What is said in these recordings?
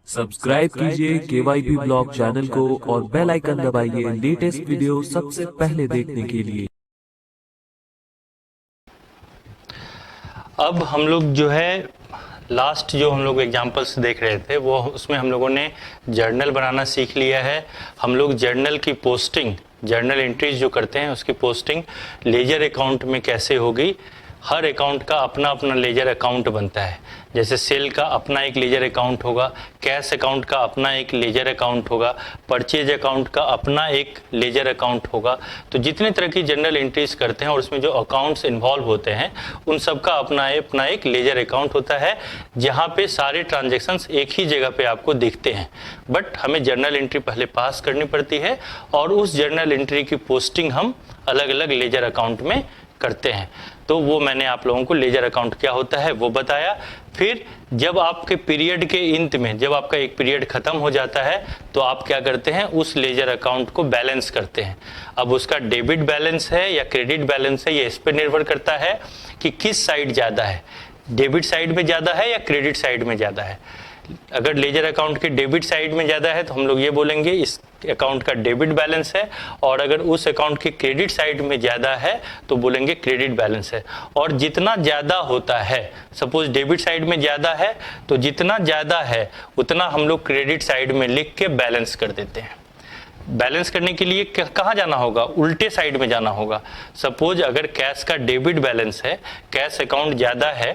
Subscribe कीजिए KYB blog channel को और बेल आइकन दबाइए लेटेस्ट वीडियो सबसे पहले देखने के लिए। अब हम लोग जो है लास्ट जो हम लोग एग्जाम्पल्स देख रहे थे वो उसमें हम लोगों ने जर्नल बनाना सीख लिया है। हम लोग जर्नल की पोस्टिंग, जर्नल एंट्रीज जो करते हैं उसकी पोस्टिंग लेजर अकाउंट में कैसे होगी। हर अकाउंट का अपना अपना लेजर अकाउंट बनता है। जैसे सेल का अपना एक लेजर अकाउंट होगा, कैश अकाउंट का अपना एक लेजर अकाउंट होगा, परचेज अकाउंट का अपना एक लेजर अकाउंट होगा। तो जितने तरह की जनरल एंट्रीज करते हैं और उसमें जो अकाउंट्स इन्वॉल्व होते हैं उन सब का अपना एक लेजर अकाउंट होता है, जहाँ पे सारे ट्रांजेक्शन्स एक ही जगह पे आपको दिखते हैं। बट हमें जर्नल एंट्री पहले पास करनी पड़ती है और उस जर्नल एंट्री की पोस्टिंग हम अलग अलग लेजर अकाउंट में करते हैं। तो वो मैंने आप लोगों को लेजर अकाउंट क्या होता है वो बताया। फिर जब आपके पीरियड के अंत में, जब आपका एक पीरियड खत्म हो जाता है तो आप क्या करते हैं, उस लेजर अकाउंट को बैलेंस करते हैं। अब उसका डेबिट बैलेंस है या क्रेडिट बैलेंस है, ये इस पर निर्भर करता है कि किस साइड ज़्यादा है, डेबिट साइड में ज़्यादा है या क्रेडिट साइड में ज़्यादा है। अगर लेजर अकाउंट के डेबिट साइड में ज़्यादा है तो हम लोग ये बोलेंगे इस अकाउंट का डेबिट बैलेंस है, और अगर उस अकाउंट की क्रेडिट साइड में ज़्यादा है तो बोलेंगे क्रेडिट बैलेंस है। और जितना ज़्यादा होता है, सपोज डेबिट साइड में ज़्यादा है तो जितना ज़्यादा है उतना हम लोग क्रेडिट साइड में लिख के बैलेंस कर देते हैं। बैलेंस करने के लिए कहाँ जाना होगा, उल्टे साइड में जाना होगा। सपोज अगर कैश का डेबिट बैलेंस है, कैश अकाउंट ज़्यादा है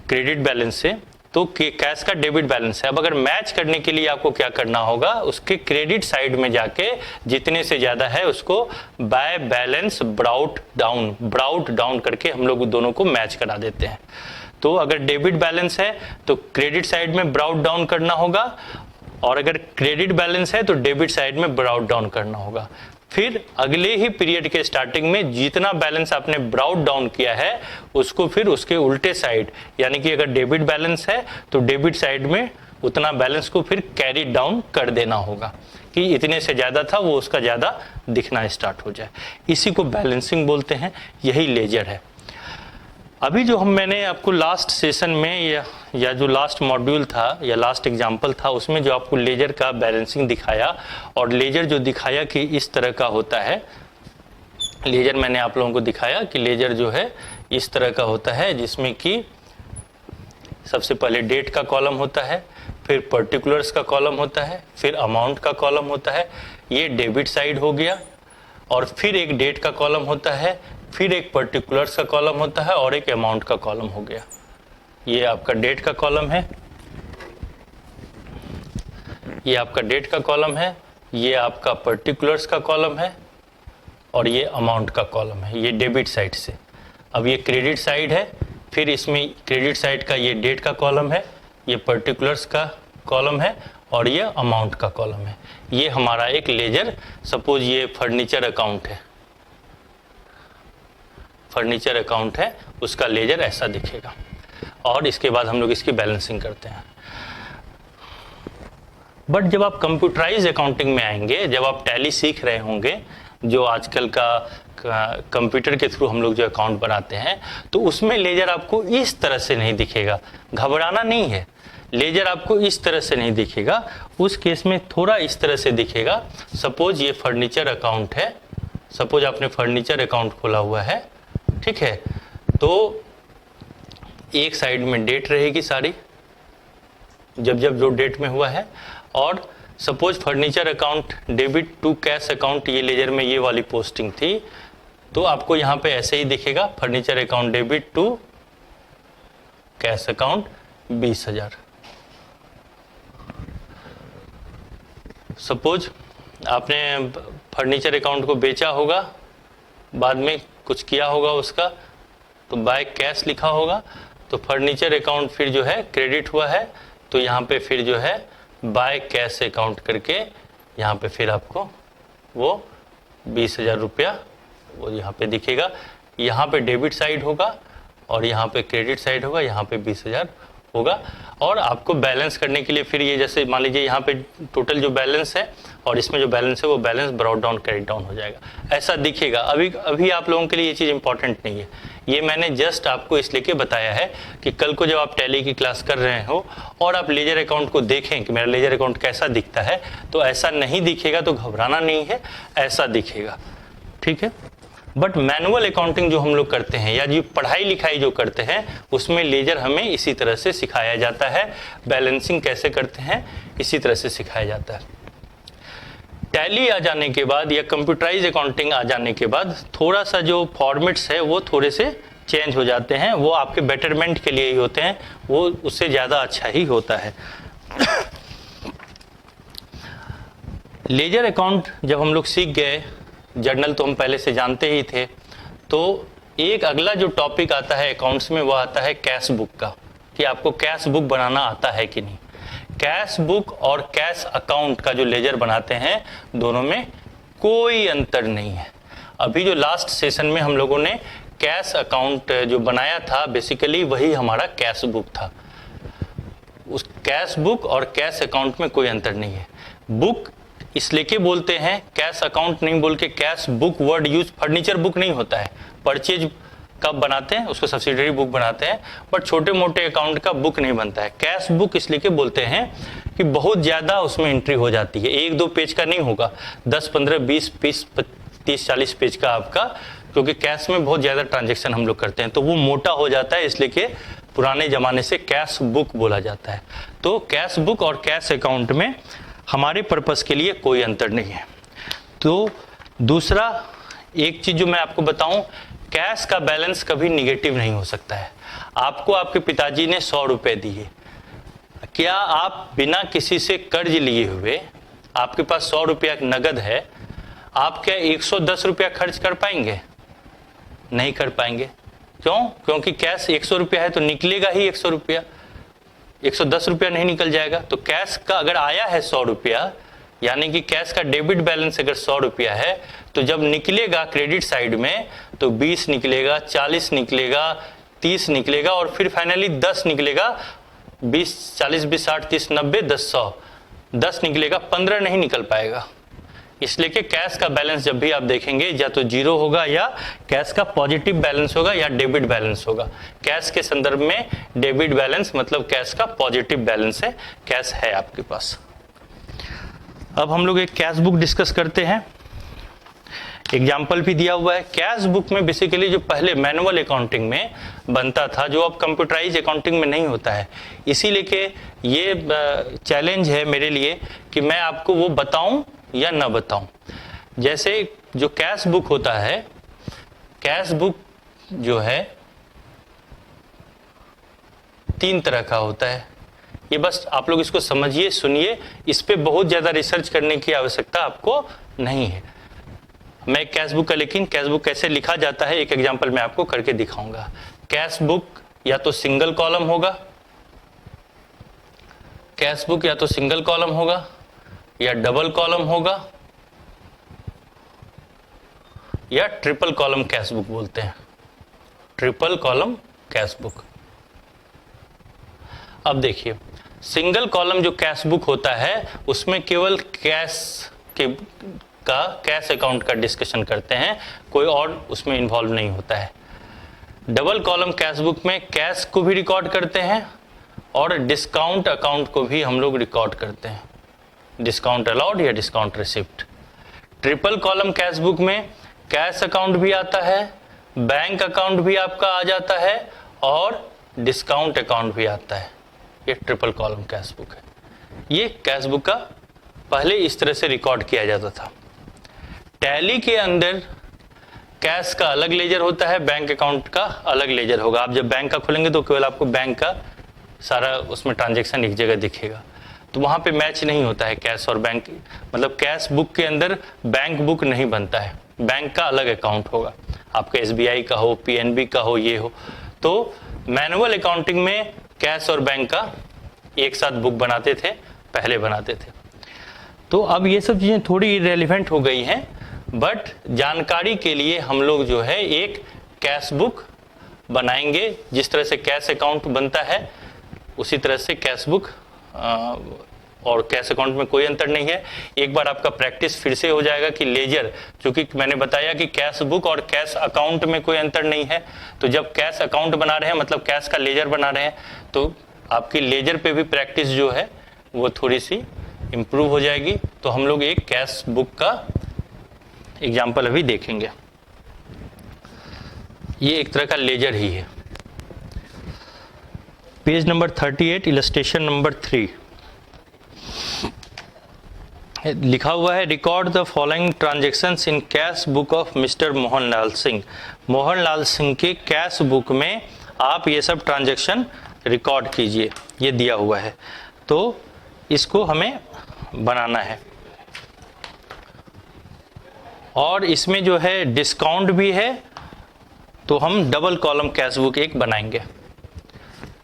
क्रेडिट बैलेंस से, तो कैश का डेबिट बैलेंस है। अब अगर मैच करने के लिए आपको क्या करना होगा, उसके क्रेडिट साइड में जाके जितने से ज्यादा है उसको बाय बैलेंस ब्राउट डाउन करके हम लोग दोनों को मैच करा देते हैं। तो अगर डेबिट बैलेंस है तो क्रेडिट साइड में ब्राउट डाउन करना होगा, और अगर क्रेडिट बैलेंस है तो डेबिट साइड में ब्राउट डाउन करना होगा। फिर अगले ही पीरियड के स्टार्टिंग में जितना बैलेंस आपने ब्राउट डाउन किया है उसको फिर उसके उल्टे साइड, यानी कि अगर डेबिट बैलेंस है तो डेबिट साइड में उतना बैलेंस को फिर कैरी डाउन कर देना होगा कि इतने से ज़्यादा था वो उसका ज़्यादा दिखना स्टार्ट हो जाए। इसी को बैलेंसिंग बोलते हैं, यही लेजर है। अभी जो मैंने आपको लास्ट सेशन में या जो लास्ट मॉड्यूल था या लास्ट एग्जाम्पल था उसमें जो आपको लेजर का बैलेंसिंग दिखाया, और लेजर जो दिखाया कि इस तरह का होता है, लेजर मैंने आप लोगों को दिखाया कि लेजर जो है इस तरह का होता है, जिसमें कि सबसे पहले डेट का कॉलम होता है, फिर पर्टिकुलर्स का कॉलम होता है, फिर अमाउंट का कॉलम होता है, ये डेबिट साइड हो गया, और फिर एक डेट का कॉलम होता है, फिर एक पर्टिकुलर्स का कॉलम होता है और एक अमाउंट का कॉलम हो गया। ये आपका डेट का कॉलम है, ये आपका डेट का कॉलम है, ये आपका पर्टिकुलर्स का कॉलम है, और ये अमाउंट का कॉलम है, ये डेबिट साइड से। अब ये क्रेडिट साइड है, फिर इसमें क्रेडिट साइड का ये डेट का कॉलम है, ये पर्टिकुलर्स का कॉलम है, और ये अमाउंट का कॉलम है। ये हमारा एक लेजर, सपोज ये फर्नीचर अकाउंट है, फर्नीचर अकाउंट है, उसका लेजर ऐसा दिखेगा। और इसके बाद हम लोग इसकी बैलेंसिंग करते हैं। बट जब आप कंप्यूटराइज अकाउंटिंग में आएंगे, जब आप टैली सीख रहे होंगे, जो आजकल का कंप्यूटर के थ्रू हम लोग जो अकाउंट बनाते हैं, तो उसमें लेजर आपको इस तरह से नहीं दिखेगा। घबराना नहीं है, लेजर आपको इस तरह से नहीं दिखेगा। उस केस में थोड़ा इस तरह से दिखेगा। सपोज ये फर्नीचर अकाउंट है, सपोज आपने फर्नीचर अकाउंट खोला हुआ है, ठीक है, तो एक साइड में डेट रहेगी सारी, जब जब जो डेट में हुआ है, और suppose furniture account debit to cash account, ये लेजर में ये वाली पोस्टिंग थी, तो आपको यहाँ पे ऐसे ही दिखेगा, furniture account debit to cash account 20,000। Suppose आपने फर्नीचर अकाउंट को बेचा होगा, बाद में कुछ किया होगा उसका, तो बाय कैश लिखा होगा, तो फर्नीचर अकाउंट फिर जो है क्रेडिट हुआ है, तो यहाँ पे फिर जो है बाय कैश अकाउंट करके यहाँ पे फिर आपको वो 20,000 रुपया वो यहाँ पे दिखेगा। यहाँ पे डेबिट साइड होगा और यहाँ पे क्रेडिट साइड होगा, यहाँ पे 20,000 होगा। और आपको बैलेंस करने के लिए फिर ये जैसे मान लीजिए यहाँ पे टोटल जो बैलेंस है और इसमें जो बैलेंस है वो balance brought down carry down हो जाएगा, ऐसा दिखेगा। अभी आप लोगों के लिए ये चीज़ इंपॉर्टेंट नहीं है, ये मैंने जस्ट आपको इसलिए के बताया है कि कल को जब आप टैली की क्लास कर रहे हो और आप लेजर अकाउंट को देखें कि मेरा लेजर अकाउंट कैसा दिखता है, तो ऐसा नहीं दिखेगा तो घबराना नहीं है, ऐसा दिखेगा, ठीक है। बट मैनुअल अकाउंटिंग जो हम लोग करते हैं या जो पढ़ाई लिखाई जो करते हैं उसमें लेजर हमें इसी तरह से सिखाया जाता है, बैलेंसिंग कैसे करते हैं इसी तरह से सिखाया जाता है। टैली आ जाने के बाद या कंप्यूटराइज अकाउंटिंग आ जाने के बाद थोड़ा सा जो फॉर्मेट्स है वो थोड़े से चेंज हो जाते हैं, वो आपके बेटरमेंट के लिए ही होते हैं, वो उससे ज़्यादा अच्छा ही होता है। लेजर अकाउंट जब हम लोग सीख गए, जर्नल तो हम पहले से जानते ही थे, तो एक अगला जो टॉपिक आता है अकाउंट्स में वो आता है कैश बुक का, कि आपको कैश बुक बनाना आता है कि नहीं। कैश बुक और कैश अकाउंट का जो लेजर बनाते हैं दोनों में कोई अंतर नहीं है। अभी जो लास्ट सेशन में हम लोगों ने कैश अकाउंट जो बनाया था बेसिकली वही हमारा कैश बुक था। उस कैश बुक और कैश अकाउंट में कोई अंतर नहीं है। बुक इसलिए के बोलते हैं, कैश अकाउंट नहीं बोल के cash book word use, furniture book नहीं होता है, परचेज कब बनाते हैं उसको सब्सिडरी बुक बनाते हैं, बट छोटे मोटे अकाउंट का बुक नहीं बनता है। कैश बुक इसलिए के बोलते हैं कि बहुत ज़्यादा उसमें एंट्री हो जाती है, 1-2 पेज का नहीं होगा, 10, 15, 20, 30, 40 पेज का आपका, क्योंकि कैश में बहुत ज़्यादा ट्रांजेक्शन हम लोग करते हैं तो वो मोटा हो जाता है, इसलिए कि पुराने ज़माने से कैश बुक बोला जाता है। तो कैश बुक और कैश अकाउंट में हमारे पर्पस के लिए कोई अंतर नहीं है। तो दूसरा एक चीज़ जो मैं आपको बताऊं, कैश का बैलेंस कभी निगेटिव नहीं हो सकता है। आपको आपके पिताजी ने 100 रुपए दिए, क्या आप बिना किसी से कर्ज लिए हुए, आपके पास 100 रुपया नगद है, आप क्या 110 रुपया खर्च कर पाएंगे? नहीं कर पाएंगे। क्यों? क्योंकि कैश 100 रुपया है तो निकलेगा ही 100 रुपया, 110 रुपया नहीं निकल जाएगा। तो कैश का अगर आया है 100 रुपया, यानी कि कैश का डेबिट बैलेंस अगर 100 रुपया है, तो जब निकलेगा क्रेडिट साइड में तो 20 निकलेगा, 40 निकलेगा, 30 निकलेगा और फिर फाइनली 10 निकलेगा। 20, 40, 20, 60, 30, 90, 10, 100, 10 निकलेगा, 15 नहीं निकल पाएगा। इसलिए कि कैश का बैलेंस जब भी आप देखेंगे या तो जीरो होगा या कैश का पॉजिटिव बैलेंस होगा या डेबिट बैलेंस होगा। कैश के संदर्भ में डेबिट बैलेंस मतलब कैश का पॉजिटिव बैलेंस है, कैश है आपके पास। अब हम लोग एक कैश बुक डिस्कस करते हैं, एग्जाम्पल भी दिया हुआ है। कैश बुक में बेसिकली जो पहले मैनुअल अकाउंटिंग में बनता था, जो अब कंप्यूटराइज अकाउंटिंग में नहीं होता है, इसीलिए कि ये चैलेंज है मेरे लिए कि मैं आपको वो बताऊं या ना बताऊं। जैसे जो कैश बुक होता है, कैश बुक जो है 3 तरह का होता है। ये बस आप लोग इसको समझिए, सुनिए, इस पे बहुत ज्यादा रिसर्च करने की आवश्यकता आपको नहीं है। मैं कैश बुक का, लेकिन कैश बुक कैसे लिखा जाता है एक एग्जांपल मैं आपको करके दिखाऊंगा। कैश बुक या तो सिंगल कॉलम होगा, कैश बुक या तो सिंगल कॉलम होगा या डबल कॉलम होगा या ट्रिपल कॉलम कैश बुक बोलते हैं, ट्रिपल कॉलम कैश बुक। अब देखिए, सिंगल कॉलम जो कैश बुक होता है उसमें केवल कैश अकाउंट का डिस्कशन करते हैं, कोई और उसमें इन्वॉल्व नहीं होता है। डबल कॉलम कैश बुक में कैश को भी रिकॉर्ड करते हैं और डिस्काउंट अकाउंट को भी हम लोग रिकॉर्ड करते हैं, डिस्काउंट अलाउड या discount receipt. Triple column cash book में कैश अकाउंट भी आता है, बैंक अकाउंट भी आपका आ जाता है और डिस्काउंट अकाउंट भी आता है। ये ट्रिपल कॉलम कैश बुक है। ये कैश बुक का पहले इस तरह से रिकॉर्ड किया जाता था। टैली के अंदर कैश का अलग लेजर होता है, बैंक अकाउंट का अलग लेजर होगा। आप जब बैंक का खोलेंगे तो केवल आपको बैंक का सारा उसमें ट्रांजैक्शन एक जगह दिखेगा, तो वहां पे मैच नहीं होता है कैश और बैंक, मतलब कैश बुक के अंदर बैंक बुक नहीं बनता है, बैंक का अलग अकाउंट होगा, आपका SBI का हो, PNB का हो, ये हो। तो मैनुअल अकाउंटिंग में कैश और बैंक का एक साथ बुक बनाते थे, पहले बनाते थे। तो अब ये सब चीजें थोड़ी इररिलेवेंट हो गई हैं, बट जानकारी के लिए हम लोग जो है एक कैश बुक बनाएंगे। जिस तरह से कैश अकाउंट बनता है उसी तरह से कैश बुक और कैश अकाउंट में कोई अंतर नहीं है। एक बार आपका प्रैक्टिस फिर से हो जाएगा कि लेजर, चूंकि मैंने बताया कि कैश बुक और कैश अकाउंट में कोई अंतर नहीं है, तो जब कैश अकाउंट बना रहे हैं मतलब कैश का लेजर बना रहे हैं, तो आपकी लेजर पे भी प्रैक्टिस जो है वो थोड़ी सी इंप्रूव हो जाएगी। तो हम लोग एक कैश बुक का एग्जाम्पल अभी देखेंगे। ये एक तरह का लेजर ही है। पेज नंबर 38, इलस्ट्रेशन नंबर 3 लिखा हुआ है, record the following transactions in cash book of mister Mohanlal Singh. Mohanlal Singh के कैश बुक में आप ये सब ट्रांजेक्शन रिकॉर्ड कीजिए, ये दिया हुआ है। तो इसको हमें बनाना है और इसमें जो है डिस्काउंट भी है, तो हम डबल कॉलम कैश बुक एक बनाएंगे।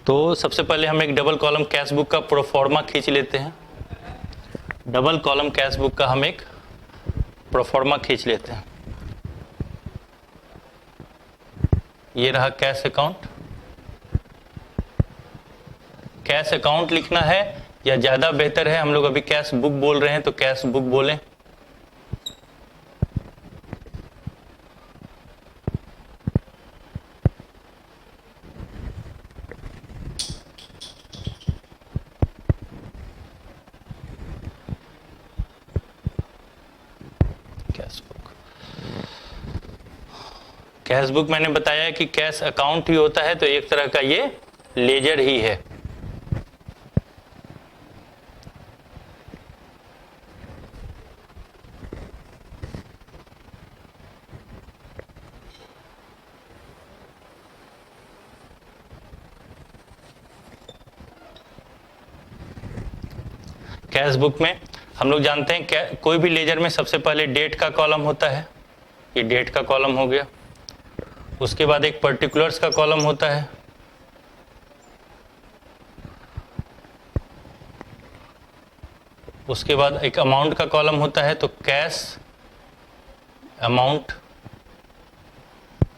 तो सबसे पहले हम एक डबल कॉलम कैश बुक का प्रोफॉर्मा खींच लेते हैं। डबल कॉलम कैश बुक का हम एक प्रोफॉर्मा खींच लेते हैं। ये रहा कैश अकाउंट। कैश अकाउंट लिखना है या ज्यादा बेहतर है, हम लोग अभी कैश बुक बोल रहे हैं तो कैश बुक बोलें। कैश बुक मैंने बताया कि कैश अकाउंट ही होता है, तो एक तरह का ये लेजर ही है। कैश बुक में हम लोग जानते हैं कोई भी लेजर में सबसे पहले डेट का कॉलम होता है, ये डेट का कॉलम हो गया। उसके बाद एक पर्टिकुलर्स का कॉलम होता है, उसके बाद एक अमाउंट का कॉलम होता है, तो कैश अमाउंट,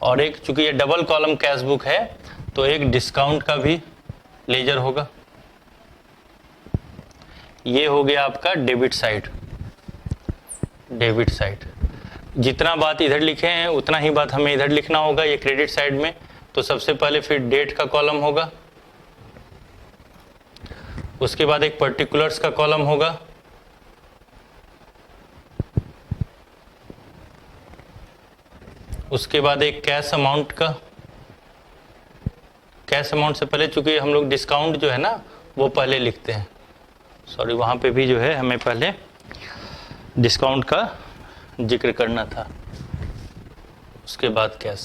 और एक चूंकि ये डबल कॉलम कैश बुक है तो एक डिस्काउंट का भी लेजर होगा। ये हो गया आपका डेबिट साइड। डेबिट साइड जितना बात इधर लिखे हैं उतना ही बात हमें इधर लिखना होगा। ये क्रेडिट साइड में तो सबसे पहले फिर डेट का कॉलम होगा, उसके बाद एक पर्टिकुलर्स का कॉलम होगा, उसके बाद एक कैश अमाउंट का। कैश अमाउंट से पहले चूंकि हम लोग डिस्काउंट जो है ना वो पहले लिखते हैं, सॉरी वहां पे भी जो है हमें पहले डिस्काउंट का जिक्र करना था, उसके बाद cash.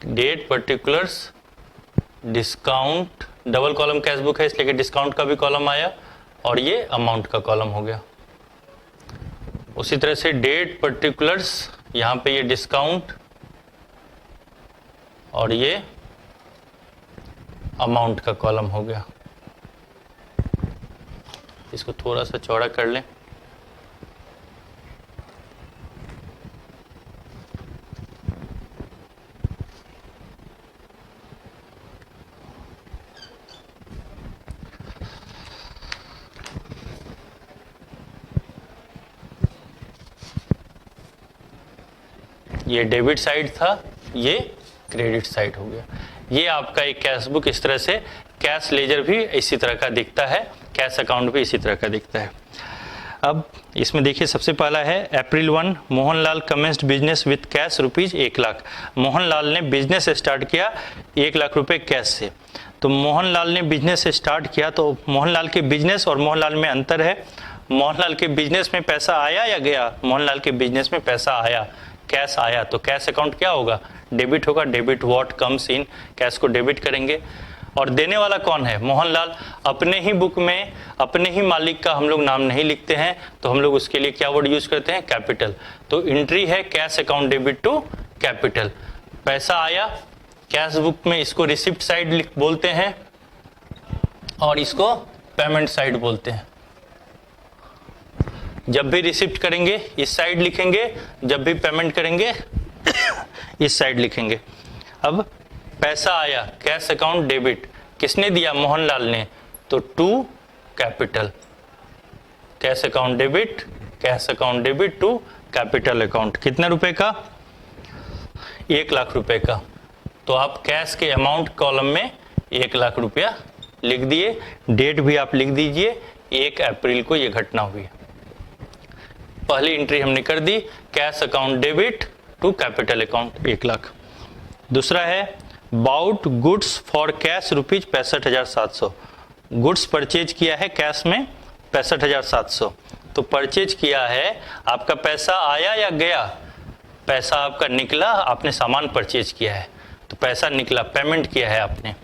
Date, particulars, discount, double column cash book है इसलिए कि डिस्काउंट का भी कॉलम आया और ये अमाउंट का कॉलम हो गया। उसी तरह से डेट, पर्टिकुलर्स, यहां पे ये डिस्काउंट और ये अमाउंट का कॉलम हो गया। इसको थोड़ा सा चौड़ा कर लें। ये डेबिट साइड था, ये क्रेडिट साइड हो गया। ये आपका एक कैश बुक इस तरह से, कैश लेजर भी इसी तरह का दिखता है, कैश अकाउंट भी इसी तरह का दिखता है। अब इसमें देखिए सबसे पहला है अप्रैल 1 Mohanlal commenced business with cash rupees 1 lakh. Mohanlal ने बिजनेस स्टार्ट किया 1 लाख रुपए कैश से। तो मोहनलाल ने बिजनेस स्टार्ट किया, तो मोहनलाल के बिजनेस और मोहनलाल में अंतर है। मोहनलाल के बिजनेस में पैसा आया या गया? मोहनलाल के बिजनेस में पैसा आया, कैश आया, तो कैश अकाउंट क्या होगा? डेबिट होगा। Debit what comes in, cash को डेबिट करेंगे। और देने वाला कौन है? मोहनलाल। अपने ही बुक में अपने ही मालिक का हम लोग नाम नहीं लिखते हैं, तो हम लोग उसके लिए क्या वर्ड यूज करते हैं? कैपिटल। तो एंट्री है cash account debit to capital. पैसा आया कैश बुक में, इसको रिसिप्ट साइड बोलते हैं और इसको पेमेंट साइड बोलते हैं। जब भी रिसिप्ट करेंगे इस साइड लिखेंगे, जब भी पेमेंट करेंगे इस साइड लिखेंगे। अब पैसा आया कैश अकाउंट डेबिट, किसने दिया? मोहनलाल ने। तो to capital, cash account debit to capital account. कितने रुपए का? 1 लाख रुपए का। तो आप कैश के अमाउंट कॉलम में 1 लाख रुपया लिख दिए, डेट भी आप लिख दीजिए, 1 अप्रैल को ये घटना हुई। पहली एंट्री हमने कर दी, cash account debit to capital account 1 lakh. दूसरा है bought goods for cash rupees 65,700। Goods purchase किया है कैश में 65,700। तो परचेज किया है, आपका पैसा आया या गया? पैसा आपका निकला, आपने सामान परचेज किया है तो पैसा निकला, पेमेंट किया है आपने।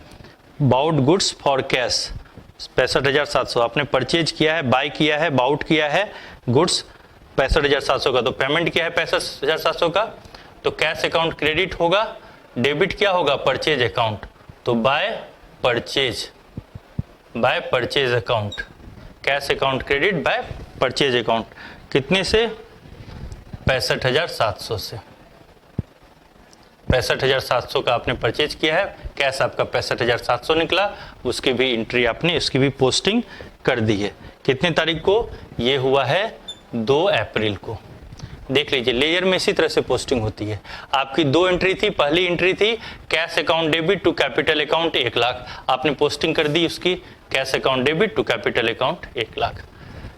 बाउट गुड्स फॉर कैश 65,700 आपने परचेज किया है, बाय किया है, बाउट किया है गुड्स 65,700 का, तो पेमेंट किया है 65,700 का। तो कैश अकाउंट क्रेडिट होगा, डेबिट क्या होगा? Purchase account. तो by purchase account, cash account credit by purchase account. कितने से? 65,700 से। 65,700 का आपने परचेज किया है, कैश आपका 65,700 निकला, उसकी भी एंट्री आपने, उसकी भी पोस्टिंग कर दी है। कितने तारीख को? ये हुआ है 2 अप्रैल को। देख लीजिए, लेजर में इसी तरह से पोस्टिंग होती है। आपकी 2 एंट्री थी। पहली एंट्री थी cash account debit to capital account 1 lakh, आपने पोस्टिंग कर दी उसकी, cash account debit to capital account 1 lakh.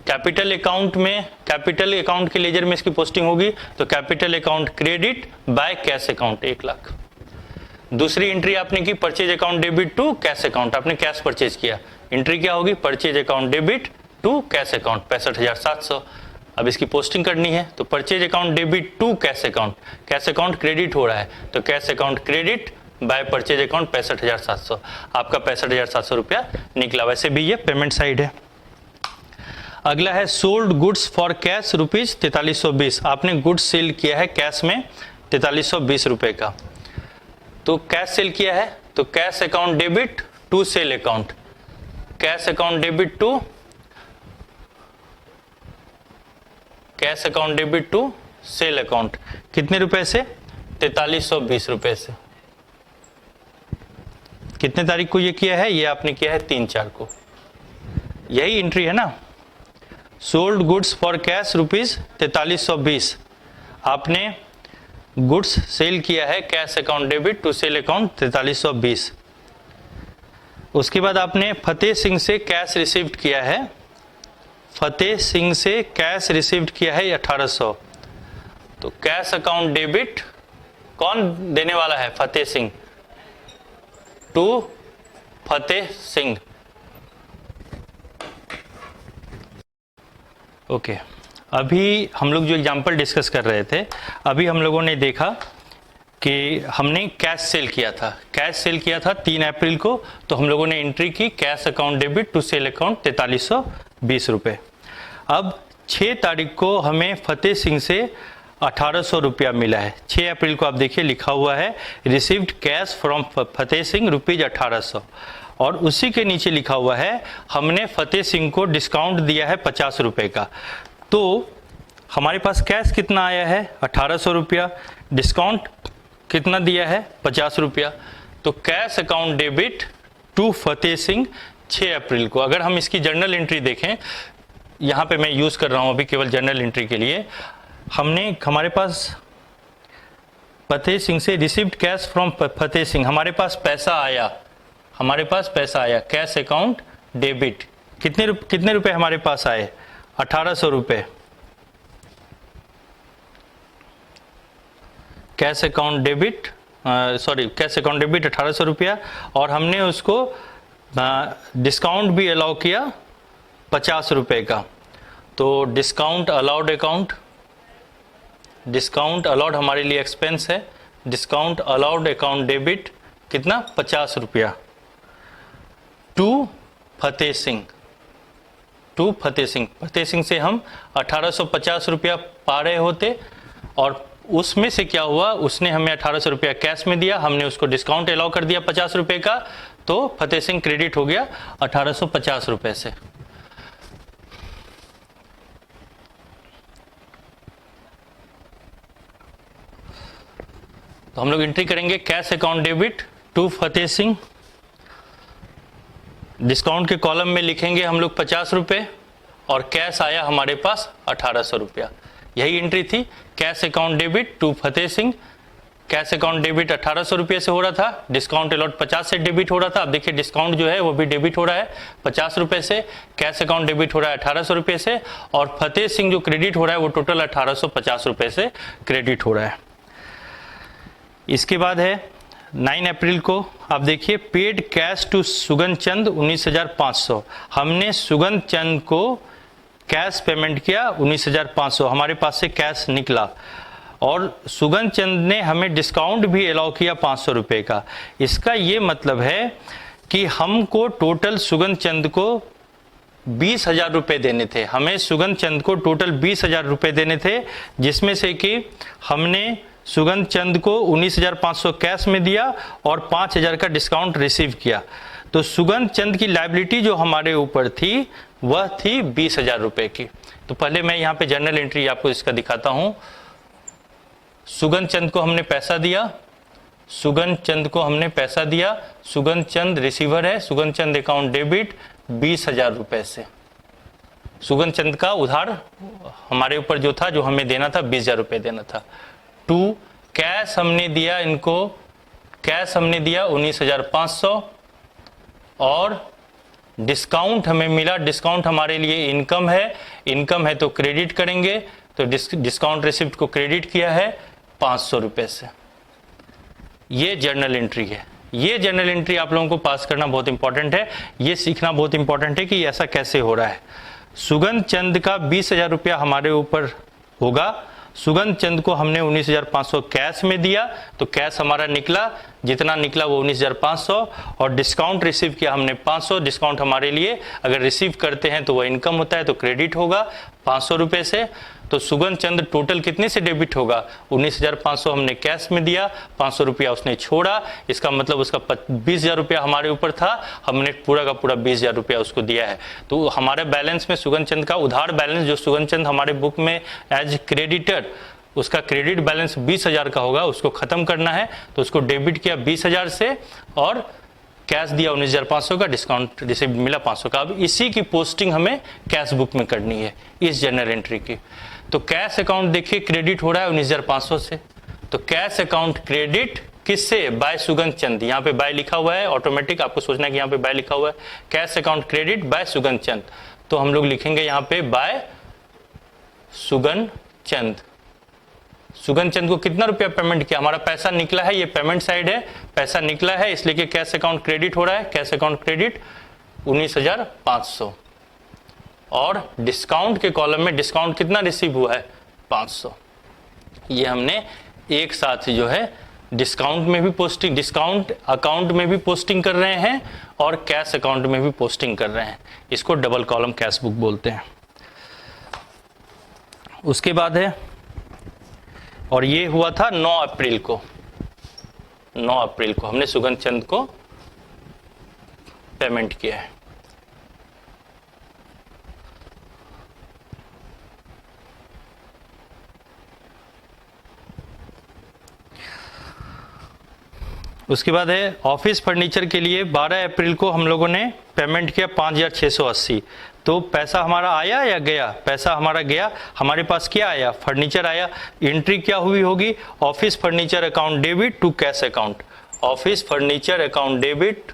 Capital account में, कैपिटल अकाउंट के लेजर में इसकी पोस्टिंग होगी तो capital account credit by cash account 1 lakh. दूसरी एंट्री आपने की purchase account debit to cash account, आपने कैश परचेज किया, एंट्री क्या होगी? Purchase account debit to cash account 65,700। अब इसकी पोस्टिंग करनी है तो purchase account debit to cash account credit हो रहा है तो cash account credit by purchase account 65,700। आपका 65,700 रुपया निकला। वैसे भी ये पेमेंट साइड है। अगला है sold goods for cash rupees 4320। आपने गुड्स सेल किया है कैश में 4320 रुपए का, तो कैश सेल किया है तो cash account debit to sale account, cash account debit to cash account debit to sale account. कितने रुपए से? 4320 रुपए से। कितने तारीख को ये किया है? ये आपने किया है 3/4 को। यही एंट्री है ना, sold goods for cash rupees 4320। आपने गुड्स सेल किया है cash account debit to sale account 4320। उसके बाद आपने फतेह सिंह से कैश रिसीव्ड किया है, फतेह सिंह से कैश रिसीव्ड किया है 1800। तो कैश अकाउंट डेबिट कौन देने वाला है? फतेह सिंह टू फतेह सिंह। ओके, अभी हम लोग जो एग्जांपल डिस्कस कर रहे थे, अभी हम लोगों ने देखा कि हमने कैश सेल किया था, 3 अप्रैल को, तो हम लोगों ने एंट्री की cash account debit to sale account 4320 रुपये। अब 6 तारीख को हमें फतेह सिंह से 1800 रुपया मिला है। 6 अप्रैल को आप देखिए लिखा हुआ है received cash from Fateh Singh rupees 1800, और उसी के नीचे लिखा हुआ है हमने फतेह सिंह को डिस्काउंट दिया है 50 रुपये का। तो हमारे पास कैश कितना आया है? 1800 रुपया, डिस्काउंट कितना दिया है? 50 रुपया। तो cash account debit to Fateh Singh 6 अप्रैल को। अगर हम इसकी जर्नल एंट्री देखें, यहाँ पे मैं यूज़ कर रहा हूँ अभी केवल जर्नल एंट्री के लिए, हमारे पास फतेह सिंह से received cash from Fateh Singh, हमारे पास पैसा आया, कैश अकाउंट डेबिट। कितने रुपए हमारे पास आए? 1800 रुपये। कैश अकाउंट डेबिट 1800 रुपया, और हमने उसको डिस्काउंट भी अलाउ किया 50 रुपये का। तो डिस्काउंट अलाउड हमारे लिए एक्सपेंस है, डिस्काउंट अलाउड अकाउंट डेबिट कितना? 50 रुपया टू फतेह सिंह से हम 1850 रुपया पा रहे होते, और उसमें से क्या हुआ, उसने हमें 1800 रुपया कैश में दिया, हमने उसको डिस्काउंट अलाउ कर दिया 50 रुपये का, तो फतेह सिंह क्रेडिट हो गया 1850 रुपये से। तो हम लोग एंट्री करेंगे cash account debit to Fateh Singh discount के कॉलम में लिखेंगे हम लोग 50 रुपये और कैश आया हमारे पास 1800 रुपया। यही एंट्री थी। Cash account debit to Fateh Singh, cash account debit 1800 रुपये से हो रहा था, डिस्काउंट अलॉट 50 से डेबिट हो रहा था। अब देखिए डिस्काउंट जो है वो भी डेबिट हो रहा है 50 रुपये से, कैश अकाउंट डेबिट हो रहा है 1800 रुपये से, और फतेह सिंह जो क्रेडिट हो रहा है वो टोटल 1850 रुपये से क्रेडिट हो रहा है। इसके बाद है 9 अप्रैल को आप देखिए, पेड कैश टू सुगन चंद 19,500। हमने सुगन चंद को कैश पेमेंट किया 19,500, हमारे पास से कैश निकला, और सुगन चंद ने हमें डिस्काउंट भी अलाउ किया 500 रुपये का। इसका ये मतलब है कि हमको टोटल सुगन चंद को 20,000 रुपये देने थे। हमें सुगन चंद को टोटल 20,000 रुपये देने थे, जिसमें से कि हमने सुगन चंद को 19,500 कैश में दिया और 5,000 का डिस्काउंट रिसीव किया। तो सुगन चंद की लायबिलिटी जो हमारे ऊपर थी वह थी 20,000 रुपये की। तो पहले मैं यहाँ पे जर्नल एंट्री आपको इसका दिखाता हूँ। सुगन चंद को हमने पैसा दिया, सुगन चंद को हमने पैसा दिया, सुगन चंद रिसीवर है, सुगन चंद अकाउंट डेबिट 20,000 रुपये से। सुगन चंद का उधार हमारे ऊपर जो था, जो हमें देना था 20,000 रुपये देना था। टू कैश हमने दिया इनको, कैश हमने दिया 19,500, और डिस्काउंट हमें मिला। डिस्काउंट हमारे लिए इनकम है, इनकम है तो क्रेडिट करेंगे, तो डिस्काउंट रिसिप्ट को क्रेडिट किया है 500 रुपये से। ये जर्नल एंट्री है। ये जर्नल एंट्री आप लोगों को पास करना बहुत इंपॉर्टेंट है, ये सीखना बहुत इंपॉर्टेंट है कि ऐसा कैसे हो रहा है। सुगन चंद का 20,000 रुपया हमारे ऊपर होगा, सुगन चंद को हमने 19,500 कैश में दिया, तो कैश हमारा निकला, जितना निकला वो 19,500, और डिस्काउंट रिसीव किया हमने 500। डिस्काउंट हमारे लिए अगर रिसीव करते हैं तो वह इनकम होता है, तो क्रेडिट होगा 500 रुपये से। तो सुगन चंद टोटल कितने से डेबिट होगा? 19,500 हमने कैश में दिया, 500 रुपया उसने छोड़ा, इसका मतलब उसका 20,000 रुपया हमारे ऊपर था, हमने पूरा का पूरा 20,000 रुपया उसको दिया है। तो हमारे बैलेंस में सुगन चंद का उधार बैलेंस, जो सुगन चंद हमारे बुक में एज क्रेडिटर, उसका क्रेडिट बैलेंस 20,000 का होगा, उसको खत्म करना है। तो उसको डेबिट किया 20,000 से और कैश दिया 19,500 का, डिस्काउंट रिसीव मिला 500 का। अब इसी की पोस्टिंग हमें कैश बुक में करनी है, इस जर्नल एंट्री की। तो कैश अकाउंट देखिए क्रेडिट हो रहा है 19,500 से, तो कैश अकाउंट क्रेडिट किससे? बाय सुगन चंद। यहाँ पे बाय लिखा हुआ है, ऑटोमेटिक आपको सोचना है कि यहाँ पे बाय लिखा हुआ है। Cash account credit bye Sugan चंद, तो हम लोग लिखेंगे यहाँ पे बाय सुगन चंद। सुगन चंद को कितना रुपया पेमेंट किया? हमारा पैसा निकला है, ये पेमेंट साइड है, पैसा निकला है, इसलिए कि कैश अकाउंट क्रेडिट हो रहा है। कैश अकाउंट क्रेडिट 19,500, और डिस्काउंट के कॉलम में डिस्काउंट कितना रिसीव हुआ है? 500। ये हमने एक साथ जो है डिस्काउंट में भी पोस्टिंग, डिस्काउंट अकाउंट में भी पोस्टिंग कर रहे हैं और कैश अकाउंट में भी पोस्टिंग कर रहे हैं। इसको डबल कॉलम कैश बुक बोलते हैं। उसके बाद है, और ये हुआ था 9 अप्रैल को। 9 अप्रैल को हमने सुगन चंद को पेमेंट किया है। उसके बाद है ऑफिस फर्नीचर के लिए 12 अप्रैल को हम लोगों ने पेमेंट किया 5,680। तो पैसा हमारा आया या गया? पैसा हमारा गया। हमारे पास क्या आया? फर्नीचर आया। एंट्री क्या हुई होगी? Office furniture account debit to cash account. Office furniture account debit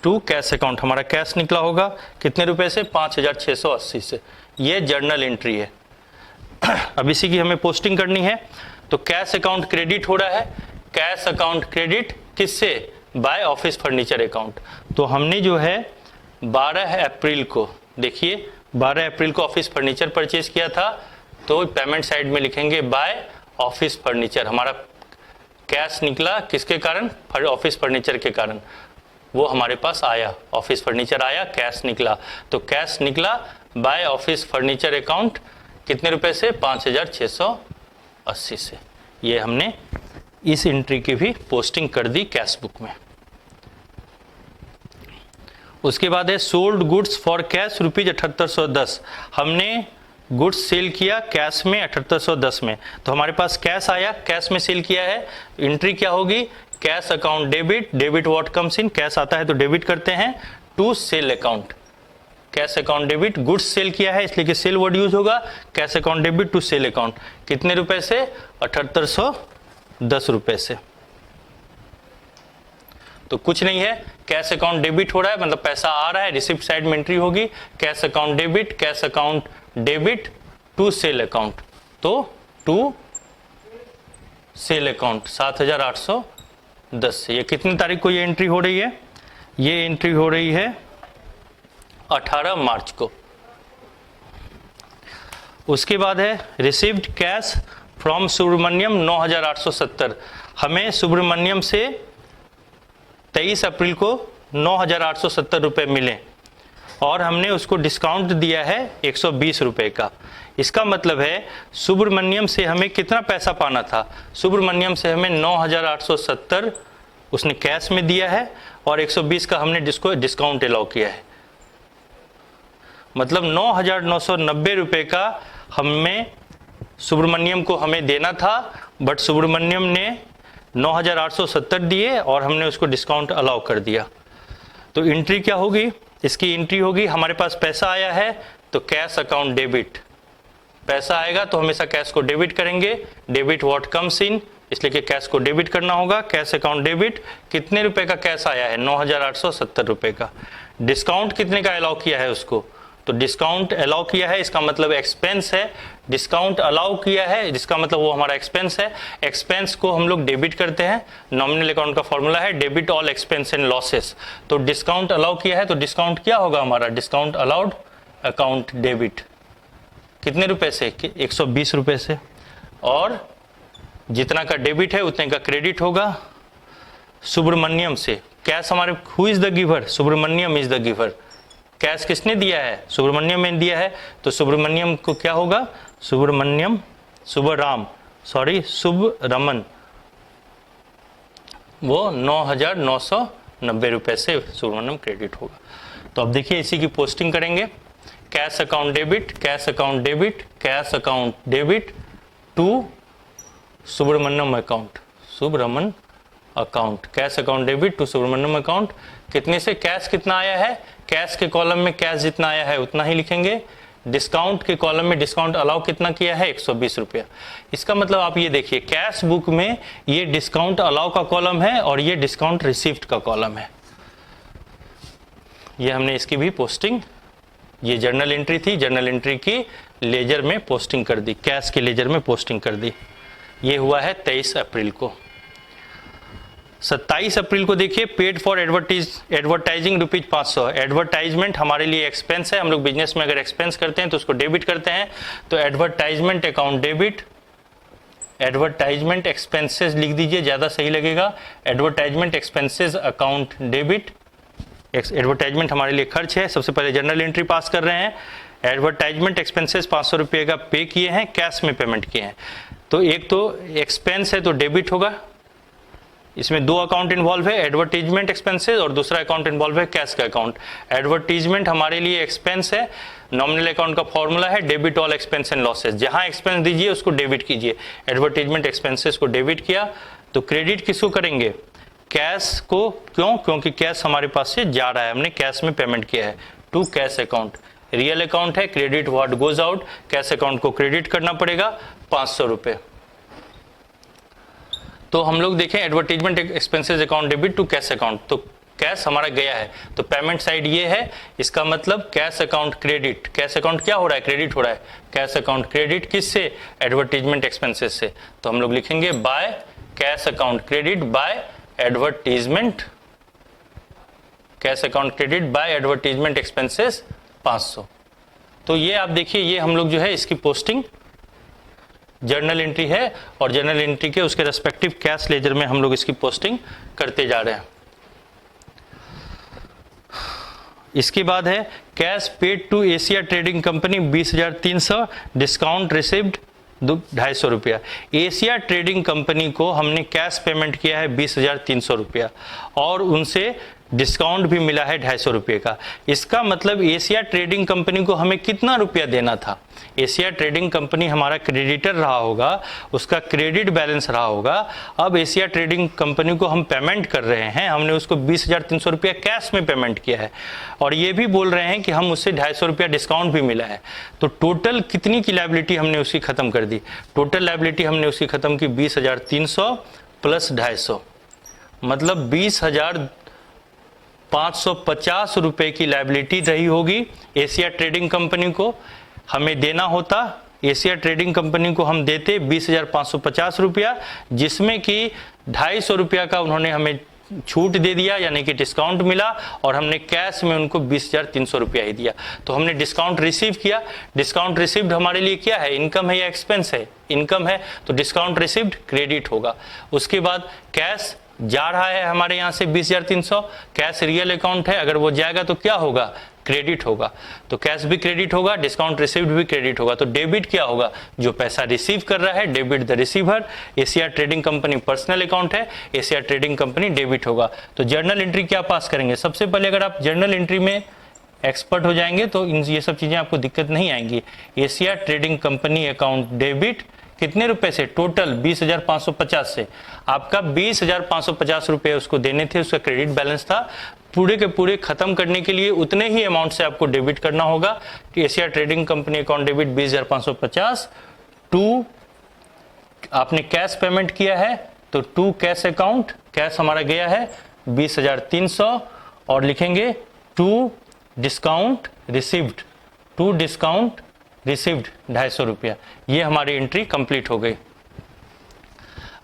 to cash account, हमारा कैश निकला होगा कितने रुपए से? 5,680 से। ये जर्नल एंट्री है। अब इसी की हमें पोस्टिंग करनी है। तो कैश अकाउंट क्रेडिट हो रहा है, कैश अकाउंट क्रेडिट किससे? By office furniture account. तो हमने जो है 12 अप्रैल को, देखिए 12 अप्रैल को ऑफिस फर्नीचर परचेज किया था, तो पेमेंट साइड में लिखेंगे बाय ऑफिस फर्नीचर। हमारा कैश निकला किसके कारण? ऑफिस फर्नीचर के कारण, वो हमारे पास आया, ऑफिस फर्नीचर आया, कैश निकला। तो कैश निकला बाय ऑफिस फर्नीचर अकाउंट कितने रुपए से? 5,680 से। ये हमने इस एंट्री की भी पोस्टिंग कर दी कैश बुक में। उसके बाद है sold goods for cash rupees 7810। हमने गुड्स सेल किया कैश में 7810 में, तो हमारे पास कैश आया, कैश में सेल किया है। एंट्री क्या होगी? Cash account debit, debit what comes in, cash आता है तो डेबिट करते हैं, to sale account, cash account debit, goods sale किया है इसलिए कि सेल वर्ड यूज होगा, cash account debit to sale account, कितने रुपए से, 7810 रुपए से। तो कुछ नहीं है, कैश अकाउंट डेबिट हो रहा है मतलब पैसा आ रहा है, रिसिप्ट साइड में एंट्री होगी, cash account debit, cash account debit to sale account, तो टू सेल अकाउंट 7810। ये कितनी तारीख को ये एंट्री हो रही है, ये एंट्री हो रही है 18 मार्च को। उसके बाद है रिसीव्ड कैश फ्रॉम सुब्रमण्यम 9870, हमें सुब्रमण्यम से 23 अप्रैल को 9870 रुपये मिले और हमने उसको डिस्काउंट दिया है 120 रुपये का। इसका मतलब है सुब्रमण्यम से हमें कितना पैसा पाना था, सुब्रमण्यम से हमें 9870 उसने कैश में दिया है और 120 का हमने डिस्काउंट अलाउ किया है, मतलब 9990 रुपये का हमें सुब्रमण्यम को हमें देना था, बट सुब्रमण्यम ने 9870 दिए और हमने उसको डिस्काउंट अलाउ कर दिया। तो एंट्री क्या होगी, इसकी एंट्री होगी, हमारे पास पैसा आया है तो कैश अकाउंट डेबिट, पैसा आएगा तो हमेशा कैश को डेबिट करेंगे, डेबिट व्हाट कम्स इन, इसलिए कि कैश को डेबिट करना होगा, कैश अकाउंट डेबिट, कितने रुपए का कैश आया है, 9870 रुपए का, डिस्काउंट कितने का अलाउ किया है उसको, तो डिस्काउंट अलाउ किया है इसका मतलब एक्सपेंस है, डिस्काउंट अलाउ किया है जिसका मतलब वो हमारा एक्सपेंस है, एक्सपेंस को हम लोग डेबिट करते हैं, नॉमिनल अकाउंट का फॉर्मूला है debit all expense and losses, तो डिस्काउंट अलाउ किया है तो डिस्काउंट क्या होगा हमारा, डिस्काउंट अलाउड अकाउंट डेबिट, कितने रुपए से, 120 रुपए से, और जितना का डेबिट है उतने का क्रेडिट होगा सुब्रमण्यम से, कैश हमारे, who is the giver, Subramaniam is the giver, cash किसने दिया है, सुब्रमण्यम ने दिया है, तो सुब्रमण्यम को क्या होगा, सुब्रमण्यम, सुब्रमन, वो 9990 रुपए से सुब्रमण्यम क्रेडिट होगा। तो अब देखिए इसी की पोस्टिंग करेंगे, cash account debit, cash account debit, cash account debit to Subramanyam account, Subraman account, cash account debit to Subramanyam account, कितने से, कैश कितना आया है, कैश के कॉलम में कैश जितना आया है उतना ही लिखेंगे, डिस्काउंट के कॉलम में डिस्काउंट अलाउ कितना किया है, 120 रुपया। इसका मतलब आप ये देखिए कैश बुक में ये डिस्काउंट अलाउ का कॉलम है और ये डिस्काउंट रिसीव्ड का कॉलम है, ये हमने इसकी भी पोस्टिंग, ये जर्नल एंट्री थी, जर्नल एंट्री की लेजर में पोस्टिंग कर दी, कैश के लेजर में पोस्टिंग कर दी। ये हुआ है 23 अप्रैल को। 27 अप्रैल को देखिए पेड फॉर एडवर्टाइजिंग ₹500, एडवर्टाइजमेंट हमारे लिए एक्सपेंस है, हम लोग बिजनेस में अगर एक्सपेंस करते हैं तो उसको डेबिट करते हैं, तो advertisement account debit, advertisement expenses लिख दीजिए ज़्यादा सही लगेगा, advertisement expenses account debit, advertisement हमारे लिए खर्च है, सबसे पहले जर्नल एंट्री पास कर रहे हैं, एडवर्टाइजमेंट एक्सपेंसेस 500 रुपये का पे किए हैं, कैश में पेमेंट किए हैं, तो एक तो एक्सपेंस है तो डेबिट होगा, इसमें दो अकाउंट इन्वॉल्व है, एडवर्टीजमेंट एक्सपेंसेस और दूसरा अकाउंट इन्वॉल्व है कैश का अकाउंट। एडवर्टीजमेंट हमारे लिए एक्सपेंस है, नॉमिनल अकाउंट का फॉर्मूला है debit all expense and losses, जहां एक्सपेंस दीजिए उसको डेबिट कीजिए, एडवर्टीजमेंट एक्सपेंसेस को डेबिट किया तो क्रेडिट किसको करेंगे, कैश को, क्यों, क्योंकि कैश हमारे पास से जा रहा है, हमने कैश में पेमेंट किया है, to cash account, real account है, credit what goes out, cash account को क्रेडिट करना पड़ेगा 500 रुपये। तो हम लोग देखें advertisement expenses account debit to cash account, तो कैश हमारा गया है तो पेमेंट साइड ये है, इसका मतलब cash account credit, cash account क्या हो रहा है, क्रेडिट हो रहा है, कैश अकाउंट क्रेडिट किससे, एडवर्टीजमेंट एक्सपेंसेस से, तो हम लोग लिखेंगे bye cash account credit bye advertisement, cash account credit bye advertisement expenses 500। तो ये आप देखिए ये हम लोग जो है इसकी पोस्टिंग जर्नल एंट्री है और जर्नल एंट्री के उसके रेस्पेक्टिव कैश लेजर में हम लोग इसकी पोस्टिंग करते जा रहे हैं। इसके बाद है cash paid to Asia trading company 20,300, discount received 250 रुपया। एशिया ट्रेडिंग कंपनी को हमने कैश पेमेंट किया है 20,300 रुपया और उनसे डिस्काउंट भी मिला है 250 रुपये का। इसका मतलब एशिया ट्रेडिंग कंपनी को हमें कितना रुपया देना था? एशिया ट्रेडिंग कंपनी हमारा क्रेडिटर रहा होगा, उसका क्रेडिट बैलेंस रहा होगा। अब एशिया ट्रेडिंग कंपनी को हम पेमेंट कर रहे हैं, हमने उसको 20,300 रुपया कैश में पेमेंट किया है और ये भी बोल रहे हैं कि हम उससे 250 रुपया डिस्काउंट भी मिला है। तो टोटल कितनी की लायबिलिटी हमने उसकी खत्म कर दी? टोटल लायबिलिटी हमने उसकी खत्म की 20,300 प्लस 250, मतलब 20,550 रुपए की लायबिलिटी रही होगी एशिया ट्रेडिंग कंपनी को। हमें देना होता, एशिया ट्रेडिंग कंपनी को हम देते 20,550 रुपया, जिसमें कि 250 रुपया का उन्होंने हमें छूट दे दिया, यानी कि डिस्काउंट मिला, और हमने कैश में उनको 20,300 रुपया ही दिया। तो हमने डिस्काउंट रिसीव किया। डिस्काउंट रिसीव्ड हमारे लिए क्या है? इनकम है या एक्सपेंस है? इनकम है, तो डिस्काउंट रिसीव्ड क्रेडिट होगा। उसके बाद कैश जा रहा है हमारे यहाँ से 20,300, कैश रियल अकाउंट है, अगर वो जाएगा तो क्या होगा? क्रेडिट होगा। तो कैश भी क्रेडिट होगा, डिस्काउंट रिसीव्ड भी क्रेडिट होगा। तो डेबिट क्या होगा? जो पैसा रिसीव कर रहा है, debit the receiver. Asia trading company personal account है, एशिया ट्रेडिंग कंपनी डेबिट होगा। तो जर्नल एंट्री क्या पास करेंगे? सबसे पहले अगर आप जर्नल एंट्री में एक्सपर्ट हो जाएंगे तो ये सब चीजें आपको दिक्कत नहीं आएंगी। Asia trading company account debit कितने रुपए से? टोटल 20,550 से। आपका 20,550 रुपए उसको देने थे, उसका क्रेडिट बैलेंस था। पूरे के पूरे खत्म करने के लिए उतने ही अमाउंट से आपको डेबिट करना होगा कि Asia trading company account debit 20,550 to, आपने कैश पेमेंट किया है तो टू कैश अकाउंट, कैश हमारा गया है 20,300, और लिखेंगे to discount received, to discount received 250 रुपया। ये हमारी एंट्री कंप्लीट हो गई।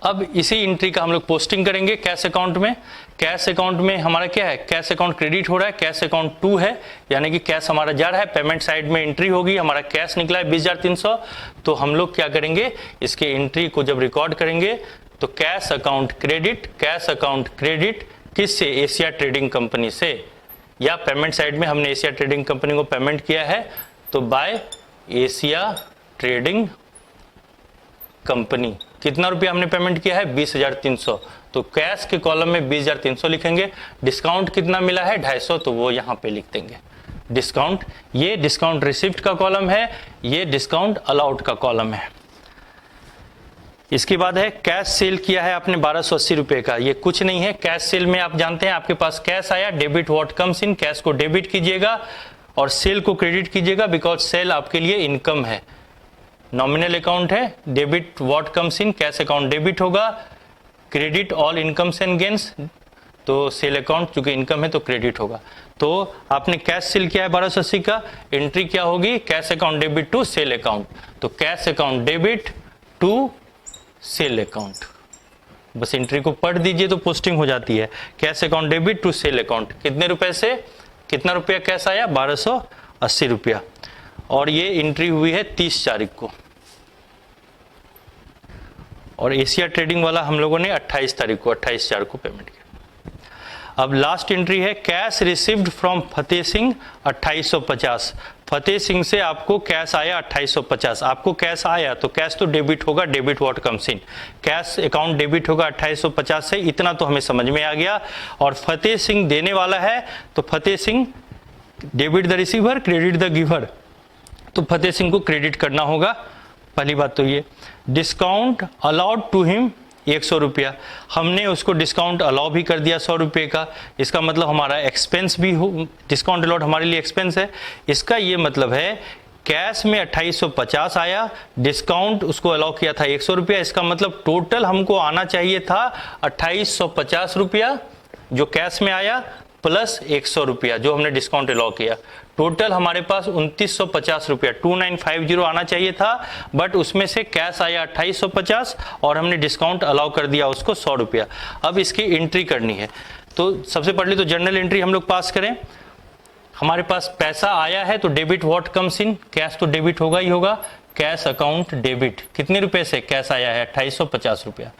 अब इसी एंट्री का हम लोग पोस्टिंग करेंगे कैश अकाउंट में। कैश अकाउंट में हमारा क्या है? कैश अकाउंट क्रेडिट हो रहा है, कैश अकाउंट 2 है, यानी कि कैश हमारा जा रहा है। पेमेंट साइड में एंट्री होगी, हमारा कैश निकला है 20,300। तो हम लोग क्या करेंगे? इसके एंट्री को जब रिकॉर्ड करेंगे तो cash account credit, cash account credit किससे? एशिया ट्रेडिंग कंपनी से, या पेमेंट साइड में हमने एशिया ट्रेडिंग कंपनी को पेमेंट किया है तो बाय एशिया ट्रेडिंग कंपनी। कितना रुपया हमने पेमेंट किया है? 20,300। तो कैश के कॉलम में 20,300 लिखेंगे। डिस्काउंट कितना मिला है? 250, तो वो यहां पे लिख देंगे डिस्काउंट। ये डिस्काउंट रिसिप्ट का कॉलम है, ये डिस्काउंट अलाउड का कॉलम है। इसके बाद है कैश सेल किया है आपने 1280 रुपए का। ये कुछ नहीं है, कैश सेल में आप जानते हैं आपके पास कैश आया, debit what comes in, cash को डेबिट कीजिएगा और सेल को क्रेडिट कीजिएगा, बिकॉज सेल आपके लिए इनकम है, नॉमिनल अकाउंट है। Debit what comes in, cash account debit होगा, credit all incomes and gains, तो सेल अकाउंट चूंकि इनकम है तो क्रेडिट होगा। तो आपने कैश सेल किया है 1280 का, एंट्री क्या होगी? Cash account debit to sale account. तो cash account debit to sale account, बस एंट्री को पढ़ दीजिए तो पोस्टिंग हो जाती है। Cash account debit to sale account, कितने रुपए से कितना रुपया कैश आया? 1280 रुपया, और ये एंट्री हुई है 30 तारीख को, और एशिया ट्रेडिंग वाला हम लोगों ने 28 तारीख को, 28/4 को पेमेंट किया। अब लास्ट एंट्री है cash received from Fateh Singh 2850। Fateh Singh से आपको कैश आया 2850। आपको कैश आया तो कैश तो डेबिट होगा, debit what comes in, cash account debit होगा 2850 से, इतना तो हमें समझ में आ गया। और फतेह सिंह देने वाला है तो Fateh Singh debit the receiver, credit the giver, तो फतेह सिंह को क्रेडिट करना होगा। पहली बात तो ये। डिस्काउंट अलाउड टू हिम 100 रुपया, हमने उसको डिस्काउंट अलाउ भी कर दिया 100 रुपये का। इसका मतलब हमारा एक्सपेंस भी हो, डिस्काउंट अलाउड हमारे लिए एक्सपेंस है। इसका ये मतलब है कैश में 2850 आया, डिस्काउंट उसको अलाउ किया था 100 रुपया, इसका मतलब टोटल हमको आना चाहिए था 2850 रुपया जो कैश में आया, प्लस 100 रुपया जो हमने डिस्काउंट अलाउ किया। टोटल हमारे पास 2950 रुपया 2950 आना चाहिए था, बट उसमें से कैश आया 2850 और हमने डिस्काउंट अलाउ कर दिया उसको 100 रुपया। अब इसकी एंट्री करनी है, तो सबसे पहले तो जर्नल एंट्री हम लोग पास करें। हमारे पास पैसा आया है तो debit what comes in, cash तो डेबिट होगा ही होगा, कैश अकाउंट डेबिट कितने रुपए से कैश आया है 2850 रुपया।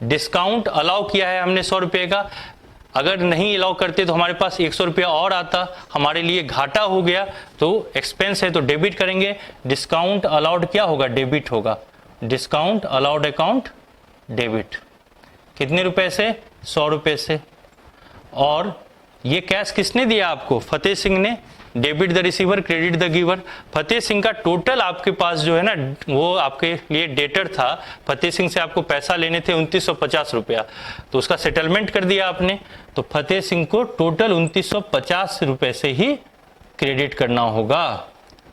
डिस्काउंट अलाउ किया है हमने 100 रुपये का, अगर नहीं अलाउ करते तो हमारे पास 100 रुपया और आता, हमारे लिए घाटा हो गया, तो एक्सपेंस है तो डेबिट करेंगे। डिस्काउंट अलाउड क्या होगा? डेबिट होगा, डिस्काउंट अलाउड अकाउंट डेबिट कितने रुपए से? 100 रुपये से। और ये कैश किसने दिया आपको? फतेह सिंह ने। Debit the receiver, credit the giver. Fateh Singh का टोटल आपके पास जो है ना, वो आपके लिए डेटर था, फतेह सिंह से आपको पैसा लेने थे 2950 रुपया, तो उसका सेटलमेंट कर दिया आपने, तो फतेह सिंह को टोटल 2950 रुपए से ही क्रेडिट करना होगा,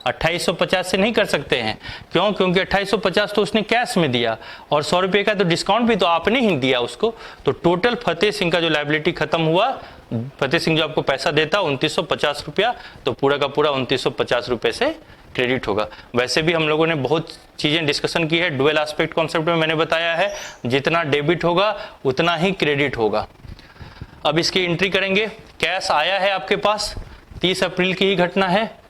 2850 से नहीं कर सकते हैं। क्यों? क्योंकि 2850 तो उसने कैश में दिया और 100 रुपये का तो डिस्काउंट भी तो आपने ही दिया उसको, तो टोटल फतेह सिंह का जो लायबिलिटी खत्म हुआ, फतेह सिंह जो आपको पैसा देता 2950 रुपया, तो पूरा का पूरा 2950 रुपये से क्रेडिट होगा। वैसे भी हम लोगों ने बहुत चीजें डिस्कशन की है, डुअल एस्पेक्ट कॉन्सेप्ट में मैंने बताया है, जितना डेबिट होगा उतना ही क्रेडिट होगा। अब इसकी एंट्री करेंगे। कैश आया है आपके पास, 30 अप्रैल की ही घटना है,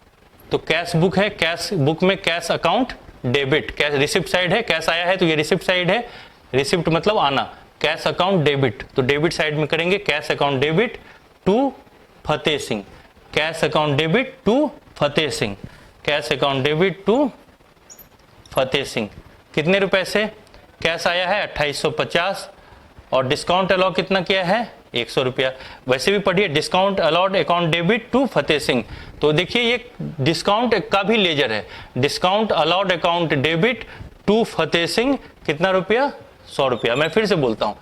तो कैश बुक है, कैश बुक में cash account debit, cash receipt side है, कैश आया है तो ये रिसिप्ट साइड है, रिसिप्ट मतलब आना, कैश अकाउंट डेबिट, तो डेबिट साइड में करेंगे cash account debit to Fateh Singh, cash account debit to Fateh Singh, cash account debit to Fateh Singh. कितने रुपए से? कैश आया है 2850 और डिस्काउंट अलाउ कितना किया है? 100 रुपया। वैसे भी पढ़िए, discount allowed account debit to Fateh Singh, तो देखिए ये डिस्काउंट का भी लेजर है, discount allowed account debit to Fateh Singh, कितना रुपया? 100 रुपया। मैं फिर से बोलता हूं,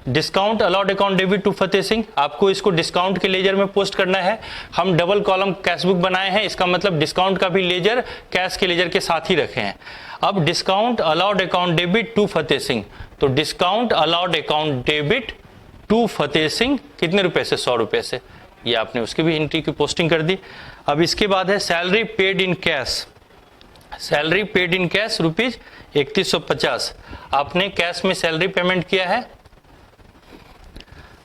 discount allowed account debit to Fateh Singh, आपको इसको डिस्काउंट के लेजर में पोस्ट करना है। हम डबल कॉलम कैश बुक बनाए हैं, इसका मतलब डिस्काउंट का भी लेजर कैश के लेजर के साथ ही रखे हैं। अब discount allowed account debit to Fateh Singh, तो discount allowed account debit to Fateh Singh कितने रुपए से? 100 रुपए से। ये आपने उसकी भी एंट्री की पोस्टिंग कर दी। अब इसके बाद है salary paid in cash, salary paid in cash rupees 3150, आपने कैश में सैलरी पेमेंट किया है,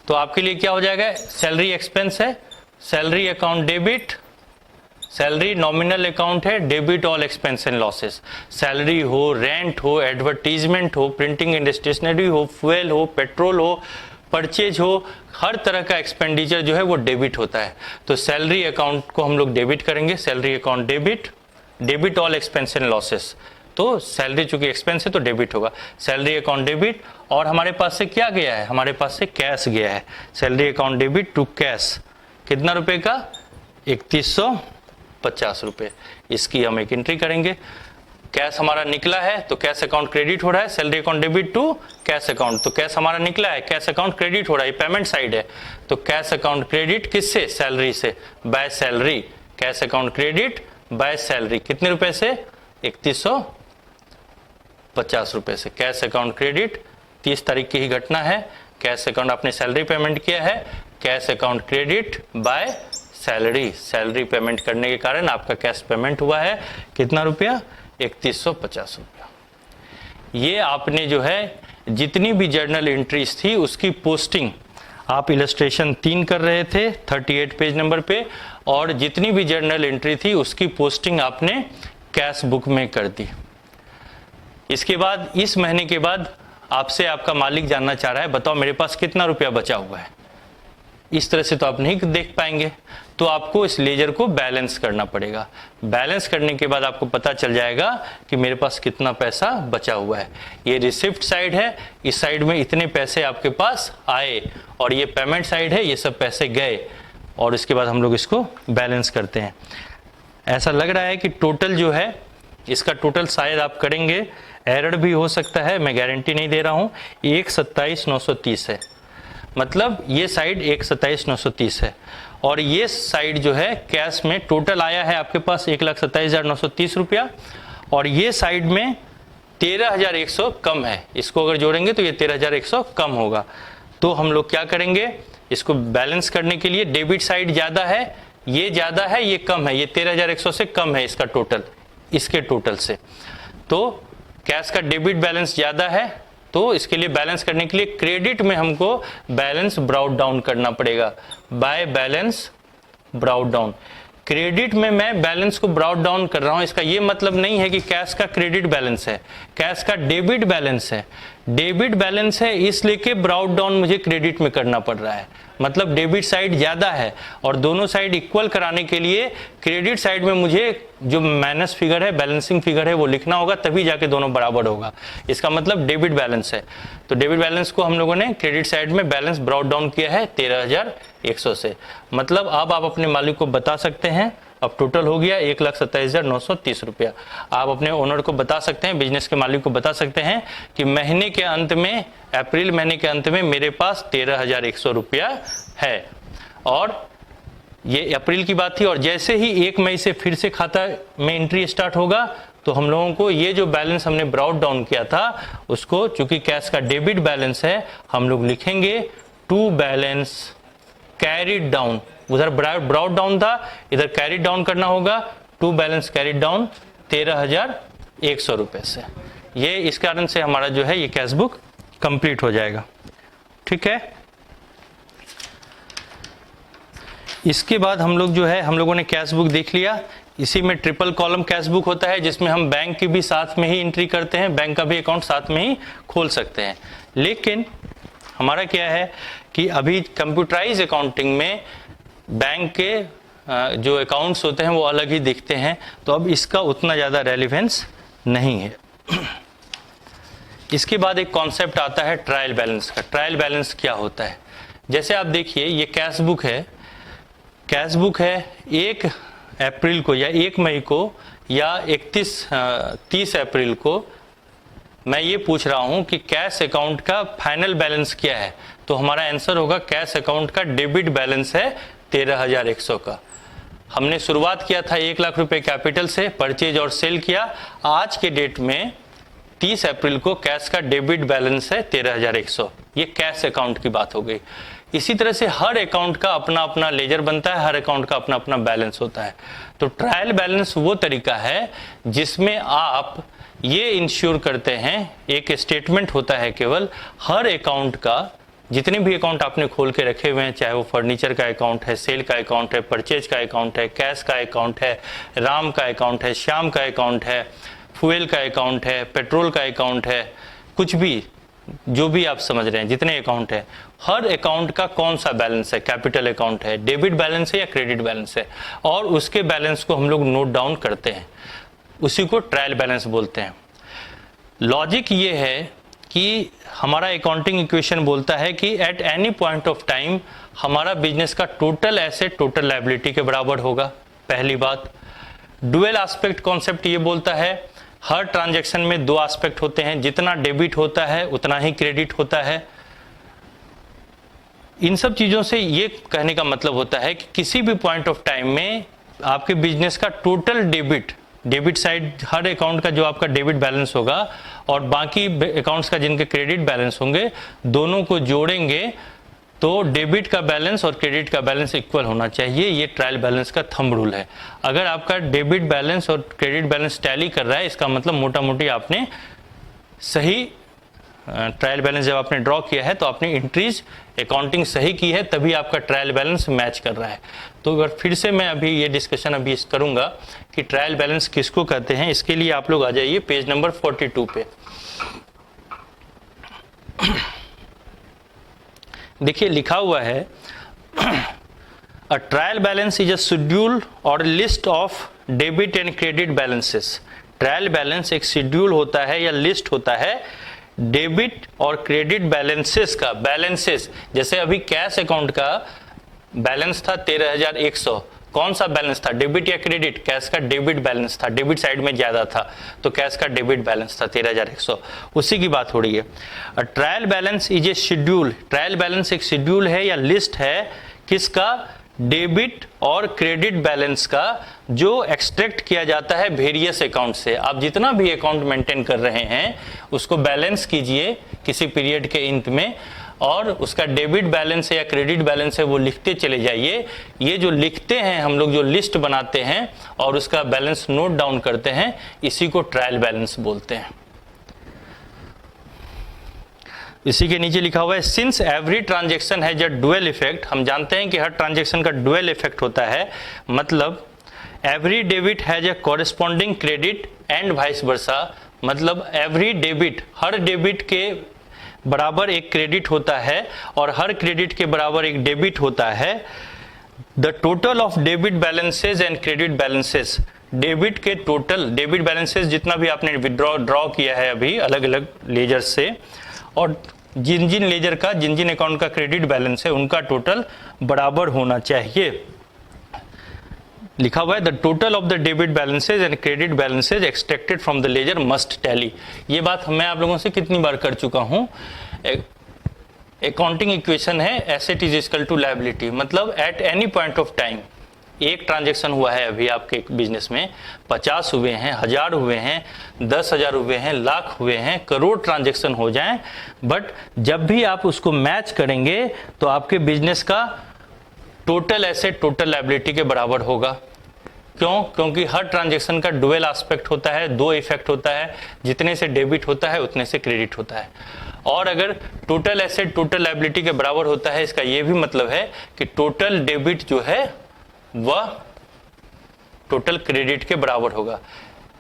तो आपके लिए क्या हो जाएगा? सैलरी एक्सपेंस है, salary account debit, salary nominal account है, debit all expense and losses. Salary हो, रेंट हो, एडवर्टीजमेंट हो, प्रिंटिंग एंड स्टेशनरी हो, फ्यूल हो, पेट्रोल हो, परचेज हो, हर तरह का एक्सपेंडिचर जो है वो डेबिट होता है, तो सैलरी अकाउंट को हम लोग डेबिट करेंगे, salary account debit, debit all expense and losses, तो सैलरी चूंकि एक्सपेंस है तो डेबिट होगा, सैलरी अकाउंट डेबिट। और हमारे पास से क्या गया है? हमारे पास से कैश गया है, salary account debit to cash, कितना रुपए का? 3150 रुपए। इसकी हम एक एंट्री करेंगे। कैश हमारा निकला है तो कैश अकाउंट क्रेडिट हो रहा है, salary account debit to cash account, तो कैश हमारा निकला है, कैश अकाउंट क्रेडिट हो रहा है, पेमेंट साइड है, तो कैश अकाउंट क्रेडिट किससे? सैलरी से, by salary, cash account credit by salary, कितने रुपए से? 3150 रुपए से। कैश अकाउंट क्रेडिट 30 तारीख की ही घटना है, कैश अकाउंट आपने सैलरी पेमेंट किया है, cash account credit by salary, salary payment करने के कारण आपका कैश पेमेंट हुआ है, कितना रुपया? 3150 रुपया। ये आपने जो है जितनी भी जर्नल एंट्रीज थी उसकी पोस्टिंग आप इलस्ट्रेशन 3 कर रहे थे 38 पेज नंबर पे, और जितनी भी जर्नल एंट्री थी उसकी पोस्टिंग आपने कैश बुक में कर दी। इसके बाद इस महीने के बाद आपसे आपका मालिक जानना चाह रहा है, बताओ मेरे पास कितना रुपया बचा हुआ है। इस तरह से तो आप नहीं देख पाएंगे, तो आपको इस लेजर को बैलेंस करना पड़ेगा। बैलेंस करने के बाद आपको पता चल जाएगा कि मेरे पास कितना पैसा बचा हुआ है। ये रिसिप्ट साइड है, इस साइड में इतने पैसे आपके पास आए, और ये पेमेंट साइड है, ये सब पैसे गए, और इसके बाद हम लोग इसको बैलेंस करते हैं। ऐसा लग रहा है कि टोटल जो है इसका टोटल शायद आप करेंगे, एरर भी हो सकता है, मैं गारंटी नहीं दे रहा हूँ, 127,930 है, मतलब ये साइड 127,930 है, और ये साइड जो है कैश में टोटल आया है आपके पास 1,27,930 रुपया, और ये साइड में 13,100 कम है। इसको अगर जोड़ेंगे तो ये 13,100 कम होगा। तो हम लोग क्या करेंगे, इसको बैलेंस करने के लिए डेबिट साइड ज़्यादा है, ये ज़्यादा है, ये कम है, ये 13,100 से कम है इसका टोटल, इसके टोटल से। तो कैश का डेबिट बैलेंस ज़्यादा है, तो इसके लिए बैलेंस करने के लिए क्रेडिट में हमको बैलेंस ब्राउट डाउन करना पड़ेगा, by balance brought down. Credit में मैं बैलेंस को ब्राउट डाउन कर रहा हूं, इसका ये मतलब नहीं है कि कैश का क्रेडिट बैलेंस है, कैश का डेबिट बैलेंस है। डेबिट बैलेंस है इसलिए कि ब्राउट डाउन मुझे क्रेडिट में करना पड़ रहा है, मतलब डेबिट साइड ज़्यादा है और दोनों साइड इक्वल कराने के लिए क्रेडिट साइड में मुझे जो माइनस फिगर है, बैलेंसिंग फिगर है, वो लिखना होगा, तभी जाके दोनों बराबर होगा। इसका मतलब डेबिट बैलेंस है। तो डेबिट बैलेंस को हम लोगों ने क्रेडिट साइड में बैलेंस ब्राउट डाउन किया है 13,100 से। मतलब अब आप अपने मालिक को बता सकते हैं, अब टोटल हो गया 1,27,930 रुपया। आप अपने ओनर को बता सकते हैं, बिजनेस के मालिक को बता सकते हैं कि महीने के अंत में, अप्रैल महीने के अंत में मेरे पास 13,100 रुपया है। और ये अप्रैल की बात थी, और जैसे ही 1 मई से फिर से खाता में एंट्री स्टार्ट होगा तो हम लोगों को ये जो बैलेंस हमने ब्राउट डाउन किया था उसको, चूंकि कैश का डेबिट बैलेंस है, हम लोग लिखेंगे टू बैलेंस कैरिड डाउन। उधर ब्राउट डाउन था, इधर कैरिड डाउन करना होगा, टू बैलेंस कैरिड डाउन 13,100 रुपए से। ये इस कारण से हमारा जो है ये कैश बुक कंप्लीट हो जाएगा। ठीक है, इसके बाद हम लोग जो है, हम लोगों ने कैश बुक देख लिया। इसी में ट्रिपल कॉलम कैश बुक होता है जिसमें हम बैंक की भी साथ में ही एंट्री करते हैं, बैंक का भी अकाउंट साथ में ही खोल सकते हैं। लेकिन हमारा क्या है कि अभी कंप्यूटराइज अकाउंटिंग में बैंक के जो अकाउंट्स होते हैं वो अलग ही दिखते हैं, तो अब इसका उतना ज़्यादा रेलिवेंस नहीं है। इसके बाद एक कॉन्सेप्ट आता है ट्रायल बैलेंस का। ट्रायल बैलेंस क्या होता है? जैसे आप देखिए, ये कैश बुक है, कैश बुक है 1 अप्रैल को या 1 मई को या 30 अप्रैल को मैं ये पूछ रहा हूं कि कैश अकाउंट का फाइनल बैलेंस क्या है, तो हमारा आंसर होगा कैश अकाउंट का डेबिट बैलेंस है 13,100 का। हमने शुरुआत किया था 1 लाख रुपए कैपिटल से, परचेज और सेल किया। आज के डेट में 30 अप्रैल को कैश का डेबिट बैलेंस है 13,100। ये कैश अकाउंट की बात हो गई। इसी तरह से हर अकाउंट का अपना अपना लेजर बनता है, हर अकाउंट का अपना अपना बैलेंस होता है। तो ट्रायल बैलेंस वो तरीका है जिसमें आप ये इंश्योर करते हैं, एक स्टेटमेंट होता है केवल, हर अकाउंट का, जितने भी अकाउंट आपने खोल के रखे हुए हैं, चाहे वो फर्नीचर का अकाउंट है, सेल का अकाउंट है, परचेज का अकाउंट है, कैश का अकाउंट है, राम का अकाउंट है, श्याम का अकाउंट है, फ्यूल का अकाउंट है, पेट्रोल का अकाउंट है, कुछ भी जो भी आप समझ रहे हैं, जितने अकाउंट है, हर अकाउंट का कौन सा बैलेंस है, कैपिटल अकाउंट है, डेबिट बैलेंस है या क्रेडिट बैलेंस है, और उसके बैलेंस को हम लोग नोट डाउन करते हैं, उसी को ट्रायल बैलेंस बोलते हैं। लॉजिक ये है कि हमारा अकाउंटिंग इक्वेशन बोलता है कि eight any point of time हमारा बिजनेस का टोटल एसेट टोटल लायबिलिटी के बराबर होगा। पहली बात। डुअल एस्पेक्ट कॉन्सेप्ट ये बोलता है हर ट्रांजैक्शन में 2 एस्पेक्ट होते हैं, जितना डेबिट होता है उतना ही क्रेडिट होता है। इन सब चीजों से ये कहने का मतलब होता है कि किसी भी पॉइंट ऑफ टाइम में आपके बिजनेस का टोटल डेबिट साइड, हर अकाउंट का जो आपका डेबिट बैलेंस होगा और बाकी अकाउंट्स का जिनके क्रेडिट बैलेंस होंगे, दोनों को जोड़ेंगे तो डेबिट का बैलेंस और क्रेडिट का बैलेंस इक्वल होना चाहिए। ये ट्रायल बैलेंस का थंब रूल है। अगर आपका डेबिट बैलेंस और क्रेडिट बैलेंस टैली कर रहा है, इसका मतलब मोटा मोटी आपने सही ट्रायल बैलेंस जब आपने ड्रॉ किया है तो आपने एंट्रीज अकाउंटिंग सही की है, तभी आपका ट्रायल बैलेंस मैच कर रहा है। तो अगर फिर से मैं अभी ये डिस्कशन अभी करूंगा कि ट्रायल बैलेंस किसको कहते हैं, इसके लिए आप लोग आ जाइए पेज नंबर 42 पे। देखिए लिखा हुआ है a trial balance is a schedule और list of debit and credit balances. Trial balance एक शेड्यूल होता है या लिस्ट होता है डेबिट और क्रेडिट बैलेंसेस का। बैलेंसेस जैसे अभी कैश अकाउंट का बैलेंस था 13,100, कौन सा बैलेंस था, डेबिट या क्रेडिट? कैश का डेबिट बैलेंस था, डेबिट साइड में ज्यादा था तो कैश का डेबिट बैलेंस था 13,100, उसी की बात हो रही है। Trial balance is a schedule. Trial balance एक शेड्यूल है या लिस्ट है किसका? डेबिट और क्रेडिट बैलेंस का, जो एक्सट्रैक्ट किया जाता है वेरियस अकाउंट से। आप जितना भी अकाउंट मेंटेन कर रहे हैं उसको बैलेंस कीजिए किसी पीरियड के अंत में, और उसका डेबिट बैलेंस है या क्रेडिट बैलेंस है वो लिखते चले जाइए। ये जो लिखते हैं हम लोग, जो लिस्ट बनाते हैं और उसका बैलेंस नोट डाउन करते हैं, इसी को ट्रायल बैलेंस बोलते हैं। इसी के नीचे लिखा हुआ है since every transaction has a dual effect. हम जानते हैं कि हर ट्रांजेक्शन का डुअल इफेक्ट होता है, मतलब every debit has a corresponding credit and vice versa. मतलब एवरी डेबिट, हर डेबिट के बराबर एक क्रेडिट होता है और हर क्रेडिट के बराबर एक डेबिट होता है। The total of debit balances and credit balances, debit के टोटल डेबिट बैलेंसेज जितना भी आपने ड्रॉ किया है अभी अलग अलग लेजर से, और जिन जिन लेजर का जिन जिन अकाउंट का क्रेडिट बैलेंस है उनका टोटल बराबर होना चाहिए। लिखा हुआ है the total of the debit balances and credit balances extracted from the ledger must tally. ये बात मैं आप लोगों से कितनी बार कर चुका हूं। अकाउंटिंग इक्वेशन है asset is equal to liability, मतलब at any point of time एक ट्रांजैक्शन हुआ है अभी आपके बिजनेस में, 50 हुए हैं, 1000 हुए हैं, 10,000 हुए हैं, लाख हुए हैं, करोड़ ट्रांजैक्शन हो जाएं, बट जब भी आप उसको मैच करेंगे तो आपके बिजनेस का टोटल एसेट टोटल लायबिलिटी के बराबर होगा। क्यों? क्योंकि हर ट्रांजैक्शन का डुअल एस्पेक्ट होता है, दो इफेक्ट होता है, जितने से डेबिट होता है उतने से क्रेडिट होता है। और अगर टोटल एसेट टोटल लायबिलिटी के बराबर होता है, इसका यह भी मतलब है कि टोटल डेबिट जो है वह टोटल क्रेडिट के बराबर होगा।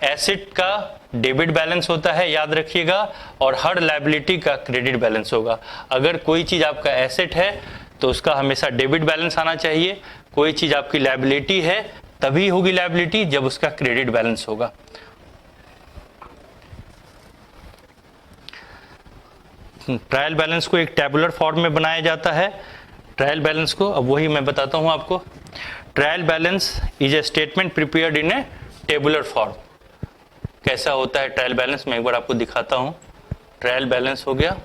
एसेट का डेबिट बैलेंस होता है, याद रखिएगा, और हर लायबिलिटी का क्रेडिट बैलेंस होगा। अगर कोई चीज आपका एसेट है तो उसका हमेशा डेबिट बैलेंस आना चाहिए, कोई चीज आपकी लायबिलिटी है तभी होगी लायबिलिटी जब उसका क्रेडिट बैलेंस होगा। ट्रायल बैलेंस को एक टेबुलर फॉर्म में बनाया जाता है। ट्रायल बैलेंस को अब वही मैं बताता हूं आपको। Trial balance is a statement prepared in A tabular form. कैसा होता है ट्रायल बैलेंस, मैं एक बार आपको दिखाता हूं। ट्रायल बैलेंस हो गया,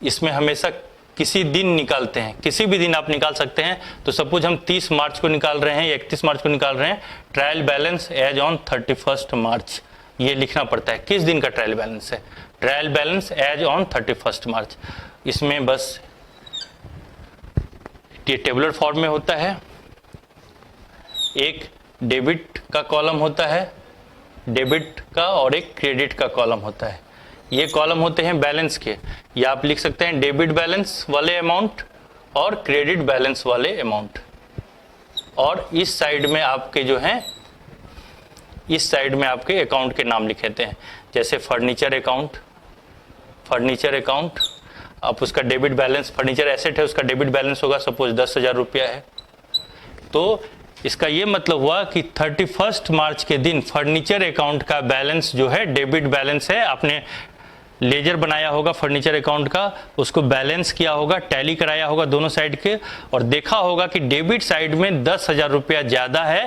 इसमें हमेशा किसी दिन निकालते हैं, किसी भी दिन आप निकाल सकते हैं। तो सपोज हम 30 मार्च को निकाल रहे हैं या 31 मार्च को निकाल रहे हैं, ट्रायल बैलेंस एज ऑन 31 मार्च, ये लिखना पड़ता है किस दिन का ट्रायल बैलेंस है। ट्रायल बैलेंस एज ऑन 31 मार्च, इसमें बस ये टेबुलर फॉर्म में होता है। एक डेबिट का कॉलम होता है, डेबिट का, और एक क्रेडिट का कॉलम होता है। ये कॉलम होते हैं बैलेंस के, या आप लिख सकते हैं डेबिट बैलेंस वाले अमाउंट और क्रेडिट बैलेंस वाले अमाउंट। और इस साइड में आपके जो हैं, इस साइड में आपके अकाउंट के नाम लिखे थे, जैसे फर्नीचर अकाउंट, फर्नीचर अकाउंट, आप उसका डेबिट बैलेंस, फर्नीचर एसेट है उसका डेबिट बैलेंस होगा, सपोज 10,000 रुपया है। तो इसका ये मतलब हुआ कि 31 मार्च के दिन फर्नीचर अकाउंट का बैलेंस जो है डेबिट बैलेंस है। आपने लेजर बनाया होगा फर्नीचर अकाउंट का, उसको बैलेंस किया होगा, टैली कराया होगा दोनों साइड के, और देखा होगा कि डेबिट साइड में 10,000 रुपया ज्यादा है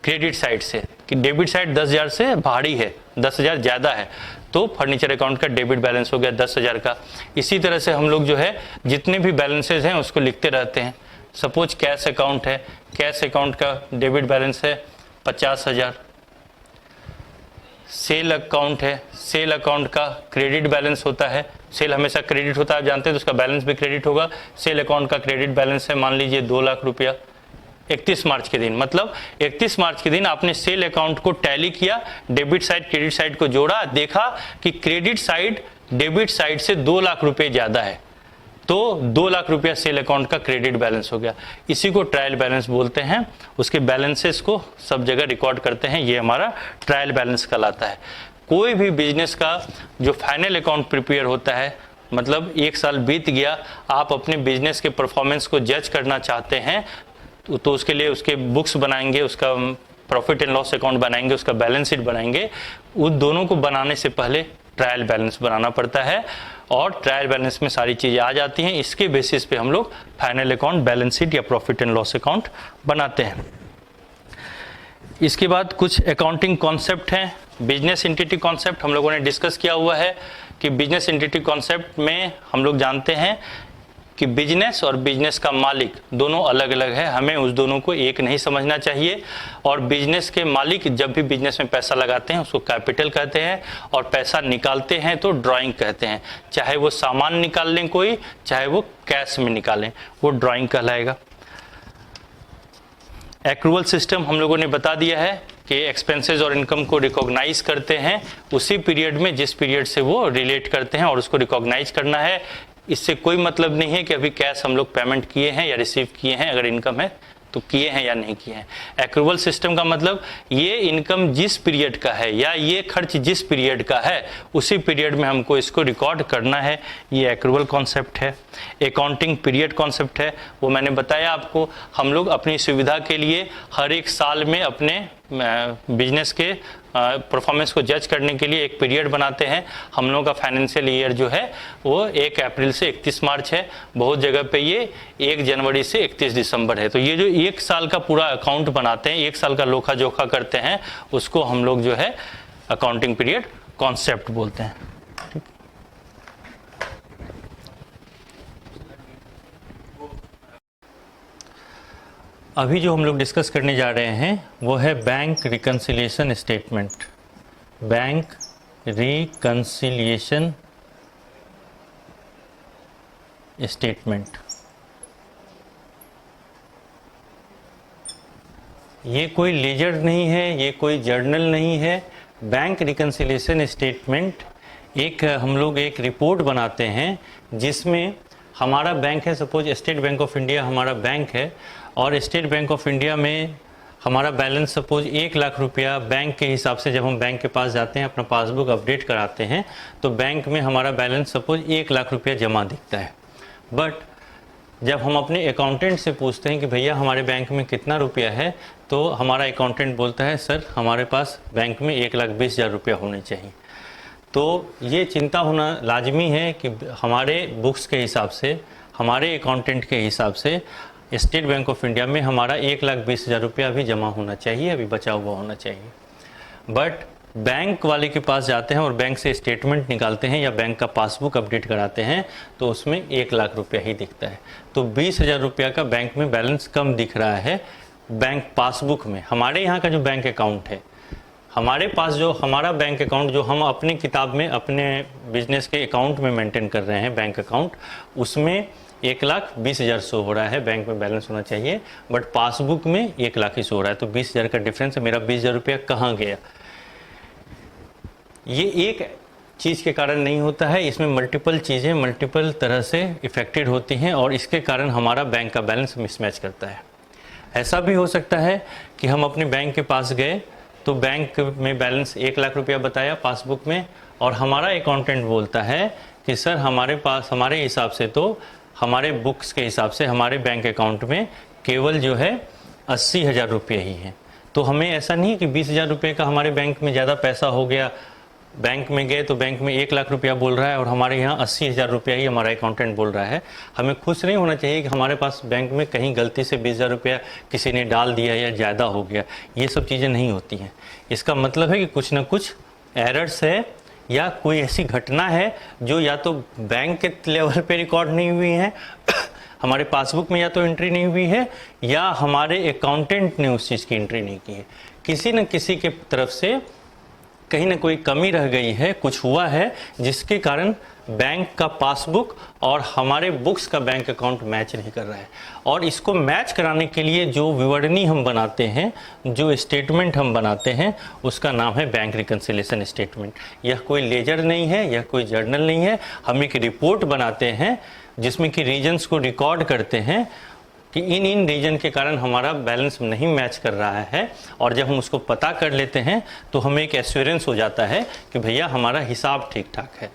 क्रेडिट साइड से, कि डेबिट साइड 10,000 से भारी है, 10,000 ज्यादा है, तो फर्नीचर अकाउंट का डेबिट बैलेंस हो गया 10,000 का। इसी तरह से हम लोग जो है जितने भी बैलेंसेज हैं उसको लिखते रहते हैं। सपोज कैश अकाउंट है, कैश अकाउंट का डेबिट बैलेंस है 50,000। सेल अकाउंट है, सेल अकाउंट का क्रेडिट बैलेंस होता है, सेल हमेशा क्रेडिट होता है, आप जानते हैं, तो उसका बैलेंस भी क्रेडिट होगा। सेल अकाउंट का क्रेडिट बैलेंस है मान लीजिए 2 लाख रुपया 31 मार्च के दिन, मतलब 31 मार्च के दिन आपने सेल अकाउंट को टैली किया, डेबिट साइड क्रेडिट साइड को जोड़ा, देखा कि क्रेडिट साइड डेबिट साइड से 2 लाख रुपए ज्यादा है, तो 2 लाख रुपया सेल अकाउंट का क्रेडिट बैलेंस हो गया। इसी को ट्रायल बैलेंस बोलते हैं। उसके बैलेंसेस को सब जगह रिकॉर्ड करते हैं, ये हमारा ट्रायल बैलेंस कहलाता है। कोई भी बिजनेस का जो फाइनल अकाउंट प्रिपेयर होता है, मतलब 1 साल बीत गया, आप अपने बिजनेस के परफॉर्मेंस को जज करना चाहते हैं, तो उसके लिए उसके बुक्स बनाएंगे, उसका प्रॉफिट एंड लॉस अकाउंट बनाएंगे, उसका बैलेंस शीट बनाएंगे। उन दोनों को बनाने से पहले ट्रायल बैलेंस बनाना पड़ता है, और ट्रायल बैलेंस में सारी चीजें आ जाती हैं। इसके बेसिस पे हम लोग फाइनल अकाउंट, बैलेंस शीट या प्रॉफिट एंड लॉस अकाउंट बनाते हैं। इसके बाद कुछ अकाउंटिंग कॉन्सेप्ट हैं। बिजनेस एंटिटी कॉन्सेप्ट हम लोगों ने डिस्कस किया हुआ है कि बिजनेस एंटिटी कॉन्सेप्ट में हम लोग जानते हैं कि बिजनेस और बिजनेस का मालिक दोनों अलग अलग है, हमें उस दोनों को एक नहीं समझना चाहिए। और बिजनेस के मालिक जब भी बिजनेस में पैसा लगाते हैं उसको कैपिटल कहते हैं, और पैसा निकालते हैं तो ड्राइंग कहते हैं। चाहे वो सामान निकाल लें कोई, चाहे वो कैश में निकालें, वो ड्राइंग कहलाएगा। एक्रूअल सिस्टम हम लोगों ने बता दिया है कि एक्सपेंसेस और इनकम को रिकॉग्नाइज करते हैं उसी पीरियड में जिस पीरियड से वो रिलेट करते हैं, और उसको रिकॉग्नाइज करना है। इससे कोई मतलब नहीं है कि अभी कैश हम लोग पेमेंट किए हैं या रिसीव किए हैं, अगर इनकम है तो किए हैं या नहीं किए हैं। एक्रूवल सिस्टम का मतलब ये इनकम जिस पीरियड का है या ये खर्च जिस पीरियड का है उसी पीरियड में हमको इसको रिकॉर्ड करना है, ये एक्रूवल कॉन्सेप्ट है। अकाउंटिंग पीरियड कॉन्सेप्ट है, वो मैंने बताया आपको। हम लोग अपनी सुविधा के लिए हर एक साल में अपने बिजनेस के परफॉर्मेंस को जज करने के लिए एक पीरियड बनाते हैं। हम लोगों का फाइनेंशियल ईयर जो है वो 1 अप्रैल से 31 मार्च है, बहुत जगह पे ये 1 जनवरी से 31 दिसंबर है। तो ये जो 1 साल का पूरा अकाउंट बनाते हैं, 1 साल का लोखा जोखा करते हैं, उसको हम लोग जो है अकाउंटिंग पीरियड कॉन्सेप्ट बोलते हैं। अभी जो हम लोग डिस्कस करने जा रहे हैं वो है bank reconciliation statement. Bank reconciliation statement, ये कोई लेजर नहीं है, ये कोई जर्नल नहीं है। बैंक रिकन्सिलिएशन स्टेटमेंट हम लोग एक रिपोर्ट बनाते हैं जिसमें हमारा बैंक है, suppose state bank of India हमारा बैंक है, और स्टेट बैंक ऑफ इंडिया में हमारा बैलेंस सपोज 1 लाख रुपया बैंक के हिसाब से, जब हम बैंक के पास जाते हैं अपना पासबुक अपडेट कराते हैं तो बैंक में हमारा बैलेंस सपोज 1 लाख रुपया जमा दिखता है। बट जब हम अपने अकाउंटेंट से पूछते हैं कि भैया हमारे बैंक में कितना रुपया है, तो हमारा अकाउंटेंट बोलता है सर हमारे पास बैंक में 1,20,000 रुपया होने चाहिए। तो ये चिंता होना लाजमी है कि हमारे बुक्स के हिसाब से, हमारे अकाउंटेंट के हिसाब से स्टेट बैंक ऑफ इंडिया में हमारा 1,20,000 रुपया अभी जमा होना चाहिए, अभी बचा हुआ होना चाहिए। बट बैंक वाले के पास जाते हैं और बैंक से स्टेटमेंट निकालते हैं या बैंक का पासबुक अपडेट कराते हैं तो उसमें 1 लाख रुपया ही दिखता है। तो 20,000 रुपया का बैंक में बैलेंस कम दिख रहा है बैंक पासबुक में। हमारे यहाँ का जो बैंक अकाउंट है, हमारे पास जो हमारा बैंक अकाउंट जो हम अपनी किताब में अपने बिजनेस के अकाउंट में मेंटेन कर रहे हैं बैंक अकाउंट, उसमें 1,20,000 शो हो रहा है, बैंक में बैलेंस होना चाहिए, बट पासबुक में 1 लाख ही शो हो रहा है। तो 20,000 का डिफरेंस है, मेरा 20,000 रुपया कहाँ गया? ये एक चीज़ के कारण नहीं होता है, इसमें मल्टीपल चीज़ें मल्टीपल तरह से इफ़ेक्टेड होती हैं और इसके कारण हमारा बैंक का बैलेंस मिसमैच करता है। ऐसा भी हो सकता है कि हम अपने बैंक के पास गए तो बैंक में बैलेंस 1 लाख रुपया बताया पासबुक में, और हमारा अकाउंटेंट बोलता है कि सर हमारे पास, हमारे हिसाब से तो हमारे बुक्स के हिसाब से हमारे बैंक अकाउंट में केवल जो है 80,000 रुपये ही हैं। तो हमें ऐसा नहीं कि 20,000 रुपये का हमारे बैंक में ज़्यादा पैसा हो गया, बैंक में गए तो बैंक में 1 लाख रुपया बोल रहा है और हमारे यहाँ 80,000 रुपया ही हमारा अकाउंटेंट बोल रहा है। हमें खुश नहीं होना चाहिए कि हमारे पास बैंक में कहीं गलती से 20,000 रुपया किसी ने डाल दिया या ज़्यादा हो गया, ये सब चीज़ें नहीं होती हैं। इसका मतलब है कि कुछ ना कुछ एरर्स है या कोई ऐसी घटना है जो या तो बैंक के लेवल पे रिकॉर्ड नहीं हुई है हमारे पासबुक में या तो एंट्री नहीं हुई है, या हमारे अकाउंटेंट ने उस चीज़ की एंट्री नहीं की है। किसी न किसी के तरफ से कहीं ना कोई कमी रह गई है, कुछ हुआ है जिसके कारण बैंक का पासबुक और हमारे बुक्स का बैंक अकाउंट मैच नहीं कर रहा है। और इसको मैच कराने के लिए जो विवरणी हम बनाते हैं, जो स्टेटमेंट हम बनाते हैं, उसका नाम है बैंक रिकन्सिलिएशन स्टेटमेंट। यह कोई लेजर नहीं है, यह कोई जर्नल नहीं है। हम एक रिपोर्ट बनाते हैं जिसमें कि रीजन्स को रिकॉर्ड करते हैं कि इन रीजन के कारण हमारा बैलेंस नहीं मैच कर रहा है, और जब हम उसको पता कर लेते हैं तो हमें एक एश्योरेंस हो जाता है कि भैया हमारा हिसाब ठीक ठाक है।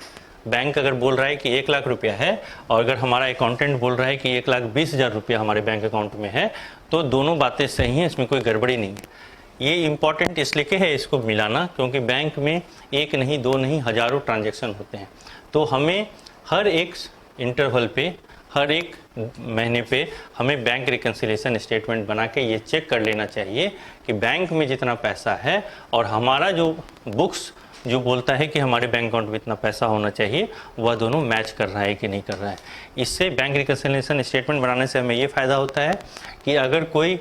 बैंक अगर बोल रहा है कि 1 लाख रुपया है और अगर हमारा अकाउंटेंट बोल रहा है कि 1,20,000 रुपया हमारे बैंक अकाउंट में है, तो दोनों बातें सही हैं, इसमें कोई गड़बड़ी नहीं है। ये इम्पॉर्टेंट इसलिए है इसको मिलाना क्योंकि बैंक में 1 नहीं 2 नहीं हज़ारों ट्रांजेक्शन होते हैं। तो हमें हर एक इंटरवल पे, हर एक महीने पे हमें बैंक रिकन्सिलिएशन स्टेटमेंट बना के ये चेक कर लेना चाहिए कि बैंक में जितना पैसा है और हमारा जो बुक्स जो बोलता है कि हमारे बैंक अकाउंट में इतना पैसा होना चाहिए, वह दोनों मैच कर रहा है कि नहीं कर रहा है। इससे बैंक रिकन्सिलिएशन स्टेटमेंट बनाने से हमें ये फ़ायदा होता है कि अगर कोई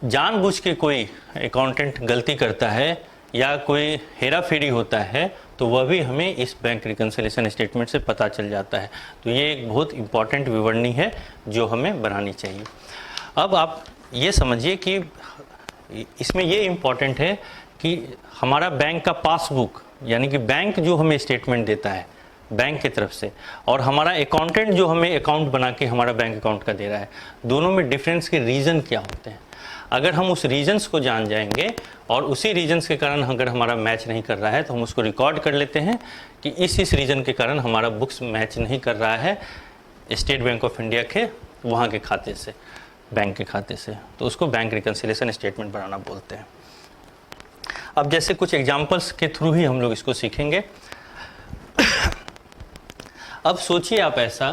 जानबूझ के कोई अकाउंटेंट गलती करता है या कोई हेरा फेरी होता है तो वह भी हमें इस बैंक रिकन्सिलिएशन स्टेटमेंट से पता चल जाता है। तो ये एक बहुत इम्पॉर्टेंट विवरणी है जो हमें बनानी चाहिए। अब आप ये समझिए कि इसमें ये इम्पॉर्टेंट है कि हमारा बैंक का पासबुक, यानी कि बैंक जो हमें स्टेटमेंट देता है, बैंक की तरफ से, और हमारा अकाउंटेंट जो हमें अकाउंट बना के हमारा बैंक अकाउंट का दे रहा है, दोनों में डिफरेंस के रीज़न क्या होते हैं। अगर हम उस रीजन्स को जान जाएंगे और उसी रीजन्स के कारण अगर हमारा मैच नहीं कर रहा है तो हम उसको रिकॉर्ड कर लेते हैं कि इस रीज़न के कारण हमारा बुक्स मैच नहीं कर रहा है स्टेट बैंक ऑफ इंडिया के वहाँ के खाते से, बैंक के खाते से, तो उसको बैंक रिकन्सिलिएशन स्टेटमेंट बनाना बोलते हैं। अब जैसे कुछ एग्जाम्पल्स के थ्रू ही हम लोग इसको सीखेंगे। अब सोचिए आप ऐसा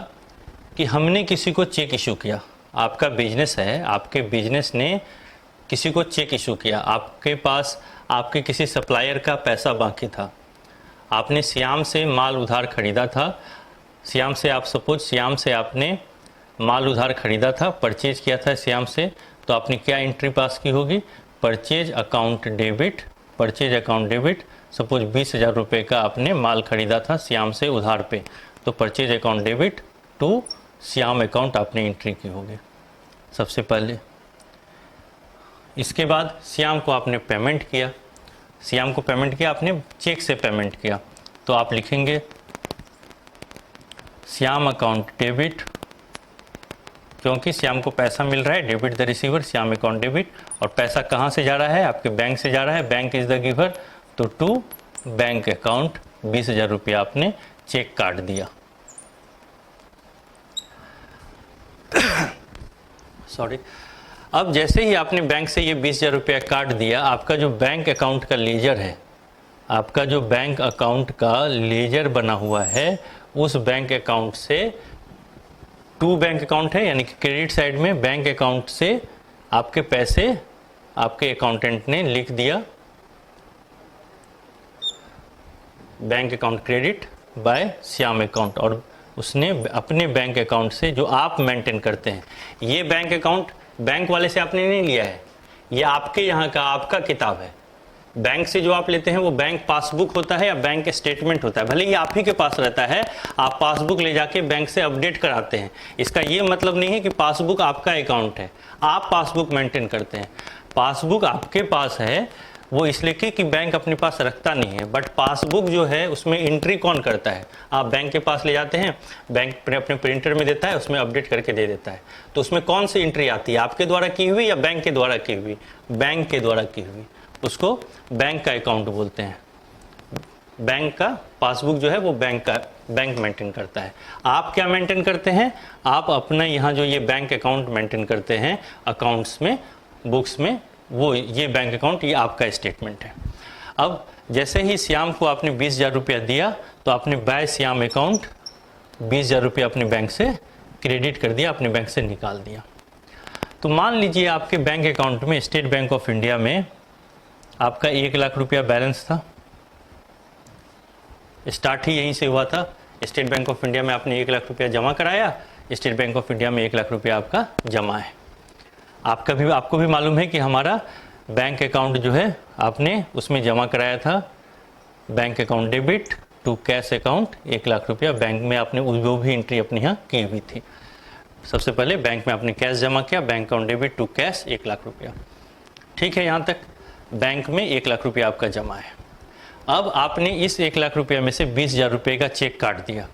कि हमने किसी को चेक इशू किया, आपका बिजनेस है, आपके बिजनेस ने किसी को चेक इशू किया, आपके पास आपके किसी सप्लायर का पैसा बाकी था, आपने श्याम से माल उधार खरीदा था, श्याम से आपने माल उधार खरीदा था, परचेज किया था श्याम से, तो आपने क्या एंट्री पास की होगी, परचेज अकाउंट डेबिट। सपोज 20,000 रुपये का आपने माल खरीदा था श्याम से उधार पे, तो purchase account debit to Shyam account आपने एंट्री की होगी सबसे पहले। इसके बाद श्याम को आपने पेमेंट किया, आपने चेक से पेमेंट किया, तो आप लिखेंगे श्याम अकाउंट डेबिट, क्योंकि श्याम को पैसा मिल रहा है, debit the receiver, Shyam account debit, और पैसा कहाँ से जा रहा है, आपके बैंक से जा रहा है, बैंक इज द गिवर, तो टू बैंक अकाउंट 20,000 रुपया आपने चेक काट दिया। सॉरी। अब जैसे ही आपने बैंक से ये 20,000 रुपया काट दिया, आपका जो बैंक अकाउंट का लेजर है, आपका जो बैंक अकाउंट का लेजर बना हुआ है, उस बैंक अकाउंट से टू बैंक अकाउंट है, यानी कि क्रेडिट साइड में बैंक अकाउंट से आपके पैसे आपके अकाउंटेंट ने लिख दिया, bank account credit bye Shyam account, और उसने अपने बैंक अकाउंट से जो आप मेंटेन करते हैं, ये बैंक अकाउंट बैंक वाले से आपने नहीं लिया है, ये आपके यहाँ का आपका किताब है। बैंक से जो आप लेते हैं वो बैंक पासबुक होता है या बैंक स्टेटमेंट होता है, भले ही आप ही के पास रहता है, आप पासबुक ले जाके बैंक से अपडेट कराते हैं। इसका ये मतलब नहीं है कि पासबुक आपका अकाउंट है, आप पासबुक मेंटेन करते हैं। पासबुक आपके पास है वो इसलिए कि बैंक अपने पास रखता नहीं है, बट पासबुक जो है उसमें एंट्री कौन करता है, आप बैंक के पास ले जाते हैं, बैंक अपने प्रिंटर में देता है, उसमें अपडेट करके दे देता है, तो उसमें कौन सी एंट्री आती है, आपके द्वारा की हुई या बैंक के द्वारा की हुई, बैंक के द्वारा की हुई, उसको बैंक का अकाउंट बोलते हैं। बैंक का पासबुक जो है वो बैंक मेंटेन करता है। आप क्या मेंटेन करते हैं, आप अपना यहाँ जो ये बैंक अकाउंट मेंटेन करते हैं अकाउंट्स में, बुक्स में, वो ये बैंक अकाउंट ये आपका स्टेटमेंट है। अब जैसे ही श्याम को आपने 20,000 रुपया दिया, तो आपने बाय श्याम अकाउंट 20,000 रुपया अपने बैंक से क्रेडिट कर दिया, अपने बैंक से निकाल दिया। तो मान लीजिए आपके बैंक अकाउंट में स्टेट बैंक ऑफ इंडिया में आपका 1 लाख रुपया बैलेंस था, स्टार्ट ही यहीं से हुआ था। स्टेट बैंक ऑफ इंडिया में आपने 1 लाख रुपया जमा कराया, स्टेट बैंक ऑफ इंडिया में 1 लाख रुपया आपका जमा है। आपको भी मालूम है कि हमारा बैंक अकाउंट जो है आपने उसमें जमा कराया था, bank account debit to cash account 1 lakh रुपया, बैंक में आपने वो भी एंट्री अपने यहाँ की हुई थी। सबसे पहले बैंक में आपने कैश जमा किया, bank account debit to cash 1 lakh रुपया, ठीक है, यहाँ तक बैंक में 1 लाख रुपया आपका जमा है। अब आपने इस 1 लाख रुपया में से 20,000 रुपये का चेक काट दिया,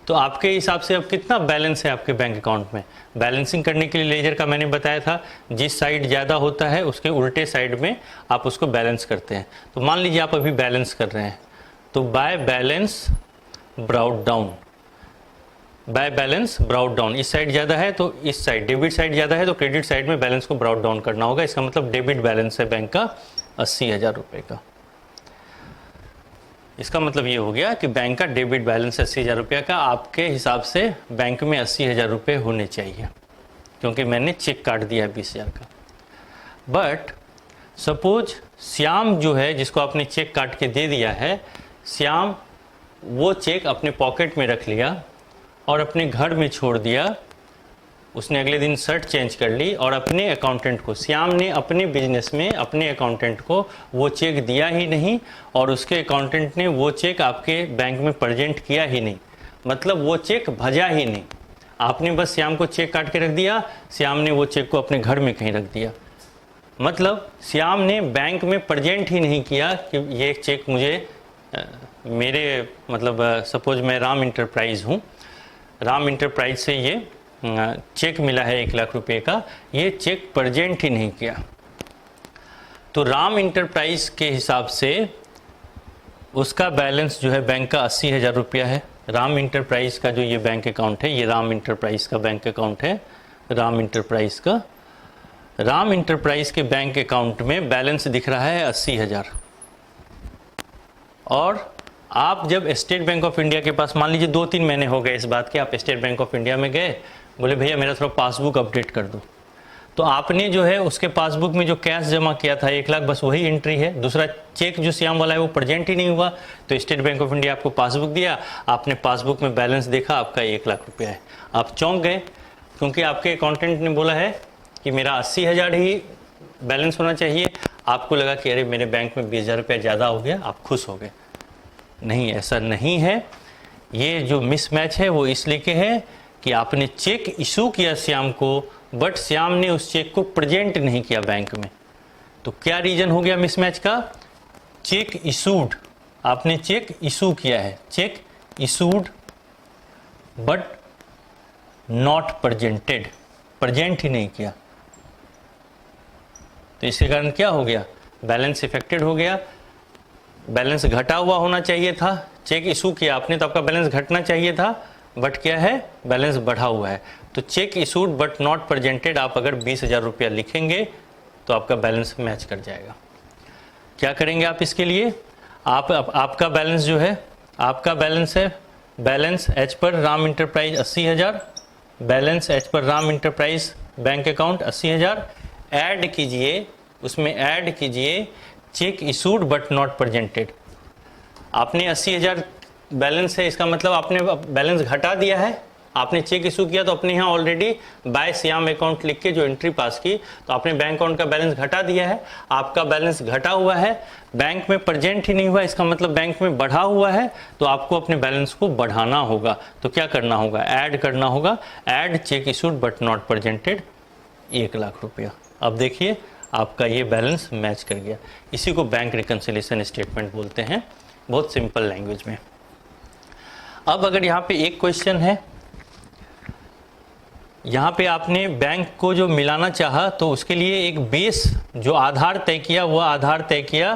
तो आपके हिसाब से अब कितना बैलेंस है आपके बैंक अकाउंट में। बैलेंसिंग करने के लिए लेजर का मैंने बताया था, जिस साइड ज़्यादा होता है उसके उल्टे साइड में आप उसको बैलेंस करते हैं। तो मान लीजिए आप अभी बैलेंस कर रहे हैं, तो बाय बैलेंस ब्राउट डाउन, इस साइड ज़्यादा है तो इस साइड डेबिट साइड ज़्यादा है तो क्रेडिट साइड में बैलेंस को ब्राउट डाउन करना होगा। इसका मतलब डेबिट बैलेंस है बैंक का 80,000 रुपये का। इसका मतलब ये हो गया कि बैंक का डेबिट बैलेंस 80,000 रुपये का, आपके हिसाब से बैंक में 80,000 रुपये होने चाहिए, क्योंकि मैंने चेक काट दिया है 20,000 का। बट सपोज श्याम जो है, जिसको आपने चेक काट के दे दिया है, श्याम वो चेक अपने पॉकेट में रख लिया और अपने घर में छोड़ दिया। उसने अगले दिन शर्ट चेंज कर ली और अपने अकाउंटेंट को, श्याम ने अपने बिजनेस में अपने अकाउंटेंट को वो चेक दिया ही नहीं, और उसके अकाउंटेंट ने वो चेक आपके बैंक में प्रेजेंट किया ही नहीं, मतलब वो चेक भजा ही नहीं। आपने बस श्याम को चेक काट के रख दिया, श्याम ने वो चेक को अपने घर में कहीं रख दिया, मतलब श्याम ने बैंक में प्रेजेंट ही नहीं किया कि ये चेक मुझे मेरे मतलब सपोज मैं राम इंटरप्राइज हूँ, राम इंटरप्राइज से ये चेक मिला है 1 लाख रुपए का, ये चेक प्रेजेंट ही नहीं किया, तो राम इंटरप्राइज के हिसाब से उसका बैलेंस जो है बैंक का 80,000 रुपया है। राम इंटरप्राइज का जो ये बैंक अकाउंट है, ये राम इंटरप्राइज का बैंक अकाउंट है, राम इंटरप्राइज का, राम इंटरप्राइज के बैंक अकाउंट में बैलेंस दिख रहा है 80,000। और आप जब स्टेट बैंक ऑफ इंडिया के पास, मान लीजिए 2-3 महीने हो गए इस बात के, आप स्टेट बैंक ऑफ इंडिया में गए, बोले भैया मेरा थोड़ा पासबुक अपडेट कर दो, तो आपने जो है उसके पासबुक में जो कैश जमा किया था 1 लाख, बस वही एंट्री है, दूसरा चेक जो श्याम वाला है वो प्रेजेंट ही नहीं हुआ। तो स्टेट बैंक ऑफ इंडिया आपको पासबुक दिया, आपने पासबुक में बैलेंस देखा, आपका 1 लाख रुपया है, आप चौंक गए, क्योंकि आपके अकाउंटेंट ने बोला है कि मेरा 80,000 ही बैलेंस होना चाहिए, आपको लगा कि अरे मेरे बैंक में 20,000 रुपया ज़्यादा हो गया, आप खुश हो गए। नहीं, ऐसा नहीं है। ये जो मिसमैच है वो इसलिए के है कि आपने चेक इशू किया श्याम को, बट श्याम ने उस चेक को प्रेजेंट नहीं किया बैंक में। तो क्या रीजन हो गया मिसमैच का? चेक इशूड, आपने चेक इशू किया है, cheque issued but not presented, present ही नहीं किया, तो इसके कारण क्या हो गया? बैलेंस इफेक्टेड हो गया, बैलेंस घटा हुआ होना चाहिए था। चेक इशू किया आपने तो आपका बैलेंस घटना चाहिए था, बट क्या है, बैलेंस बढ़ा हुआ है। तो check issued but not presented, आप अगर 20,000 रुपया लिखेंगे तो आपका बैलेंस मैच कर जाएगा। क्या करेंगे आप इसके लिए? आपका बैलेंस जो है, आपका बैलेंस है, balance as per Ram enterprise 80,000, balance as per Ram enterprise bank account 80,000, add कीजिए, उसमें ऐड कीजिए cheque issued but not presented. आपने 80,000 बैलेंस है, इसका मतलब आपने बैलेंस घटा दिया है। आपने चेक इशू किया तो अपने यहाँ ऑलरेडी बाय श्याम अकाउंट लिख के जो एंट्री पास की, तो आपने बैंक अकाउंट का बैलेंस घटा दिया है, आपका बैलेंस घटा हुआ है, बैंक में प्रेजेंट ही नहीं हुआ, इसका मतलब बैंक में बढ़ा हुआ है, तो आपको अपने बैलेंस को बढ़ाना होगा। तो क्या करना होगा? ऐड करना होगा, add check issued but not presented 1 lakh रुपया। अब देखिए आपका ये बैलेंस मैच कर गया। इसी को बैंक रिकंसिलिएशन स्टेटमेंट बोलते हैं, बहुत सिंपल लैंग्वेज में। अब अगर यहाँ पे एक क्वेश्चन है, यहाँ पे आपने बैंक को जो मिलाना चाहा, तो उसके लिए एक बेस जो आधार तय किया, वो आधार तय किया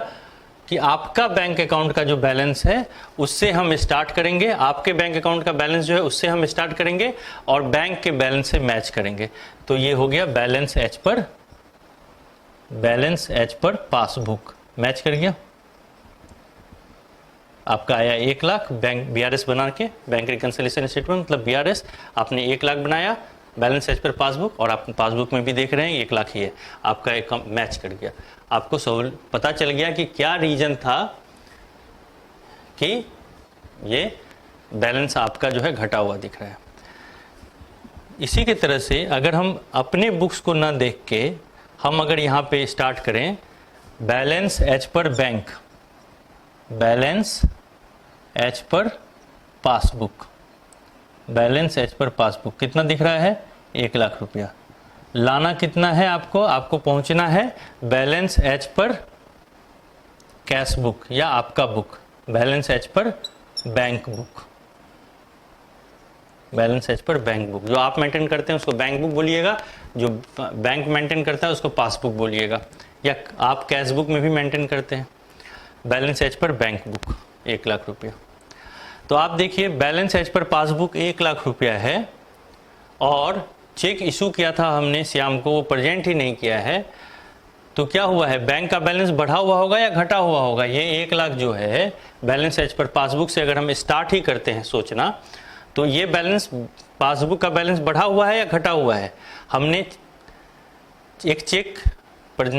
कि आपका बैंक अकाउंट का जो बैलेंस है उससे हम स्टार्ट करेंगे, आपके बैंक अकाउंट का बैलेंस जो है उससे हम स्टार्ट करेंगे और बैंक के बैलेंस से मैच करेंगे। तो ये हो गया balance as per passbook, match कर गया। आपका आया 1 लाख, बैंक BRS बना के, बैंक रिकंसिलिएशन स्टेटमेंट मतलब BRS, आपने 1 लाख बनाया, बैलेंस एज पर पासबुक, और आप पासबुक में भी देख रहे हैं 1 लाख ही है, आपका एक मैच कर गया। आपको पता चल गया कि क्या रीजन था कि ये बैलेंस आपका जो है घटा हुआ दिख रहा है। इसी की तरह से अगर हम अपने बुक्स को ना देख के हम अगर यहाँ पे स्टार्ट करें balance as per bank, balance as per passbook, balance as per passbook कितना दिख रहा है? 1 लाख रुपया। लाना कितना है आपको पहुंचना है balance as per cash book या आपका book, balance as per bank book, balance as per bank book. जो आप मेंटेन करते हैं उसको बैंक बुक बोलिएगा, जो बैंक मेंटेन करता है उसको पासबुक बोलिएगा, या आप कैश बुक में भी मेंटेन करते हैं। Balance as per bank book 1 lakh रुपया। तो आप देखिए balance as per passbook 1 lakh रुपया है, और चेक इशू किया था हमने श्याम को, वो प्रेजेंट ही नहीं किया है, तो क्या हुआ है? बैंक का बैलेंस बढ़ा हुआ होगा या घटा हुआ होगा? ये 1 लाख जो है बैलेंस एज पर पासबुक से अगर हम स्टार्ट ही करते हैं सोचना, तो ये बैलेंस पासबुक का बैलेंस बढ़ा हुआ है या घटा हुआ है? हमने एक चेक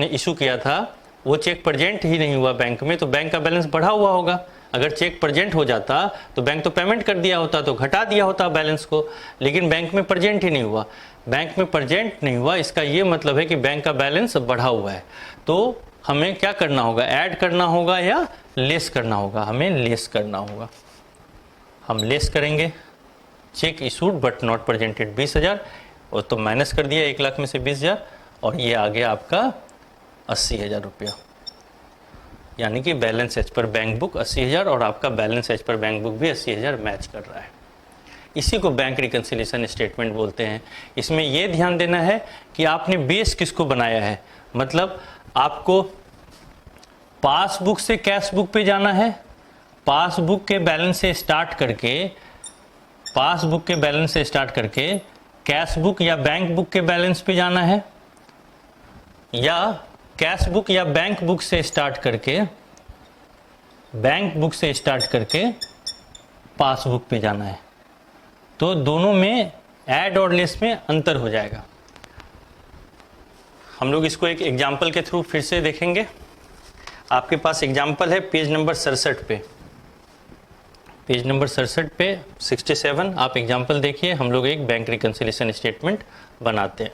इशू किया था, वो चेक प्रेजेंट ही नहीं हुआ बैंक में, तो बैंक का बैलेंस बढ़ा हुआ होगा। अगर चेक प्रेजेंट हो जाता तो बैंक तो पेमेंट कर दिया होता, तो घटा दिया होता बैलेंस को, लेकिन बैंक में प्रेजेंट ही नहीं हुआ। बैंक में प्रेजेंट नहीं हुआ, इसका ये मतलब है कि बैंक का बैलेंस बढ़ा हुआ है। तो हमें क्या करना होगा? ऐड करना होगा या लेस करना होगा? हमें लेस करना होगा। हम लेस करेंगे check issued but not presented 20,000, और तो माइनस कर दिया 1 लाख में से 20,000, और ये आ गया आपका 80,000 रुपया। यानी कि balance as per bank book 80,000 और आपका balance as per bank book भी 80,000 मैच कर रहा है। इसी को बैंक रिकन्सिलिएशन स्टेटमेंट बोलते हैं। इसमें यह ध्यान देना है कि आपने बेस किसको बनाया है, मतलब आपको पासबुक से कैश बुक पे जाना है, पासबुक के बैलेंस से स्टार्ट करके कैश बुक या बैंक बुक के बैलेंस पे जाना है, या कैश बुक या बैंक बुक से स्टार्ट करके पासबुक पे जाना है। तो दोनों में ऐड और लेस में अंतर हो जाएगा। हम लोग इसको एक एग्जाम्पल के थ्रू फिर से देखेंगे। आपके पास एग्जाम्पल है पेज नंबर 67 पे, पेज नंबर 67 पे 67 आप एग्जाम्पल देखिए। हम लोग एक बैंक रिकन्सिलिएशन स्टेटमेंट बनाते हैं।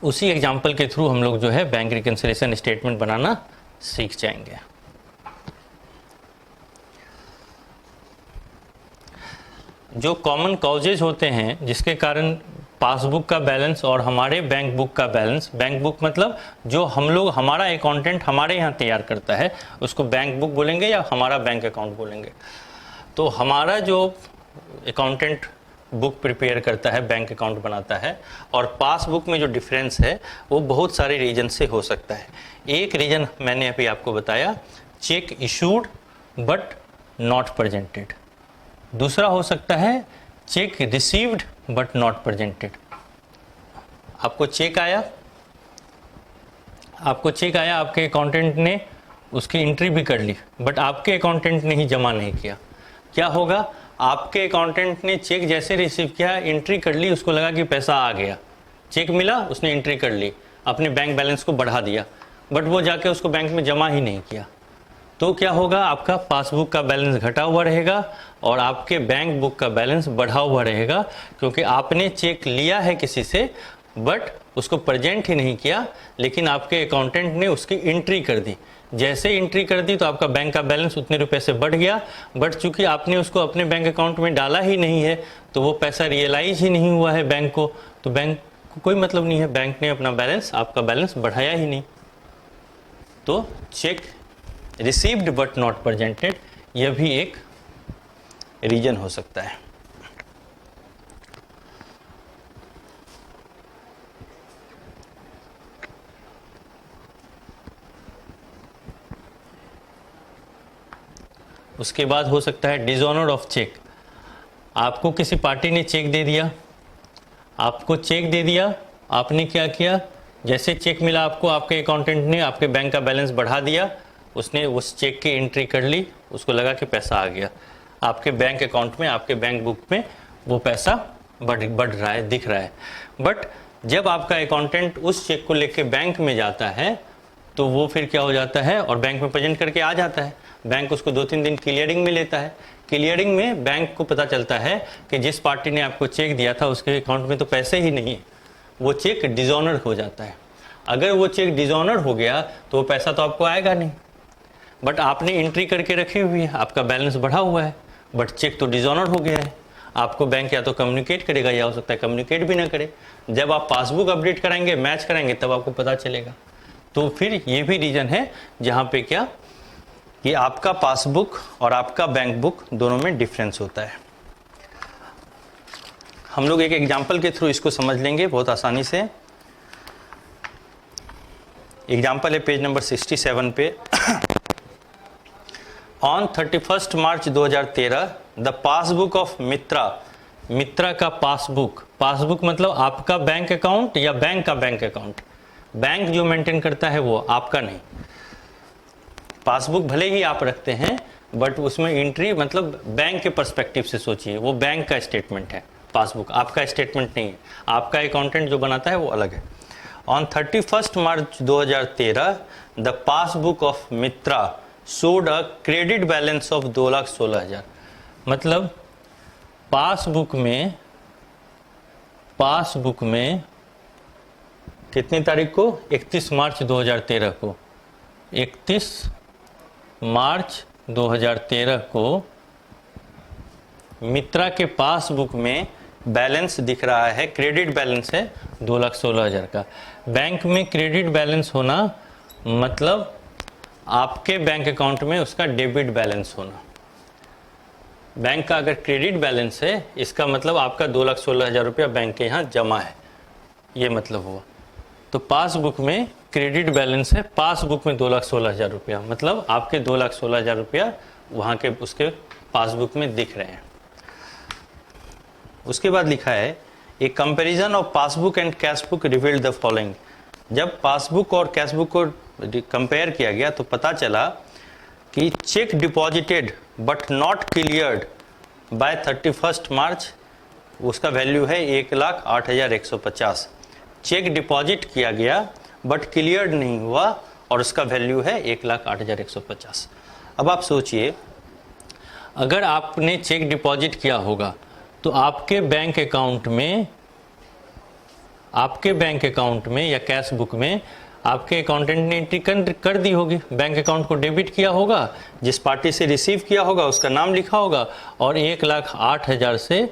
उसी एग्जाम्पल के थ्रू हम लोग जो है बैंक रिकन्सिलिएशन स्टेटमेंट बनाना सीख जाएंगे। जो कॉमन कॉजेज होते हैं जिसके कारण पासबुक का बैलेंस और हमारे बैंक बुक का बैलेंस, बैंक बुक मतलब जो हम लोग, हमारा अकाउंटेंट हमारे यहाँ तैयार करता है उसको बैंक बुक बोलेंगे या हमारा बैंक अकाउंट बोलेंगे। तो हमारा जो अकाउंटेंट बुक प्रिपेयर करता है, बैंक अकाउंट बनाता है, और पासबुक में जो डिफरेंस है वो बहुत सारे रीजन से हो सकता है। एक रीजन मैंने अभी आपको बताया, check issued but not presented. दूसरा हो सकता है check received but not presented. आपको चेक आया, आपके अकाउंटेंट ने उसकी एंट्री भी कर ली, बट आपके अकाउंटेंट ने ही जमा नहीं किया। क्या होगा, आपके अकाउंटेंट ने चेक जैसे रिसीव किया, एंट्री कर ली, उसको लगा कि पैसा आ गया, चेक मिला, उसने एंट्री कर ली, अपने बैंक बैलेंस को बढ़ा दिया, बट वो जाके उसको बैंक में जमा ही नहीं किया। तो क्या होगा, आपका पासबुक का बैलेंस घटा हुआ रहेगा और आपके बैंक बुक का बैलेंस बढ़ा हुआ रहेगा, क्योंकि आपने चेक लिया है किसी से बट उसको प्रेजेंट ही नहीं किया, लेकिन आपके अकाउंटेंट ने उसकी एंट्री कर दी। जैसे एंट्री कर दी तो आपका बैंक का बैलेंस उतने रुपए से बढ़ गया, बट चूंकि आपने उसको अपने बैंक अकाउंट में डाला ही नहीं है तो वो पैसा रियलाइज ही नहीं हुआ है बैंक को, तो बैंक को कोई मतलब नहीं है, बैंक ने अपना बैलेंस, आपका बैलेंस बढ़ाया ही नहीं। तो check received but not presented, यह भी एक रीजन हो सकता है। उसके बाद हो सकता है डिसऑनर ऑफ चेक। आपको किसी पार्टी ने चेक दे दिया, आपने क्या किया, जैसे चेक मिला आपको, आपके अकाउंटेंट ने आपके बैंक का बैलेंस बढ़ा दिया, उसने उस चेक की एंट्री कर ली, उसको लगा कि पैसा आ गया, आपके बैंक अकाउंट में, आपके बैंक बुक में वो पैसा बढ़ रहा है, दिख रहा है। बट जब आपका अकाउंटेंट उस चेक को लेके बैंक में जाता है तो वो फिर क्या हो जाता है, और बैंक में प्रेजेंट करके आ जाता है, बैंक उसको 2-3 दिन क्लियरिंग में लेता है। क्लियरिंग में बैंक को पता चलता है कि जिस पार्टी ने आपको चेक दिया था उसके अकाउंट में तो पैसे ही नहीं है, वो चेक डिसऑनर हो जाता है। अगर वो चेक डिसऑनर हो गया तो वो पैसा तो आपको आएगा नहीं, बट आपने एंट्री करके रखी हुई है, आपका बैलेंस बढ़ा हुआ है, बट चेक तो डिसऑनर हो गया है। आपको बैंक या तो कम्युनिकेट करेगा या हो सकता है कम्युनिकेट भी ना करे। जब आप पासबुक अपडेट कराएंगे, मैच कराएंगे, तब आपको पता चलेगा। तो फिर ये भी रीजन है जहाँ पे क्या कि आपका पासबुक और आपका बैंक बुक दोनों में डिफरेंस होता है। हम लोग एक एग्जाम्पल के थ्रू इसको समझ लेंगे बहुत आसानी से। एग्जाम्पल है पेज नंबर 67 पे। On 31 March 2013 the passbook of Mitra का पासबुक मतलब आपका बैंक अकाउंट या बैंक का बैंक अकाउंट, बैंक जो मेंटेन करता है वो, आपका नहीं। पासबुक भले ही आप रखते हैं बट उसमें एंट्री मतलब बैंक के पर्सपेक्टिव से सोचिए, वो बैंक का स्टेटमेंट है, पासबुक आपका स्टेटमेंट नहीं है, आपका अकाउंटेंट जो बनाता है वो अलग है। On 31 March 2013 the passbook of Mitra showed a credit balance of 2,16,000। मतलब पासबुक में कितनी तारीख को, 31 मार्च 2013 को, 31 मार्च 2013 को मित्रा के पासबुक में बैलेंस दिख रहा है, क्रेडिट बैलेंस है 2,16,000 का। बैंक में क्रेडिट बैलेंस होना मतलब आपके बैंक अकाउंट में उसका डेबिट बैलेंस होना। बैंक का अगर क्रेडिट बैलेंस है, इसका मतलब आपका 2,16,000 रुपया बैंक के यहाँ जमा है, ये मतलब हुआ। तो पासबुक में क्रेडिट बैलेंस है, पासबुक में 2,16,000 रुपया, मतलब आपके 2,16,000 रुपया वहाँ के उसके पासबुक में दिख रहे हैं। उसके बाद लिखा है a comparison of passbook and cash book revealed the following. जब पासबुक और कैश बुक को कंपेयर किया गया तो पता चला कि cheque deposited but not cleared by 31 March, उसका वैल्यू है 1,08,150। चेक डिपॉजिट किया गया बट क्लियर्ड नहीं हुआ और उसका वैल्यू है 1,08,150। अब आप सोचिए, अगर आपने चेक डिपॉजिट किया होगा तो आपके बैंक अकाउंट में या कैश बुक में आपके अकाउंटेंट ने एंट्री कर दी होगी, बैंक अकाउंट को डेबिट किया होगा, जिस पार्टी से रिसीव किया होगा उसका नाम लिखा होगा और 1,08,000 से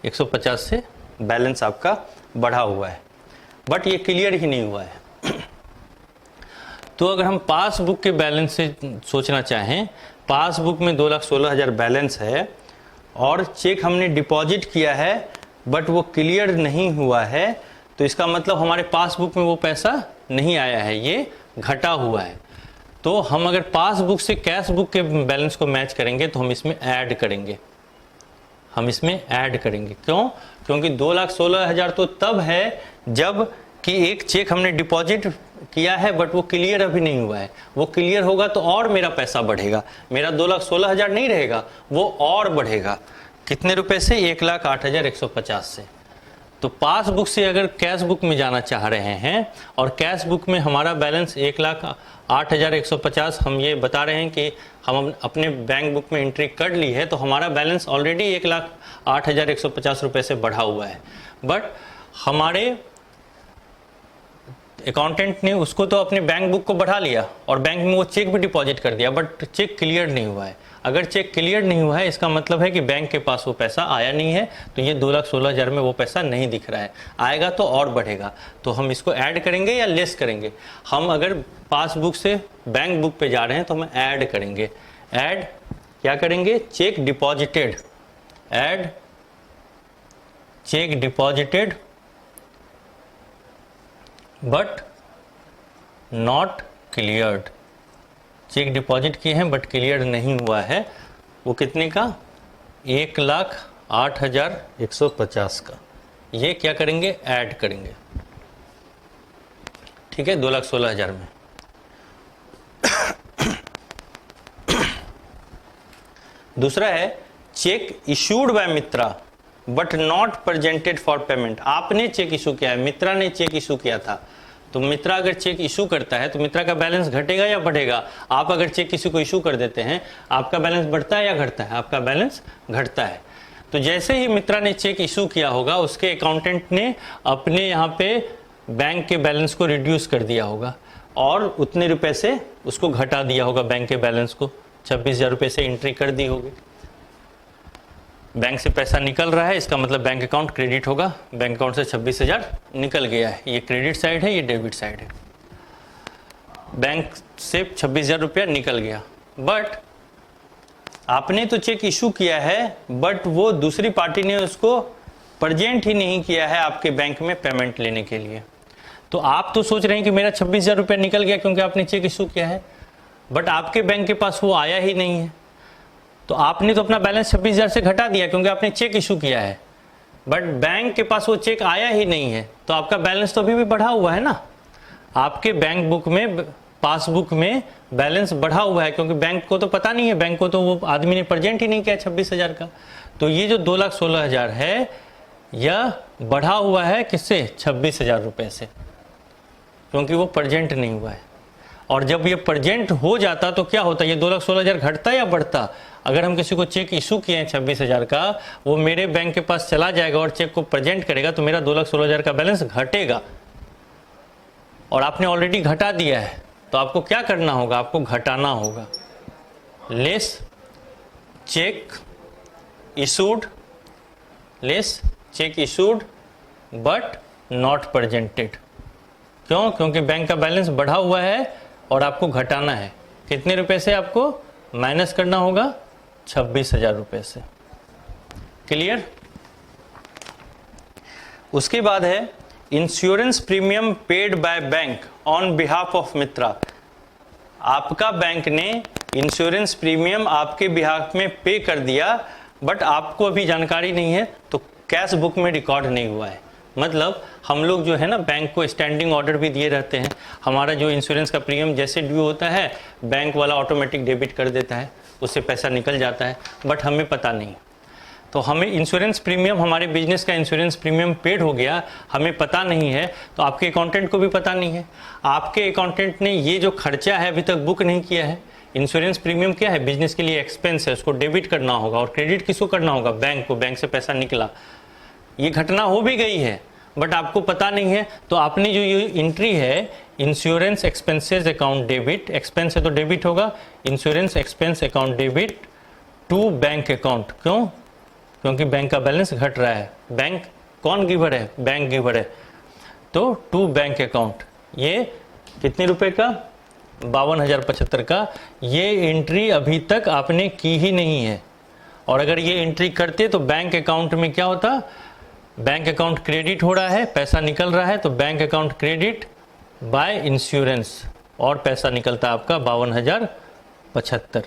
150 से बैलेंस आपका बढ़ा हुआ है, बट ये क्लियर ही नहीं हुआ है। तो अगर हम पासबुक के बैलेंस से सोचना चाहें, पासबुक में 2,16,000 बैलेंस है और चेक हमने डिपॉजिट किया है बट वो क्लियर नहीं हुआ है, तो इसका मतलब हमारे पासबुक में वो पैसा नहीं आया है, ये घटा हुआ है। तो हम अगर पासबुक से कैश बुक के बैलेंस को मैच करेंगे तो हम इसमें ऐड करेंगे, क्यों? क्योंकि 2,16,000 तो तब है जब कि एक चेक हमने डिपॉजिट किया है बट वो क्लियर अभी नहीं हुआ है। वो क्लियर होगा तो और मेरा पैसा बढ़ेगा, मेरा 2,16,000 नहीं रहेगा, वो और बढ़ेगा। कितने रुपए से? 1,08,150 से। तो पासबुक से अगर कैश बुक में जाना चाह रहे हैं और कैश बुक में हमारा बैलेंस 1,08,150, हम ये बता रहे हैं कि हम अपने बैंक बुक में एंट्री कर ली है, तो हमारा बैलेंस ऑलरेडी 1,08,150 रुपये से बढ़ा हुआ है, बट हमारे अकाउंटेंट ने उसको तो अपने बैंक बुक को बढ़ा लिया और बैंक में वो चेक भी डिपॉजिट कर दिया, बट चेक क्लियर नहीं हुआ है। अगर चेक क्लियर नहीं हुआ है, इसका मतलब है कि बैंक के पास वो पैसा आया नहीं है, तो ये 2,16,000 में वो पैसा नहीं दिख रहा है। आएगा तो और बढ़ेगा, तो हम इसको ऐड करेंगे या लेस करेंगे? हम अगर पासबुक से बैंक बुक पे जा रहे हैं तो हम ऐड करेंगे। ऐड क्या करेंगे? Cheque deposited, add cheque deposited but not cleared. Cheque deposit किए हैं बट क्लियर नहीं हुआ है, वो कितने का? 1,08,150 का। ये क्या करेंगे? ऐड करेंगे, ठीक है, 2,16,000 में। दूसरा है cheque issued by Mitra but not presented for payment. आपने चेक इशू किया है, मित्रा ने चेक इशू किया था, तो मित्रा अगर चेक इशू करता है तो मित्रा का बैलेंस घटेगा या बढ़ेगा? आप अगर चेक किसी को इशू कर देते हैं, आपका बैलेंस बढ़ता है या घटता है? आपका बैलेंस घटता है। तो जैसे ही मित्रा ने चेक इशू किया होगा, उसके अकाउंटेंट ने अपने यहाँ पे बैंक के बैलेंस को रिड्यूस कर दिया होगा और उतने रुपए से उसको घटा दिया होगा, बैंक के बैलेंस को 26,000 रुपये से एंट्री कर दी होगी। बैंक से पैसा निकल रहा है, इसका मतलब बैंक अकाउंट क्रेडिट होगा, बैंक अकाउंट से 26,000 निकल गया है। ये क्रेडिट साइड है, ये डेबिट साइड है। बैंक से 26,000 रुपया निकल गया, बट आपने तो चेक इशू किया है, बट वो दूसरी पार्टी ने उसको प्रेजेंट ही नहीं किया है आपके बैंक में पेमेंट लेने के लिए। तो आप तो सोच रहे हैं कि मेरा 26,000 रुपया निकल गया क्योंकि आपने चेक इशू किया है, बट आपके बैंक के पास वो आया ही नहीं है। तो आपने तो अपना बैलेंस 26,000 से घटा दिया क्योंकि आपने चेक इशू किया है, बट बैंक के पास वो चेक आया ही नहीं है, तो आपका बैलेंस तो अभी भी बढ़ा हुआ है ना। आपके बैंक बुक में, पासबुक में बैलेंस बढ़ा हुआ है, क्योंकि बैंक को तो पता नहीं है, बैंक को तो वो आदमी ने प्रेजेंट ही नहीं किया 26,000 का। तो ये जो 2,16,000 है, यह बढ़ा हुआ है किससे? 26,000 रुपये से, क्योंकि वो प्रेजेंट नहीं हुआ है। और जब ये प्रेजेंट हो जाता तो क्या होता? ये 2,16,000 घटता या बढ़ता? अगर हम किसी को चेक इशू किए हैं 26,000 का, वो मेरे बैंक के पास चला जाएगा और चेक को प्रेजेंट करेगा, तो मेरा 2,16,000 का बैलेंस घटेगा। और आपने ऑलरेडी घटा दिया है, तो आपको क्या करना होगा? आपको घटाना होगा। Less check issued, less check issued but not presented. क्यों? क्योंकि बैंक का बैलेंस बढ़ा हुआ है और आपको घटाना है। कितने रुपए से आपको माइनस करना होगा? 26,000 रुपए से। क्लियर? उसके बाद है insurance premium paid by bank on behalf of Mitra. आपका बैंक ने इंश्योरेंस प्रीमियम आपके बिहाफ में पे कर दिया, बट आपको अभी जानकारी नहीं है, तो कैश बुक में रिकॉर्ड नहीं हुआ है। मतलब हम लोग जो है ना, बैंक को स्टैंडिंग ऑर्डर भी दिए रहते हैं, हमारा जो इंश्योरेंस का प्रीमियम जैसे ड्यू होता है बैंक वाला ऑटोमेटिक डेबिट कर देता है, उससे पैसा निकल जाता है, बट हमें पता नहीं। तो हमें इंश्योरेंस प्रीमियम, हमारे बिजनेस का इंश्योरेंस प्रीमियम पेड हो गया, हमें पता नहीं है, तो आपके अकाउंटेंट को भी पता नहीं है। आपके अकाउंटेंट ने ये जो खर्चा है अभी तक बुक नहीं किया है। इंश्योरेंस प्रीमियम क्या है? बिजनेस के लिए एक्सपेंस है, उसको डेबिट करना होगा, और क्रेडिट किसको करना होगा? बैंक को। बैंक से पैसा निकला, ये घटना हो भी गई है, बट आपको पता नहीं है। तो आपने जो ये एंट्री है insurance expenses account debit, expense है तो डेबिट होगा, insurance expense account debit to bank account. क्यों? क्योंकि बैंक का बैलेंस घट रहा है। बैंक कौन गिवर है? बैंक गिवर है, तो टू बैंक अकाउंट। ये कितने रुपए का? 52,075 का। ये एंट्री अभी तक आपने की ही नहीं है, और अगर ये एंट्री करते तो बैंक अकाउंट में क्या होता? बैंक अकाउंट क्रेडिट हो रहा है, पैसा निकल रहा है, तो bank account credit by insurance, और पैसा निकलता आपका 52,075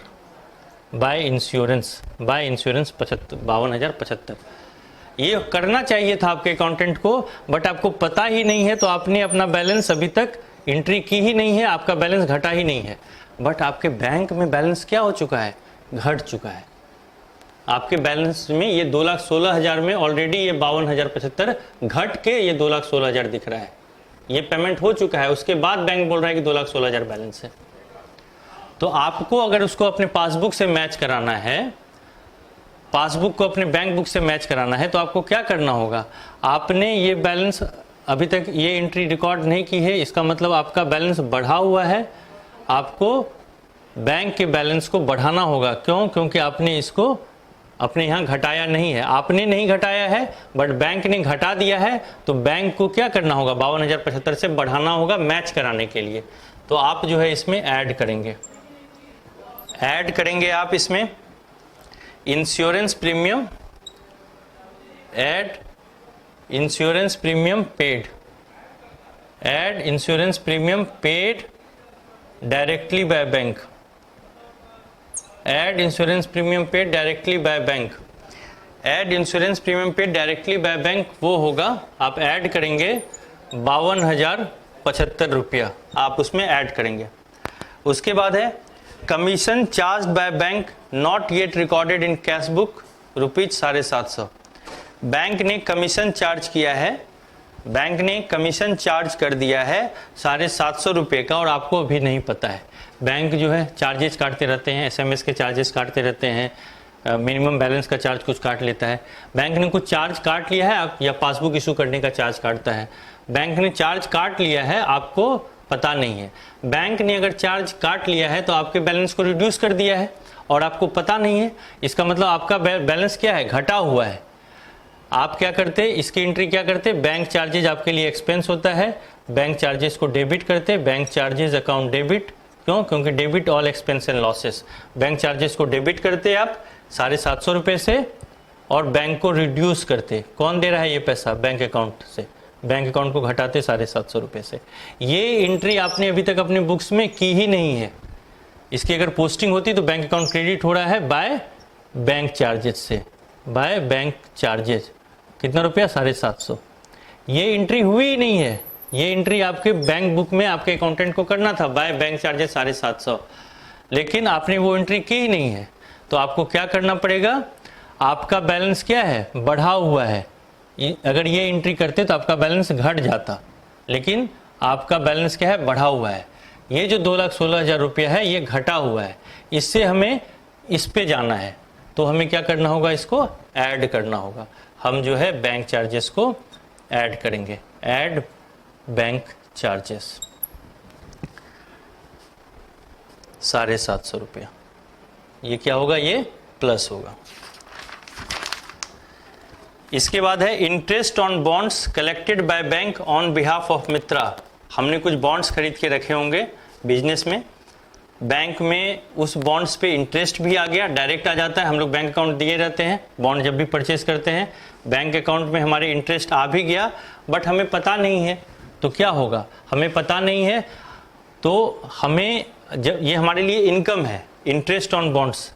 बाय इंश्योरेंस। 52,075। ये करना चाहिए था आपके अकाउंटेंट को, बट आपको पता ही नहीं है, तो आपने अपना बैलेंस अभी तक एंट्री की ही नहीं है, आपका बैलेंस घटा ही नहीं है। बट आपके बैंक में बैलेंस क्या हो चुका है? घट चुका है। आपके बैलेंस में ये 2,16,000 में ऑलरेडी ये 52,075 घट के ये 2,16,000 दिख रहा है। ये पेमेंट हो चुका है, उसके बाद बैंक बोल रहा है कि 2,16,000 बैलेंस है। तो आपको अगर उसको अपने पासबुक से मैच कराना है, पासबुक को अपने बैंक बुक से मैच कराना है, तो आपको क्या करना होगा? आपने ये बैलेंस अभी तक ये एंट्री रिकॉर्ड नहीं की है, इसका मतलब आपका बैलेंस बढ़ा हुआ है। आपको बैंक के बैलेंस को बढ़ाना होगा। क्यों? क्योंकि आपने इसको अपने यहाँ घटाया नहीं है। आपने नहीं घटाया है, बट बैंक ने घटा दिया है, तो बैंक को क्या करना होगा? 52,075 से बढ़ाना होगा मैच कराने के लिए। तो आप जो है इसमें ऐड करेंगे आप इसमें insurance premium, add insurance premium paid, add insurance premium paid directly by bank, add insurance premium paid directly by bank. Add insurance premium paid directly by bank वो होगा, आप ऐड करेंगे 52,075 रुपया, आप उसमें ऐड करेंगे। उसके बाद है commission charge by bank not yet recorded in cash book ₹750। Bank ने कमीशन चार्ज किया है, बैंक ने कमीशन चार्ज कर दिया है 750 रुपये का, और आपको अभी नहीं पता है। बैंक जो है चार्जेस काटते रहते हैं, SMS के चार्जेस काटते रहते हैं, मिनिमम बैलेंस का चार्ज कुछ काट लेता है। बैंक ने कुछ चार्ज काट लिया है, आप या पासबुक इशू करने का चार्ज काटता है। बैंक ने चार्ज काट लिया है, आपको पता नहीं है। बैंक ने अगर चार्ज काट लिया है तो आपके बैलेंस को रिड्यूस कर दिया है, और आपको पता नहीं है। इसका मतलब आपका बैलेंस क्या है? घटा हुआ है। आप क्या करते? इसकी एंट्री क्या करते? बैंक चार्जेज आपके लिए एक्सपेंस होता है, बैंक चार्जेस को डेबिट करते, बैंक चार्जेस अकाउंट डेबिट। क्यों? क्योंकि debit all expense and losses. Bank charges को डेबिट करते आप 750 रुपये से, और बैंक को रिड्यूस करते। कौन दे रहा है ये पैसा? बैंक अकाउंट से। बैंक अकाउंट को घटाते 750 रुपये से। ये एंट्री आपने अभी तक अपने बुक्स में की ही नहीं है। इसकी अगर पोस्टिंग होती तो बैंक अकाउंट क्रेडिट हो रहा है बाय बैंक चार्जेस से, बाय बैंक चार्जेस। कितना रुपया? 750। ये एंट्री हुई ही नहीं है। ये एंट्री आपके बैंक बुक में आपके अकाउंटेंट को करना था, बाय बैंक चार्जेस 750, लेकिन आपने वो एंट्री की ही नहीं है। तो आपको क्या करना पड़ेगा? आपका बैलेंस क्या है? बढ़ा हुआ है। अगर ये एंट्री करते तो आपका बैलेंस घट जाता, लेकिन आपका बैलेंस क्या है? बढ़ा हुआ है। ये जो 2,16,000 रुपया है ये घटा हुआ है, इससे हमें इस पे जाना है। तो हमें क्या करना होगा? इसको ऐड करना होगा। हम जो है बैंक चार्जेस को ऐड करेंगे, ऐड बैंक चार्जेस 750 रुपया। ये क्या होगा? ये प्लस होगा। इसके बाद है interest on bonds collected by bank on behalf of Mitra. हमने कुछ बॉन्ड्स खरीद के रखे होंगे बिजनेस में, बैंक में उस बॉन्ड्स पे इंटरेस्ट भी आ गया, डायरेक्ट आ जाता है। हम लोग बैंक अकाउंट दिए रहते हैं, बॉन्ड जब भी परचेज करते हैं बैंक अकाउंट में हमारे इंटरेस्ट आ भी गया, बट हमें पता नहीं है तो क्या होगा, हमें पता नहीं है तो हमें जब ये हमारे लिए इनकम है, इंटरेस्ट ऑन बॉन्ड्स,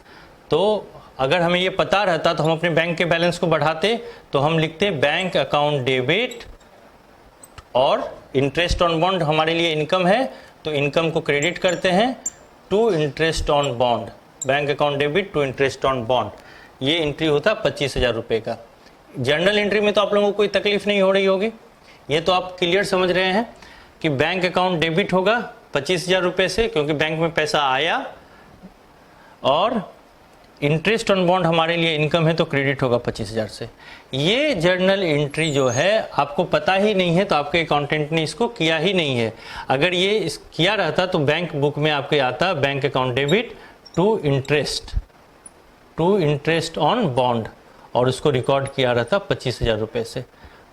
तो अगर हमें ये पता रहता तो हम अपने बैंक के बैलेंस को बढ़ाते, तो हम लिखते बैंक अकाउंट डेबिट और इंटरेस्ट ऑन बॉन्ड हमारे लिए इनकम है तो इनकम को क्रेडिट करते हैं to interest on bond, bank account debit to interest on bond. ये एंट्री होता 25,000 रुपये का। जर्नल एंट्री में तो आप लोगों को कोई तकलीफ नहीं हो रही होगी, ये तो आप क्लियर समझ रहे हैं कि बैंक अकाउंट डेबिट होगा 25,000 रुपये से, क्योंकि बैंक में पैसा आया, और इंटरेस्ट ऑन बॉन्ड हमारे लिए इनकम है तो क्रेडिट होगा 25,000 से। ये जर्नल एंट्री जो है आपको पता ही नहीं है तो आपके अकाउंटेंट ने इसको किया ही नहीं है। अगर ये किया रहता तो बैंक बुक में आपके आता bank account debit to interest on bond, और उसको रिकॉर्ड किया रहता 25,000 रुपये से।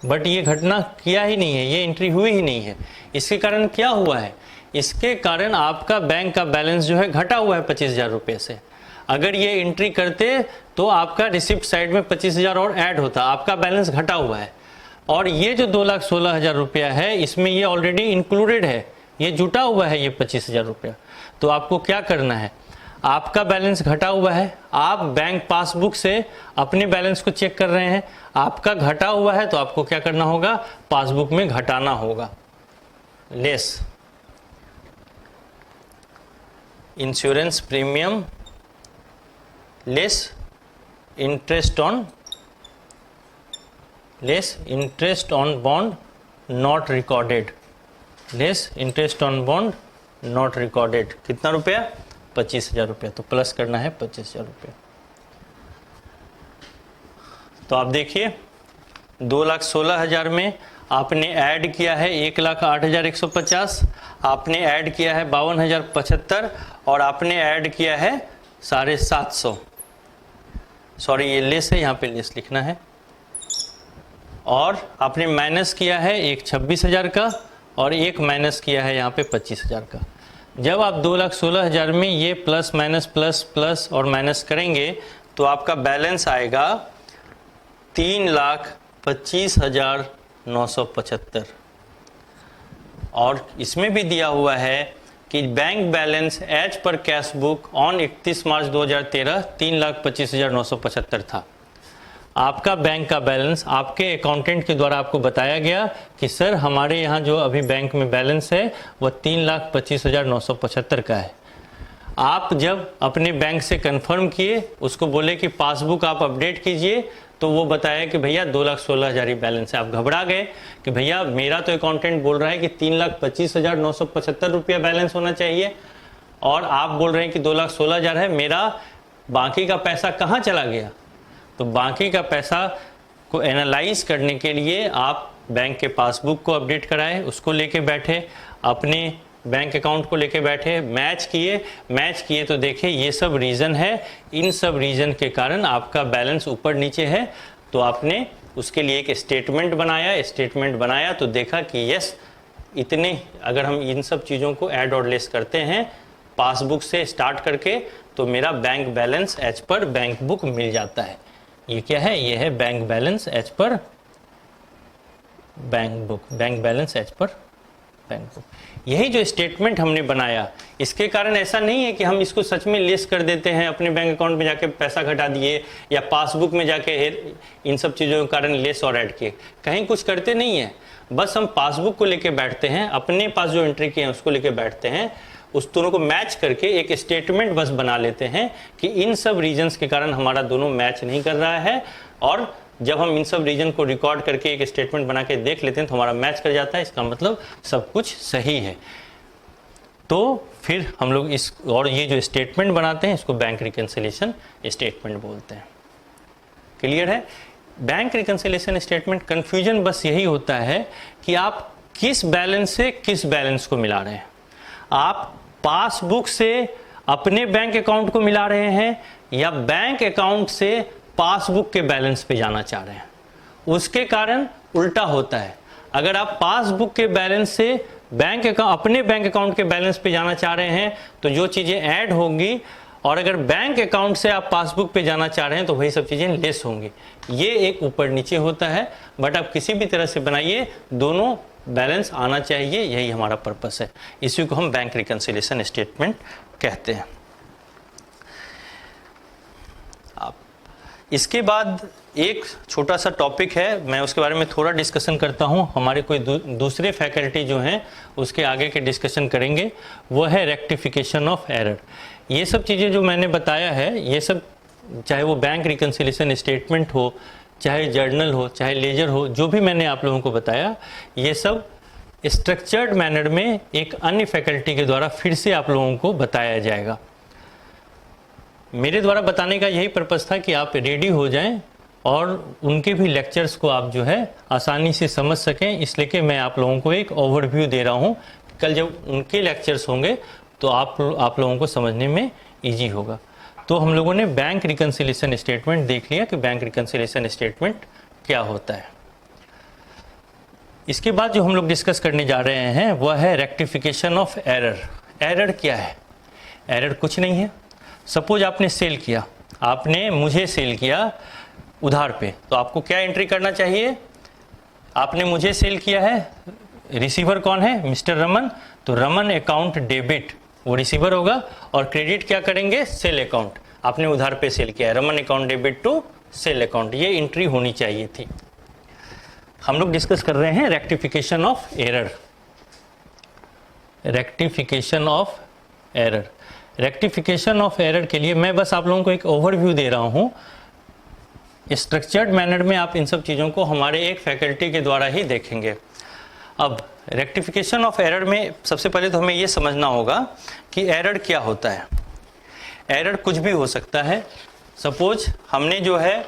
बट ये घटना किया ही नहीं है, ये एंट्री हुई ही नहीं है। इसके कारण क्या हुआ है, इसके कारण आपका बैंक का बैलेंस जो है घटा हुआ है 25,000 रुपये से। अगर ये एंट्री करते तो आपका रिसिप्ट साइड में 25,000 और ऐड होता, आपका बैलेंस घटा हुआ है। और ये जो 2,16,000 रुपया है इसमें ये ऑलरेडी इंक्लूडेड है, ये जुटा हुआ है ये 25,000 रुपया। तो आपको क्या करना है, आपका बैलेंस घटा हुआ है, आप बैंक पासबुक से अपने बैलेंस को चेक कर रहे हैं, आपका घटा हुआ है तो आपको क्या करना होगा, पासबुक में घटाना होगा। Less insurance premium less interest on bond not recorded, less interest on bond not recorded. कितना रुपया, 25,000 रुपया। तो प्लस करना है 25,000 रुपया। तो आप देखिए 2,16,000 में आपने ऐड किया है 1,08,150, आपने ऐड किया है 52,075 और आपने ऐड किया है 750। सॉरी ये लेस है, यहाँ पे लेस लिखना है। और आपने माइनस किया है एक 26,000 का और एक माइनस किया है यहाँ पे 25,000 का। जब आप 2,16,000 में ये प्लस माइनस प्लस प्लस और माइनस करेंगे तो आपका बैलेंस आएगा 3,25,975। और इसमें भी दिया हुआ है कि bank balance as per cash book on 31 March 2013 3,25,975 था। आपका बैंक का बैलेंस आपके अकाउंटेंट के द्वारा आपको बताया गया कि सर हमारे यहाँ जो अभी बैंक में बैलेंस है वह 3,25,975 का है। आप जब अपने बैंक से कंफर्म किए, उसको बोले कि पासबुक आप अपडेट कीजिए, तो वो बताया कि भैया 2,16,000 ही बैलेंस है। आप घबरा गए कि भैया मेरा तो अकाउंटेंट बोल रहा है कि 3,25,975 रुपया बैलेंस होना चाहिए और आप बोल रहे हैं कि 2,16,000 है, मेरा बाकी का पैसा कहाँ चला गया। तो बाकी का पैसा को एनालाइज करने के लिए आप बैंक के पासबुक को अपडेट कराए, उसको लेके बैठे, अपने बैंक अकाउंट को लेके बैठे, मैच किए तो देखे ये सब रीज़न है, इन सब रीज़न के कारण आपका बैलेंस ऊपर नीचे है। तो आपने उसके लिए एक स्टेटमेंट बनाया तो देखा कि यस इतने, अगर हम इन सब चीज़ों को ऐड और लेस करते हैं पासबुक से स्टार्ट करके तो मेरा bank balance as per bank book मिल जाता है। ये क्या है, ये है bank balance as per bank book, bank balance as per bank book. यही जो स्टेटमेंट हमने बनाया, इसके कारण ऐसा नहीं है कि हम इसको सच में लेस कर देते हैं, अपने बैंक अकाउंट में जाके पैसा घटा दिए या पासबुक में जाके इन सब चीज़ों के कारण लेस और ऐड किए, कहीं कुछ करते नहीं है। बस हम पासबुक को लेके बैठते हैं, अपने पास जो एंट्री किए हैं उसको लेके बैठते हैं, उस दोनों को मैच करके एक स्टेटमेंट बस बना लेते हैं कि इन सब रीजंस के कारण हमारा दोनों मैच नहीं कर रहा है। और जब हम इन सब रीजन को रिकॉर्ड करके एक स्टेटमेंट बना के देख लेते हैं तो हमारा मैच कर जाता है, इसका मतलब सब कुछ सही है। तो फिर हम लोग इस और ये जो स्टेटमेंट बनाते हैं इसको बैंक रिकन्सिलिएशन स्टेटमेंट बोलते हैं। क्लियर है। बैंक रिकन्सिलिएशन स्टेटमेंट कन्फ्यूजन बस यही होता है कि आप किस बैलेंस से किस बैलेंस को मिला रहे हैं। आप पासबुक से अपने बैंक अकाउंट को मिला रहे हैं या बैंक अकाउंट से पासबुक के बैलेंस पे जाना चाह रहे हैं, उसके कारण उल्टा होता है। अगर आप पासबुक के बैलेंस से अपने बैंक अकाउंट के बैलेंस पे जाना चाह रहे हैं तो जो चीज़ें ऐड होंगी, और अगर बैंक अकाउंट से आप पासबुक पे जाना चाह रहे हैं तो वही सब चीज़ें लेस होंगी। ये एक ऊपर नीचे होता है, बट आप किसी भी तरह से बनाइए, दोनों बैलेंस आना चाहिए, यही हमारा पर्पस है। इसी को हम बैंक रिकंसिलिएशन स्टेटमेंट कहते हैं। इसके बाद एक छोटा सा टॉपिक है, मैं उसके बारे में थोड़ा डिस्कशन करता हूँ। हमारे कोई दूसरे फैकल्टी जो हैं उसके आगे के डिस्कशन करेंगे, वो है रेक्टिफिकेशन ऑफ एरर। ये सब चीज़ें जो मैंने बताया है, ये सब चाहे वो बैंक रिकंसिलिएशन स्टेटमेंट हो, चाहे जर्नल हो, चाहे लेजर हो, जो भी मैंने आप लोगों को बताया, ये सब स्ट्रक्चर्ड मैनर में एक अन्य फैकल्टी के द्वारा फिर से आप लोगों को बताया जाएगा। मेरे द्वारा बताने का यही पर्पस था कि आप रेडी हो जाएं और उनके भी लेक्चर्स को आप जो है आसानी से समझ सकें, इसलिए कि मैं आप लोगों को एक ओवरव्यू दे रहा हूं। कल जब उनके लेक्चर्स होंगे तो आप लोगों को समझने में इजी होगा। तो हम लोगों ने बैंक रिकंसिलिएशन स्टेटमेंट देख लिया कि बैंक रिकंसिलिएशन स्टेटमेंट क्या होता है। इसके बाद जो हम लोग डिस्कस करने जा रहे हैं वह है रेक्टिफिकेशन ऑफ एरर। एरर क्या है? एरर कुछ नहीं है। सपोज आपने सेल किया, आपने मुझे सेल किया उधार पे, तो आपको क्या एंट्री करना चाहिए? आपने मुझे सेल किया है, रिसीवर कौन है? मिस्टर रमन। तो रमन अकाउंट डेबिट वो रिसीवर होगा, और क्रेडिट क्या करेंगे? Sale account. आपने उधार पे सेल किया है, Raman account debit to sale account, ये एंट्री होनी चाहिए थी। हम लोग डिस्कस कर रहे हैं rectification of error. Rectification of error, rectification of error के लिए मैं बस आप लोगों को एक ओवरव्यू दे रहा हूं। स्ट्रक्चर्ड मैनर में आप इन सब चीज़ों को हमारे एक फैकल्टी के द्वारा ही देखेंगे। अब रेक्टिफिकेशन ऑफ एरर में सबसे पहले तो हमें ये समझना होगा कि एरर क्या होता है। एरर कुछ भी हो सकता है। सपोज हमने जो है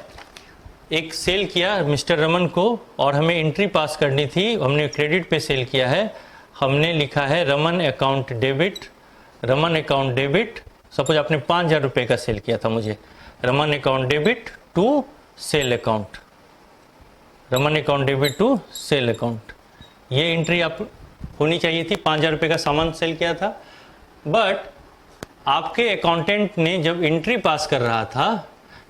एक सेल किया मिस्टर रमन को, और हमें एंट्री पास करनी थी, हमने क्रेडिट पे सेल किया है, हमने लिखा है Raman account debit, Raman account debit. Suppose आपने 5,000 रुपये का सेल किया था मुझे, Raman account debit to sale account, Raman account debit to sale account, ये एंट्री आप होनी चाहिए थी। 5,000 रुपये का सामान सेल किया था, बट आपके अकाउंटेंट ने जब एंट्री पास कर रहा था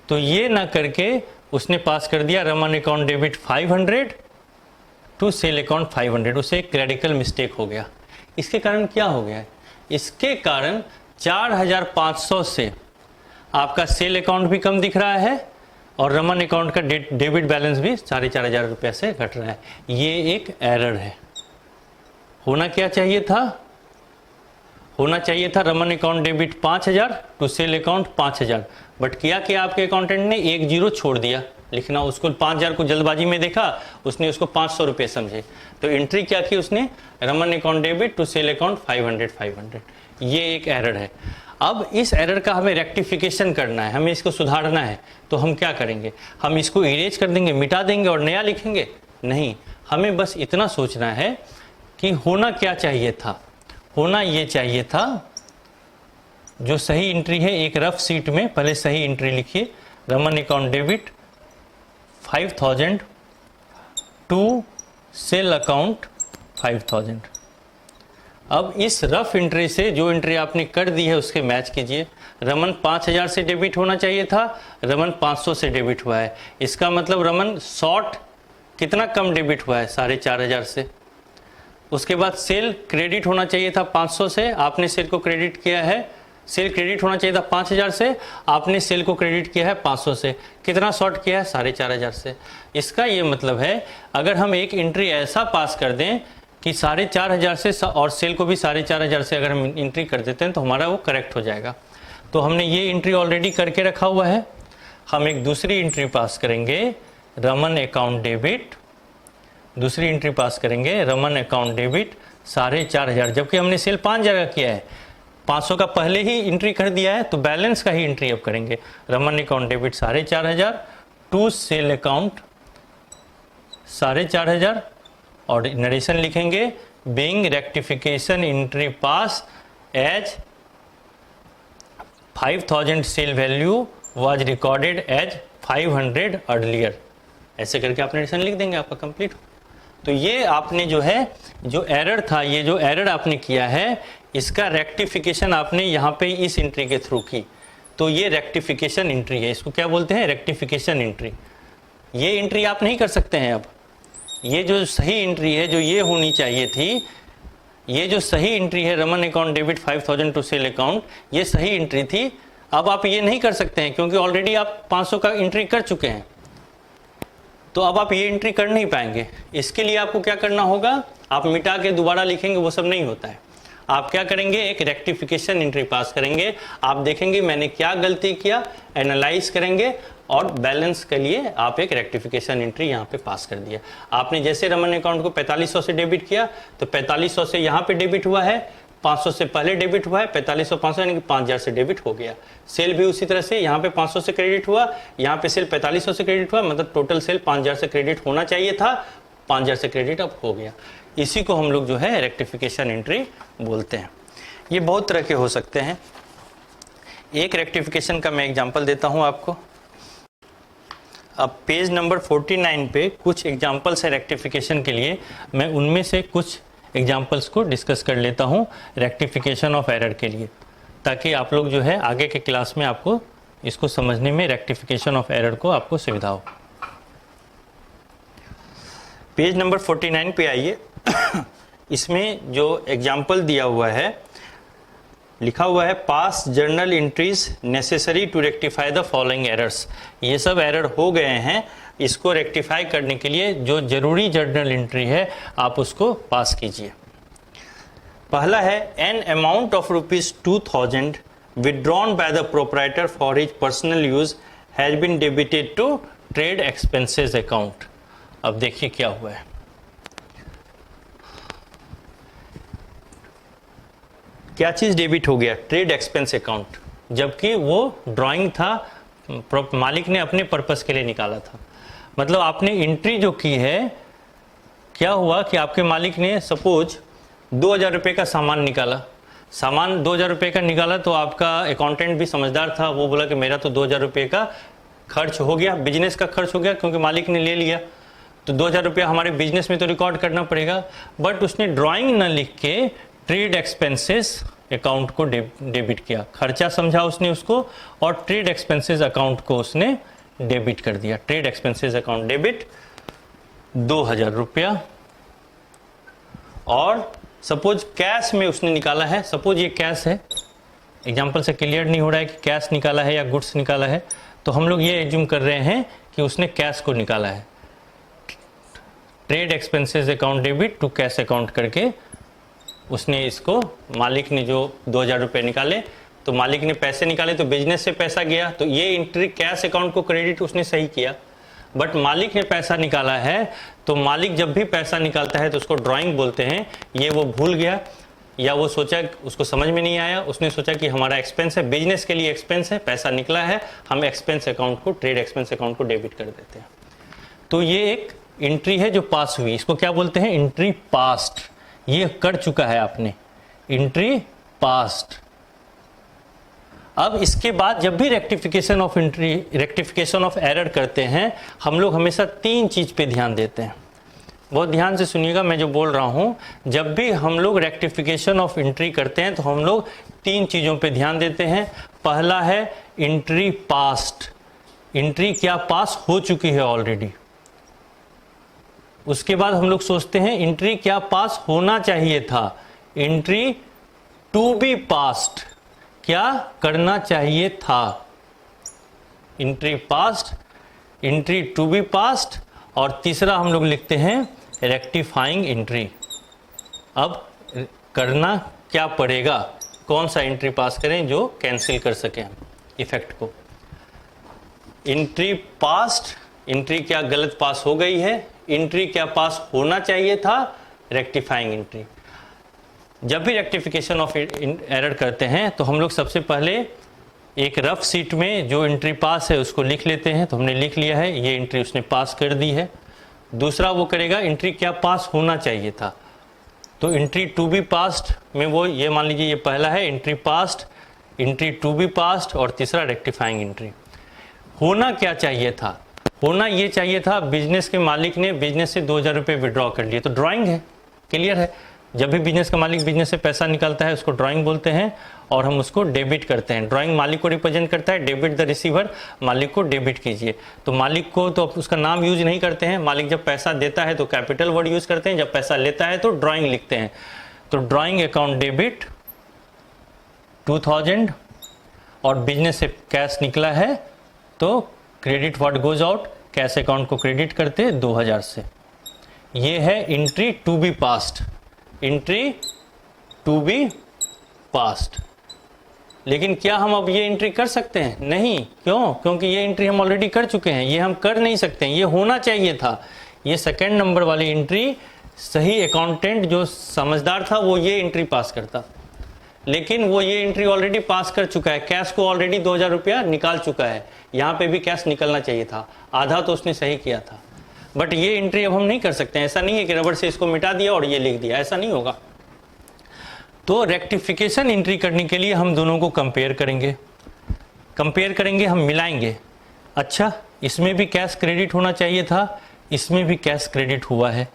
तो ये ना करके उसने पास कर दिया Raman account debit 500 to sale account 500। उसे एक क्रेडिकल मिस्टेक हो गया। इसके कारण क्या हो गया है? इसके कारण 4,500 से आपका सेल अकाउंट भी कम दिख रहा है, और रमन अकाउंट का डेबिट बैलेंस भी 4,500 रुपये से घट रहा है। ये एक एरर है। होना क्या चाहिए था? होना चाहिए था Raman account debit 5,000 to sale account 5,000, but किया कि आपके अकाउंटेंट ने 1 0 छोड़ दिया लिखना। उसको 5,000 को जल्दबाजी में देखा, उसने उसको 500 रुपये समझे, तो एंट्री क्या की उसने? Raman account debit to sale account 500। ये एक एरर है। अब इस एरर का हमें रेक्टिफिकेशन करना है, हमें इसको सुधारना है, तो हम क्या करेंगे? हम इसको इरेज कर देंगे, मिटा देंगे और नया लिखेंगे? नहीं, हमें बस इतना सोचना है कि होना क्या चाहिए था। होना ये चाहिए था, जो सही एंट्री है एक रफ सीट में पहले सही एंट्री लिखिए, Raman account debit 5,000 to sale account 5,000। अब इस रफ एंट्री से जो एंट्री आपने कर दी है उसके मैच कीजिए। रमन 5,000 से डेबिट होना चाहिए था, रमन 500 से डेबिट हुआ है। इसका मतलब रमन शॉर्ट कितना कम डेबिट हुआ है? 4,500 से। उसके बाद सेल क्रेडिट होना चाहिए था 500 से, आपने सेल को क्रेडिट किया है, सेल क्रेडिट होना चाहिए था 5,000 से, आपने सेल को क्रेडिट किया है 500 से। कितना शॉर्ट किया है? 4,500 से। इसका ये मतलब है अगर हम एक एंट्री ऐसा पास कर दें कि 4,500 से, और सेल को भी 4,500 से अगर हम एंट्री कर देते हैं तो हमारा वो करेक्ट हो जाएगा। तो हमने ये एंट्री ऑलरेडी करके रखा हुआ है। हम एक दूसरी एंट्री पास करेंगे, रमन अकाउंट डेबिट, दूसरी एंट्री पास करेंगे रमन अकाउंट डेबिट 4,500, जबकि हमने सेल 5,000 का किया है, 500 का पहले ही एंट्री कर दिया है, तो बैलेंस का ही एंट्री अब करेंगे। Raman account debit 4,500 to sale account 4,500, और नरेशन लिखेंगे being rectification entry pass as 5,000 sale value was recorded as 500 earlier. ऐसे करके आप नरेशन लिख देंगे, आपका कंप्लीट। तो ये आपने जो है जो एरर था, ये जो एरर आपने किया है इसका रेक्टिफिकेशन आपने यहाँ पे इस एंट्री के थ्रू की, तो ये रेक्टिफिकेशन एंट्री है। इसको क्या बोलते हैं? Rectification entry. ये एंट्री आप नहीं कर सकते हैं। अब ये जो सही एंट्री है जो ये होनी चाहिए थी, ये जो सही एंट्री है Raman account debit 5000 to sale account, ये सही एंट्री थी। अब आप ये नहीं कर सकते हैं क्योंकि ऑलरेडी आप 500 का एंट्री कर चुके हैं, तो अब आप ये एंट्री कर नहीं पाएंगे। इसके लिए आपको क्या करना होगा? आप मिटा के दोबारा लिखेंगे, वो सब नहीं होता है। आप क्या करेंगे? एक रेक्टिफिकेशन एंट्री पास करेंगे। आप देखेंगे मैंने क्या गलती किया, एनालाइज करेंगे और बैलेंस के लिए आप एक रेक्टिफिकेशन एंट्री यहाँ पे पास कर दिया। आपने जैसे रमन अकाउंट को 4500 से डेबिट किया तो 4500 से यहाँ पे डेबिट हुआ है, 500 से पहले डेबिट हुआ है, 4500 500 यानी कि 5000 से डेबिट हो गया। सेल भी उसी तरह से यहाँ पे 500 से क्रेडिट हुआ, यहाँ पे सेल 4500 से क्रेडिट हुआ, मतलब टोटल सेल 5000 से क्रेडिट होना चाहिए था, 5000 से क्रेडिट अब हो गया। इसी को हम लोग जो है रेक्टिफिकेशन एंट्री बोलते हैं। ये बहुत तरह के हो सकते हैं। एक रेक्टिफिकेशन का मैं एग्जांपल देता हूँ आपको। अब पेज नंबर 49 पे कुछ एग्जांपल्स है रेक्टिफिकेशन के लिए, मैं उनमें से कुछ एग्जांपल्स को डिस्कस कर लेता हूँ रेक्टिफिकेशन ऑफ एरर के लिए, ताकि आप लोग जो है आगे के क्लास में आपको इसको समझने में रेक्टिफिकेशन ऑफ एरर को आपको सुविधा हो। पेज नंबर 49 पे आइए। इसमें जो एग्जाम्पल दिया हुआ है, लिखा हुआ है pass journal entries necessary to rectify the following errors. ये सब एरर हो गए हैं, इसको रेक्टिफाई करने के लिए जो जरूरी जर्नल एंट्री है आप उसको पास कीजिए। पहला है an amount of ₹2000 withdrawn by the proprietor for his personal use has been debited to trade expenses account. अब देखिए क्या हुआ है। क्या चीज डेबिट हो गया? ट्रेड एक्सपेंस अकाउंट, जबकि वो ड्राइंग था, मालिक ने अपने पर्पस के लिए निकाला था। मतलब आपने एंट्री जो की है, क्या हुआ कि आपके मालिक ने सपोज 2000 रुपये का सामान निकाला, सामान 2000 रुपये का निकाला, तो आपका अकाउंटेंट भी समझदार था, वो बोला कि मेरा तो 2000 रुपये का खर्च हो गया, बिजनेस का खर्च हो गया, क्योंकि मालिक ने ले लिया, तो 2000 रुपया हमारे बिजनेस में तो रिकॉर्ड करना पड़ेगा। बट उसने ड्राइंग न लिख के ट्रेड एक्सपेंसेस अकाउंट को डेबिट किया, खर्चा समझा उसने उसको, और ट्रेड एक्सपेंसेस अकाउंट को उसने डेबिट कर दिया। ट्रेड एक्सपेंसेस अकाउंट डेबिट 2000 रुपया। और सपोज कैश में उसने निकाला है, सपोज ये कैश है, एग्जांपल से क्लियर नहीं हो रहा है कि कैश निकाला है या गुड्स निकाला है, तो हम लोग ये एज्यूम कर रहे हैं कि उसने कैश को निकाला है। Trade expenses account debit to cash account करके उसने इसको, मालिक ने जो 2000 रुपये निकाले, तो मालिक ने पैसे निकाले तो बिजनेस से पैसा गया, तो ये एंट्री कैश अकाउंट को क्रेडिट उसने सही किया। बट मालिक ने पैसा निकाला है, तो मालिक जब भी पैसा निकालता है तो उसको ड्राइंग बोलते हैं। ये वो भूल गया या वो सोचा, उसको समझ में नहीं आया, उसने सोचा कि हमारा एक्सपेंस है, बिजनेस के लिए एक्सपेंस है, पैसा निकला है, हम एक्सपेंस अकाउंट को, ट्रेड एक्सपेंस अकाउंट को डेबिट कर देते हैं। तो ये एक एंट्री है जो पास हुई, इसको क्या बोलते हैं? Entry past. ये कर चुका है आपने, एंट्री पास्ट। अब इसके बाद जब भी rectification of entry, rectification of error करते हैं, हम लोग हमेशा 3 चीज पे ध्यान देते हैं। बहुत ध्यान से सुनिएगा मैं जो बोल रहा हूं। जब भी हम लोग रेक्टिफिकेशन ऑफ एंट्री करते हैं तो हम लोग 3 चीजों पे ध्यान देते हैं। पहला है एंट्री पास्ट, एंट्री क्या पास हो चुकी है ऑलरेडी। उसके बाद हम लोग सोचते हैं एंट्री क्या पास होना चाहिए था, एंट्री टू बी पास्ट, क्या करना चाहिए था। Entry passed, entry to be passed, और तीसरा हम लोग लिखते हैं रेक्टिफाइंग एंट्री। अब करना क्या पड़ेगा, कौन सा एंट्री पास करें जो कैंसिल कर सकें इफेक्ट को। एंट्री पास्ट, एंट्री क्या गलत पास हो गई है, एंट्री क्या पास होना चाहिए था, रेक्टिफाइंग एंट्री। जब भी रेक्टिफिकेशन ऑफ एरर करते हैं तो हम लोग सबसे पहले एक रफ सीट में जो एंट्री पास है उसको लिख लेते हैं। तो हमने लिख लिया है, ये एंट्री उसने पास कर दी है। दूसरा वो करेगा एंट्री क्या पास होना चाहिए था, तो एंट्री टू बी पास्ट में वो, ये मान लीजिए ये पहला है entry passed, entry to be passed, और तीसरा रेक्टिफाइंग एंट्री। होना क्या चाहिए था, होना ये चाहिए था बिजनेस के मालिक ने बिजनेस से 2000 रुपये विड्रॉ कर लिए, तो ड्राइंग है, क्लियर है। जब भी बिजनेस का मालिक बिजनेस से पैसा निकालता है उसको ड्राइंग बोलते हैं और हम उसको डेबिट करते हैं। ड्राइंग मालिक को रिप्रेजेंट करता है, डेबिट द रिसीवर, मालिक को डेबिट कीजिए। तो मालिक को तो उसका नाम यूज नहीं करते हैं, मालिक जब पैसा देता है तो कैपिटल वर्ड यूज करते हैं, जब पैसा लेता है तो ड्राइंग लिखते हैं। तो ड्राइंग अकाउंट डेबिट 2000 और बिजनेस से कैश निकला है तो credit what goes out, cash account को क्रेडिट करते 2000 से। ये है entry to be passed, entry to be passed. लेकिन क्या हम अब ये एंट्री कर सकते हैं? नहीं। क्यों? क्योंकि ये एंट्री हम ऑलरेडी कर चुके हैं, ये हम कर नहीं सकते हैं, ये होना चाहिए था। ये सेकंड नंबर वाली एंट्री सही अकाउंटेंट जो समझदार था वो ये एंट्री पास करता, लेकिन वो ये एंट्री ऑलरेडी पास कर चुका है, कैश को ऑलरेडी 2000 रुपया निकाल चुका है। यहाँ पे भी कैश निकलना चाहिए था, आधा तो उसने सही किया था, बट ये एंट्री अब हम नहीं कर सकते हैं। ऐसा नहीं है कि रबड़ से इसको मिटा दिया और ये लिख दिया, ऐसा नहीं होगा। तो रेक्टिफिकेशन एंट्री करने के लिए हम दोनों को कंपेयर करेंगे, हम मिलाएंगे। अच्छा, इसमें भी कैश क्रेडिट होना चाहिए था, इसमें भी कैश क्रेडिट हुआ है,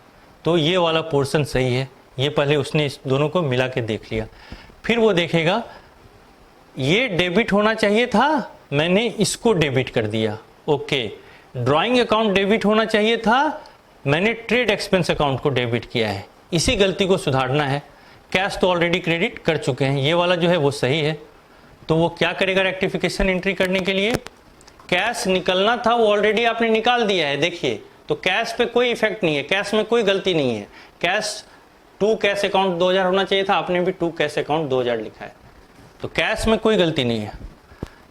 तो ये वाला पोर्शन सही है। ये पहले उसने इस दोनों को मिला के देख लिया, फिर वो देखेगा ये डेबिट होना चाहिए था, मैंने इसको डेबिट कर दिया, ओके। ड्राइंग अकाउंट डेबिट होना चाहिए था, मैंने ट्रेड एक्सपेंस अकाउंट को डेबिट किया है, इसी गलती को सुधारना है। कैश तो ऑलरेडी क्रेडिट कर चुके हैं, ये वाला जो है वो सही है। तो वो क्या करेगा रेक्टिफिकेशन एंट्री करने के लिए? कैश निकलना था वो ऑलरेडी आपने निकाल दिया है, देखिए। तो कैश पे कोई इफेक्ट नहीं है, कैश में कोई गलती नहीं है। कैश टू कैश अकाउंट 2000 होना चाहिए था, आपने भी टू कैश अकाउंट 2000 लिखा है, तो कैश में कोई गलती नहीं है।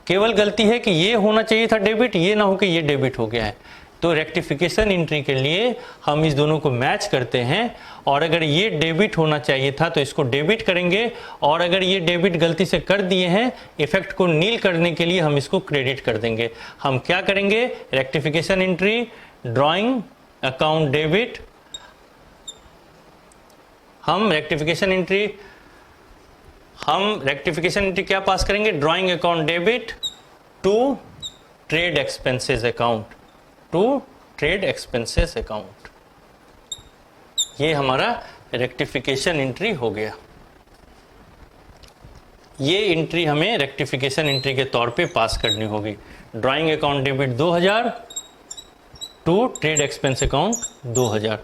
केवल गलती है कि ये होना चाहिए था डेबिट, ये ना हो कि ये डेबिट हो गया है। तो रेक्टिफिकेशन एंट्री के लिए हम इस दोनों को मैच करते हैं, और अगर ये डेबिट होना चाहिए था तो इसको डेबिट करेंगे, और अगर ये डेबिट गलती से कर दिए हैं, इफेक्ट को नील करने के लिए हम इसको क्रेडिट कर देंगे। हम क्या करेंगे? Rectification entry drawing account debit, हम रेक्टिफिकेशन एंट्री क्या पास करेंगे? Drawing account debit to trade expenses account, to trade expenses account. ये हमारा रेक्टिफिकेशन एंट्री हो गया। ये एंट्री हमें रेक्टिफिकेशन एंट्री के तौर पे पास करनी होगी। Drawing account debit 2000 to trade expense account 2000,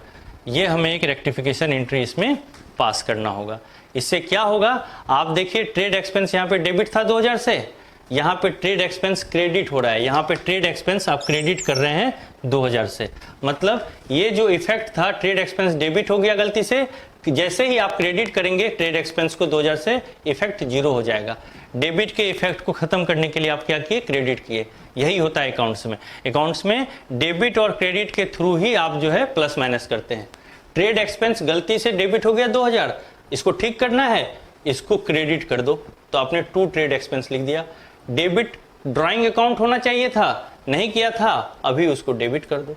ये हमें एक रेक्टिफिकेशन एंट्री इसमें पास करना होगा। इससे क्या होगा? आप देखिए, ट्रेड एक्सपेंस यहाँ पे डेबिट था 2000 से, यहाँ पे ट्रेड एक्सपेंस क्रेडिट हो रहा है, यहाँ पे ट्रेड एक्सपेंस आप क्रेडिट कर रहे हैं 2000 से। मतलब ये जो इफेक्ट था, ट्रेड एक्सपेंस डेबिट हो गया गलती से, जैसे ही आप क्रेडिट करेंगे ट्रेड एक्सपेंस को 2000 से, इफेक्ट जीरो हो जाएगा। डेबिट के इफेक्ट को खत्म करने के लिए आप क्या किए? क्रेडिट किए। यही होता है अकाउंट्स में। अकाउंट्स में डेबिट और क्रेडिट के थ्रू ही आप जो है प्लस माइनस करते हैं। ट्रेड एक्सपेंस गलती से डेबिट हो गया 2000, इसको ठीक करना है, इसको क्रेडिट कर दो, तो आपने टू ट्रेड एक्सपेंस लिख दिया। डेबिट ड्राइंग अकाउंट होना चाहिए था, नहीं किया था, अभी उसको डेबिट कर दो,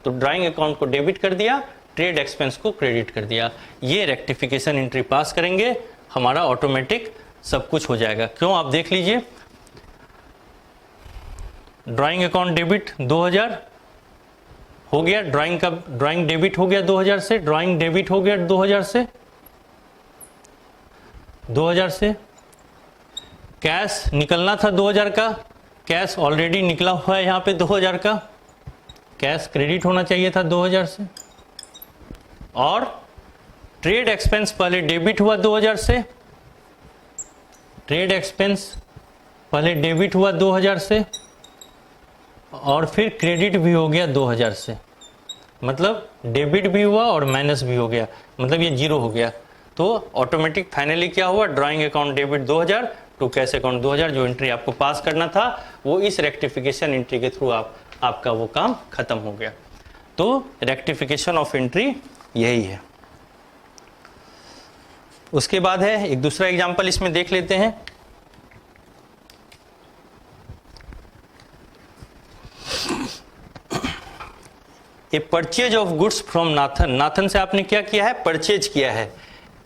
तो ड्राइंग अकाउंट को डेबिट कर दिया, ट्रेड एक्सपेंस को क्रेडिट कर दिया। ये रेक्टिफिकेशन एंट्री पास करेंगे, हमारा ऑटोमेटिक सब कुछ हो जाएगा। क्यों? आप देख लीजिए, ड्राइंग अकाउंट डेबिट 2000 हो गया, ड्राइंग डेबिट हो गया 2000 से, ड्राइंग डेबिट हो गया 2000 से। कैश निकलना था 2000 का, कैश ऑलरेडी निकला हुआ है यहाँ पे 2000 का, कैश क्रेडिट होना चाहिए था 2000 से। और ट्रेड एक्सपेंस पहले डेबिट हुआ 2000 से, ट्रेड एक्सपेंस पहले डेबिट हुआ 2000 से, और फिर क्रेडिट भी हो गया 2000 से। मतलब डेबिट भी हुआ और माइनस भी हो गया, मतलब ये जीरो हो गया। तो ऑटोमेटिक फाइनली क्या हुआ? Drawing account debit 2000 to cash account 2000, जो एंट्री आपको पास करना था वो इस रेक्टिफिकेशन एंट्री के थ्रू आपका वो काम खत्म हो गया। तो रेक्टिफिकेशन ऑफ एंट्री यही है। उसके बाद है एक दूसरा एग्जांपल, इसमें देख लेते हैं। A purchase of goods from Nathan, Nathan से आपने क्या किया है? परचेज किया है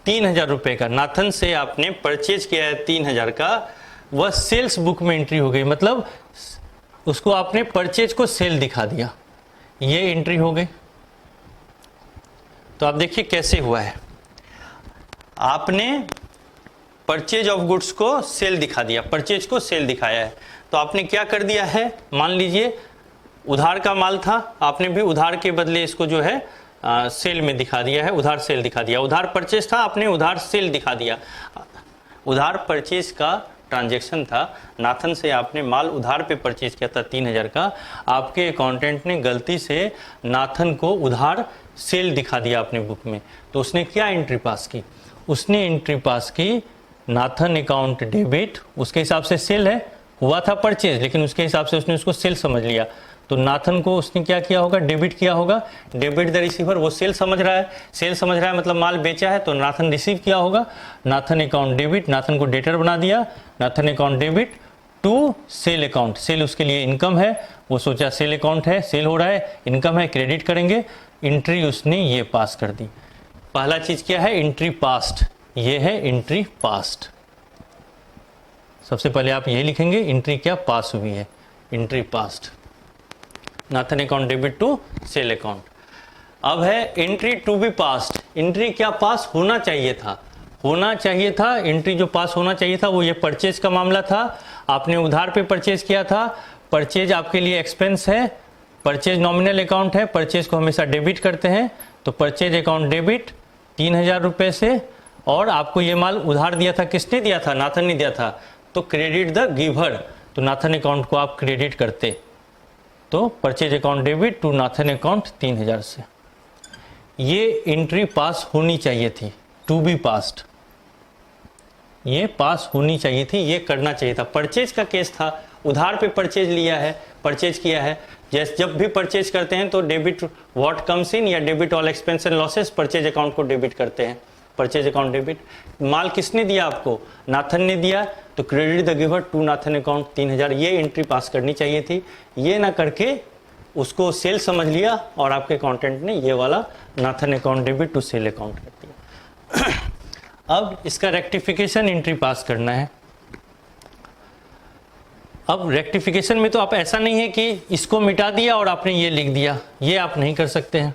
3000 रुपए का, नाथन से आपने परचेज किया है 3000 का, वह सेल्स बुक में एंट्री हो गई। मतलब उसको आपने परचेज को सेल दिखा दिया, ये एंट्री हो गई। तो आप देखिए कैसे हुआ है, आपने परचेज ऑफ गुड्स को सेल दिखा दिया, परचेज को सेल दिखाया है। तो आपने क्या कर दिया है, मान लीजिए उधार का माल था, आपने भी उधार के बदले इसको जो है सेल में दिखा दिया है, उधार सेल दिखा दिया। उधार परचेज था, आपने उधार सेल दिखा दिया। उधार परचेज का ट्रांजैक्शन था, नाथन से आपने माल उधार पे परचेज किया था 3000 का, आपके अकाउंटेंट ने गलती से नाथन को उधार सेल दिखा दिया अपने बुक में। तो उसने क्या एंट्री पास की, उसने एंट्री पास की नाथन अकाउंट डेबिट, उसके हिसाब से सेल है, हुआ था परचेज लेकिन उसके हिसाब से उसने उसको सेल समझ लिया। तो नाथन को उसने क्या किया होगा, डेबिट किया होगा, डेबिट द रिसीवर, वो सेल समझ रहा है, सेल समझ रहा है मतलब माल बेचा है, तो नाथन रिसीव किया होगा। नाथन अकाउंट डेबिट, नाथन को डेटर बना दिया, Nathan account debit to sale account, sale उसके लिए इनकम है, वो सोचा सेल अकाउंट है, सेल हो रहा है, इनकम है, क्रेडिट करेंगे, एंट्री उसने ये पास कर दी। पहला चीज क्या है, एंट्री पास्ट, ये है एंट्री पास्ट। सबसे पहले आप ये लिखेंगे एंट्री क्या पास हुई है, entry passed, Nathan account debit to sale account. अब है entry to be passed, entry क्या पास होना चाहिए था, होना चाहिए था, एंट्री जो पास होना चाहिए था वो ये परचेज का मामला था, आपने उधार पे परचेज किया था, परचेज आपके लिए एक्सपेंस है, परचेज नॉमिनल अकाउंट है, परचेज को हमेशा डेबिट करते हैं, तो परचेज अकाउंट डेबिट 3000 रुपये से, और आपको ये माल उधार दिया था, किसने दिया था, नाथन ने दिया था, तो क्रेडिट द गिवर, तो नाथन अकाउंट को आप क्रेडिट करते, तो purchase account debit to Nathan account 3000 से। ये एंट्री पास होनी चाहिए थी, टू बी पास्ट, ये पास होनी चाहिए थी, ये करना चाहिए था। परचेज का केस था, उधार पे परचेज लिया है, परचेज किया है, जैसे जब भी परचेज करते हैं तो डेबिट व्हाट कम्स इन या debit all expense and losses, purchase account को डेबिट करते हैं, परचेज अकाउंट डेबिट। माल किसने दिया आपको, नाथन ने दिया, तो credit the giver to Nathan account 3000, ये एंट्री पास करनी चाहिए थी। ये ना करके उसको सेल समझ लिया और आपके अकाउंटेंट ने ये वाला Nathan account debit to sale account कर दिया। अब इसका रेक्टिफिकेशन एंट्री पास करना है। अब रेक्टिफिकेशन में तो आप ऐसा नहीं है कि इसको मिटा दिया और आपने ये लिख दिया, ये आप नहीं कर सकते हैं।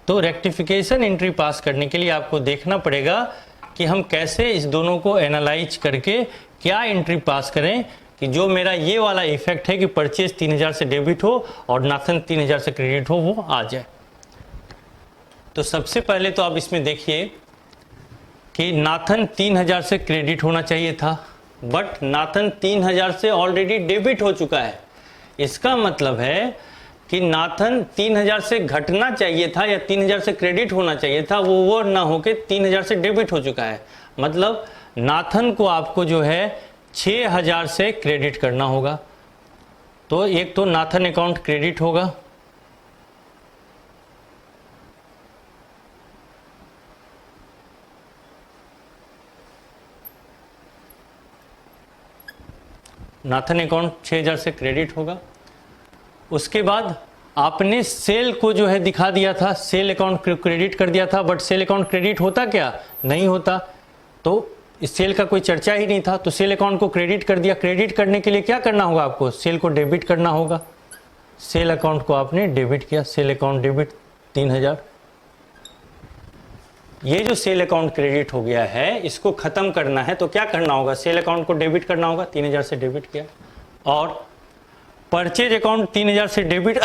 तो रेक्टिफिकेशन एंट्री पास करने के लिए आपको देखना पड़ेगा कि हम कैसे इस दोनों को एनालाइज करके क्या एंट्री पास करें कि जो मेरा ये वाला इफेक्ट है कि परचेज 3000 से डेबिट हो और नाथन 3000 से क्रेडिट हो, वो आ जाए। तो सबसे पहले तो आप इसमें देखिए कि नाथन 3000 से क्रेडिट होना चाहिए था, बट नाथन 3000 से ऑलरेडी डेबिट हो चुका है। इसका मतलब है कि नाथन 3000 से घटना चाहिए था या 3000 से क्रेडिट होना चाहिए था, वो ना होके 3000 से डेबिट हो चुका है। मतलब नाथन को आपको जो है 6000 से क्रेडिट करना होगा। तो एक तो नाथन अकाउंट क्रेडिट होगा, नाथन अकाउंट 6000 से क्रेडिट होगा। उसके बाद आपने सेल को जो है दिखा दिया था, सेल अकाउंट क्रेडिट कर दिया था, बट सेल अकाउंट क्रेडिट होता क्या, नहीं होता, तो इस सेल का कोई चर्चा ही नहीं था। तो सेल अकाउंट को क्रेडिट कर दिया। क्रेडिट करने के लिए क्या करना होगा आपको, सेल को डेबिट करना होगा। सेल अकाउंट को आपने डेबिट किया, सेल अकाउंट डेबिट 3000। ये जो सेल अकाउंट क्रेडिट हो गया है, इसको खत्म करना है तो क्या करना होगा, सेल अकाउंट को डेबिट करना होगा, 3000 से डेबिट किया। और परचेज अकाउंट 3000 से डेबिट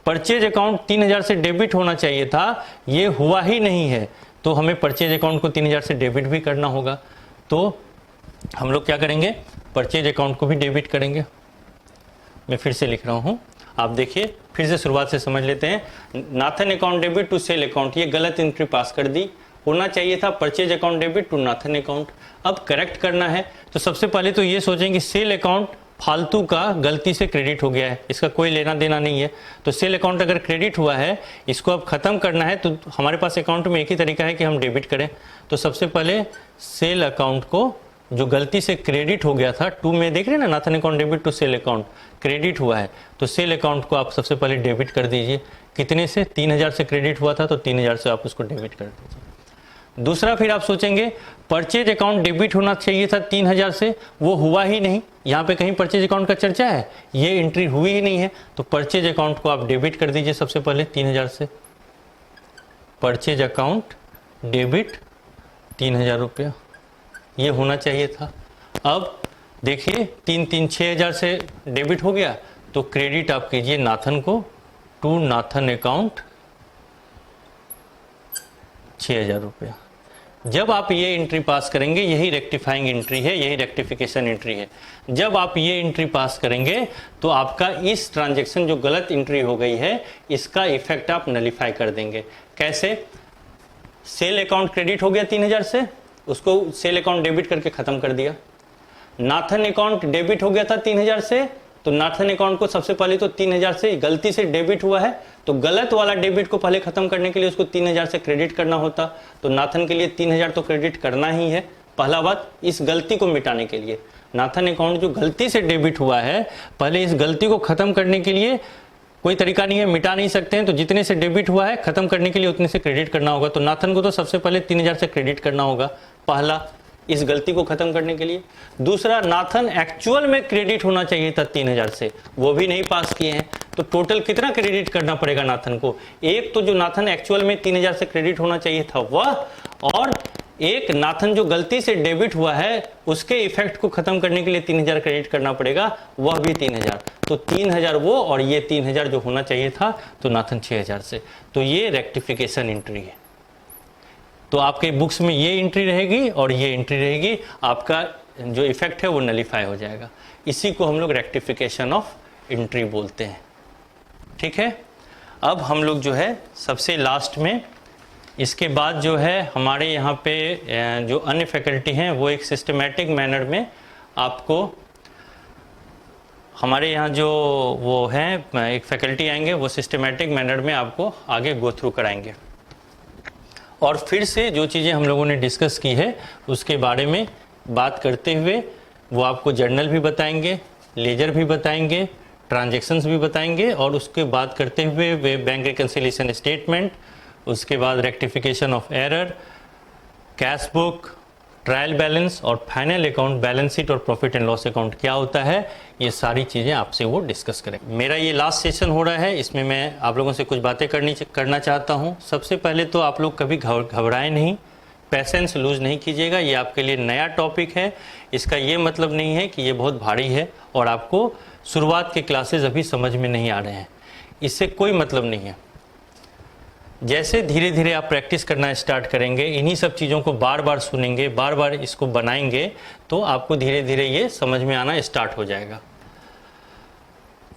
परचेज अकाउंट 3000 से डेबिट होना चाहिए था, ये हुआ ही नहीं है, तो हमें परचेज अकाउंट को 3000 से डेबिट भी करना होगा। तो हम लोग क्या करेंगे, परचेज अकाउंट को भी डेबिट करेंगे। मैं फिर से लिख रहा हूँ, आप देखिए, फिर से शुरुआत से समझ लेते हैं। Nathan account debit to sale account, ये गलत एंट्री पास कर दी, होना चाहिए था purchase account debit to Nathan account. अब करेक्ट करना है तो सबसे पहले तो ये सोचें कि सेल अकाउंट फालतू का गलती से क्रेडिट हो गया है, इसका कोई लेना देना नहीं है। तो सेल अकाउंट अगर क्रेडिट हुआ है, इसको अब खत्म करना है, तो हमारे पास अकाउंट में एक ही तरीका है कि हम डेबिट करें। तो सबसे पहले सेल अकाउंट को जो गलती से क्रेडिट हो गया था, टू में देख रहे हैं ना, Nathan account debit to sale account credit हुआ है, तो सेल अकाउंट को आप सबसे पहले डेबिट कर दीजिए। कितने से, 3000 से क्रेडिट हुआ था, तो 3000 से आप उसको डेबिट कर दीजिए। दूसरा फिर आप सोचेंगे परचेज अकाउंट डेबिट होना चाहिए था 3000 से, वो हुआ ही नहीं, यहाँ पे कहीं परचेज अकाउंट का चर्चा है, ये एंट्री हुई ही नहीं है। तो परचेज अकाउंट को आप डेबिट कर दीजिए सबसे पहले 3000 से, परचेज अकाउंट डेबिट 3000 रुपया, ये होना चाहिए था। अब देखिए 6000 से डेबिट हो गया, तो क्रेडिट आप कीजिए नाथन को, टू नाथन अकाउंट 6000 रुपया। जब आप ये एंट्री पास करेंगे, यही रेक्टिफाइंग एंट्री है, यही रेक्टिफिकेशन एंट्री है। जब आप ये एंट्री पास करेंगे तो आपका इस ट्रांजैक्शन जो गलत एंट्री हो गई है, इसका इफेक्ट आप नलीफाई कर देंगे। कैसे? सेल अकाउंट क्रेडिट हो गया 3000 से, उसको सेल अकाउंट डेबिट करके खत्म कर दिया। नाथन अकाउंट डेबिट हो गया था 3000 से, तो नाथन अकाउंट को सबसे पहले तो 3000 से गलती से डेबिट हुआ है, तो गलत वाला डेबिट को पहले खत्म करने के लिए उसको 3000 से क्रेडिट करना होता, तो नाथन के लिए 3000 तो क्रेडिट करना ही है। पहला बात, इस गलती को मिटाने के लिए नाथन अकाउंट जो गलती से डेबिट हुआ है, पहले इस गलती को खत्म करने के लिए कोई तरीका नहीं है, मिटा नहीं सकते हैं, तो जितने से डेबिट हुआ है खत्म करने के लिए उतने से क्रेडिट करना होगा। तो नाथन को तो सबसे पहले 3000 से क्रेडिट करना होगा, पहला, इस गलती को खत्म करने के लिए। दूसरा, नाथन एक्चुअल में क्रेडिट होना चाहिए था 3000 से, वो भी नहीं पास किए हैं, तो टोटल कितना क्रेडिट करना पड़ेगा नाथन को? एक तो जो नाथन एक्चुअल में 3000 से क्रेडिट होना चाहिए था वह, और एक नाथन जो गलती से डेबिट हुआ है उसके इफेक्ट को खत्म करने के लिए 3000 क्रेडिट करना पड़ेगा, वह भी 3000। तो 3000 वो, और ये 3000 जो होना चाहिए था तो नाथन 6000 से। तो ये रेक्टिफिकेशन एंट्री है। तो आपके बुक्स में ये एंट्री रहेगी और ये एंट्री रहेगी, आपका जो इफेक्ट है वो नलीफाई हो जाएगा। इसी को हम लोग रेक्टिफिकेशन ऑफ एंट्री बोलते हैं। ठीक है, अब हम लोग जो है सबसे लास्ट में, इसके बाद जो है हमारे यहाँ पे जो अन्य फैकल्टी हैं वो एक सिस्टमेटिक मैनर में आपको, हमारे यहाँ जो वो हैं एक फैकल्टी आएंगे, वो सिस्टमेटिक मैनर में आपको आगे गो थ्रू कराएंगे, और फिर से जो चीज़ें हम लोगों ने डिस्कस की है उसके बारे में बात करते हुए वो आपको जर्नल भी बताएंगे, लेजर भी बताएंगे, ट्रांजैक्शंस भी बताएंगे, और उसके बाद करते हुए वे बैंक रिकन्सिलिएशन स्टेटमेंट, उसके बाद rectification of error, cash book, trial balance, और फाइनल अकाउंट, बैलेंस शीट और प्रॉफिट एंड लॉस अकाउंट क्या होता है, ये सारी चीज़ें आपसे वो डिस्कस करें। मेरा ये लास्ट सेशन हो रहा है, इसमें मैं आप लोगों से कुछ बातें करना चाहता हूँ। सबसे पहले तो आप लोग कभी घबराएं नहीं, पेशेंस लूज नहीं कीजिएगा। ये आपके लिए नया टॉपिक है, इसका ये मतलब नहीं है कि ये बहुत भारी है और आपको शुरुआत के क्लासेस अभी समझ में नहीं आ रहे हैं, इससे कोई मतलब नहीं है। जैसे धीरे धीरे आप प्रैक्टिस करना स्टार्ट करेंगे, इन्हीं सब चीज़ों को बार बार सुनेंगे, बार बार इसको बनाएंगे, तो आपको धीरे धीरे ये समझ में आना स्टार्ट हो जाएगा।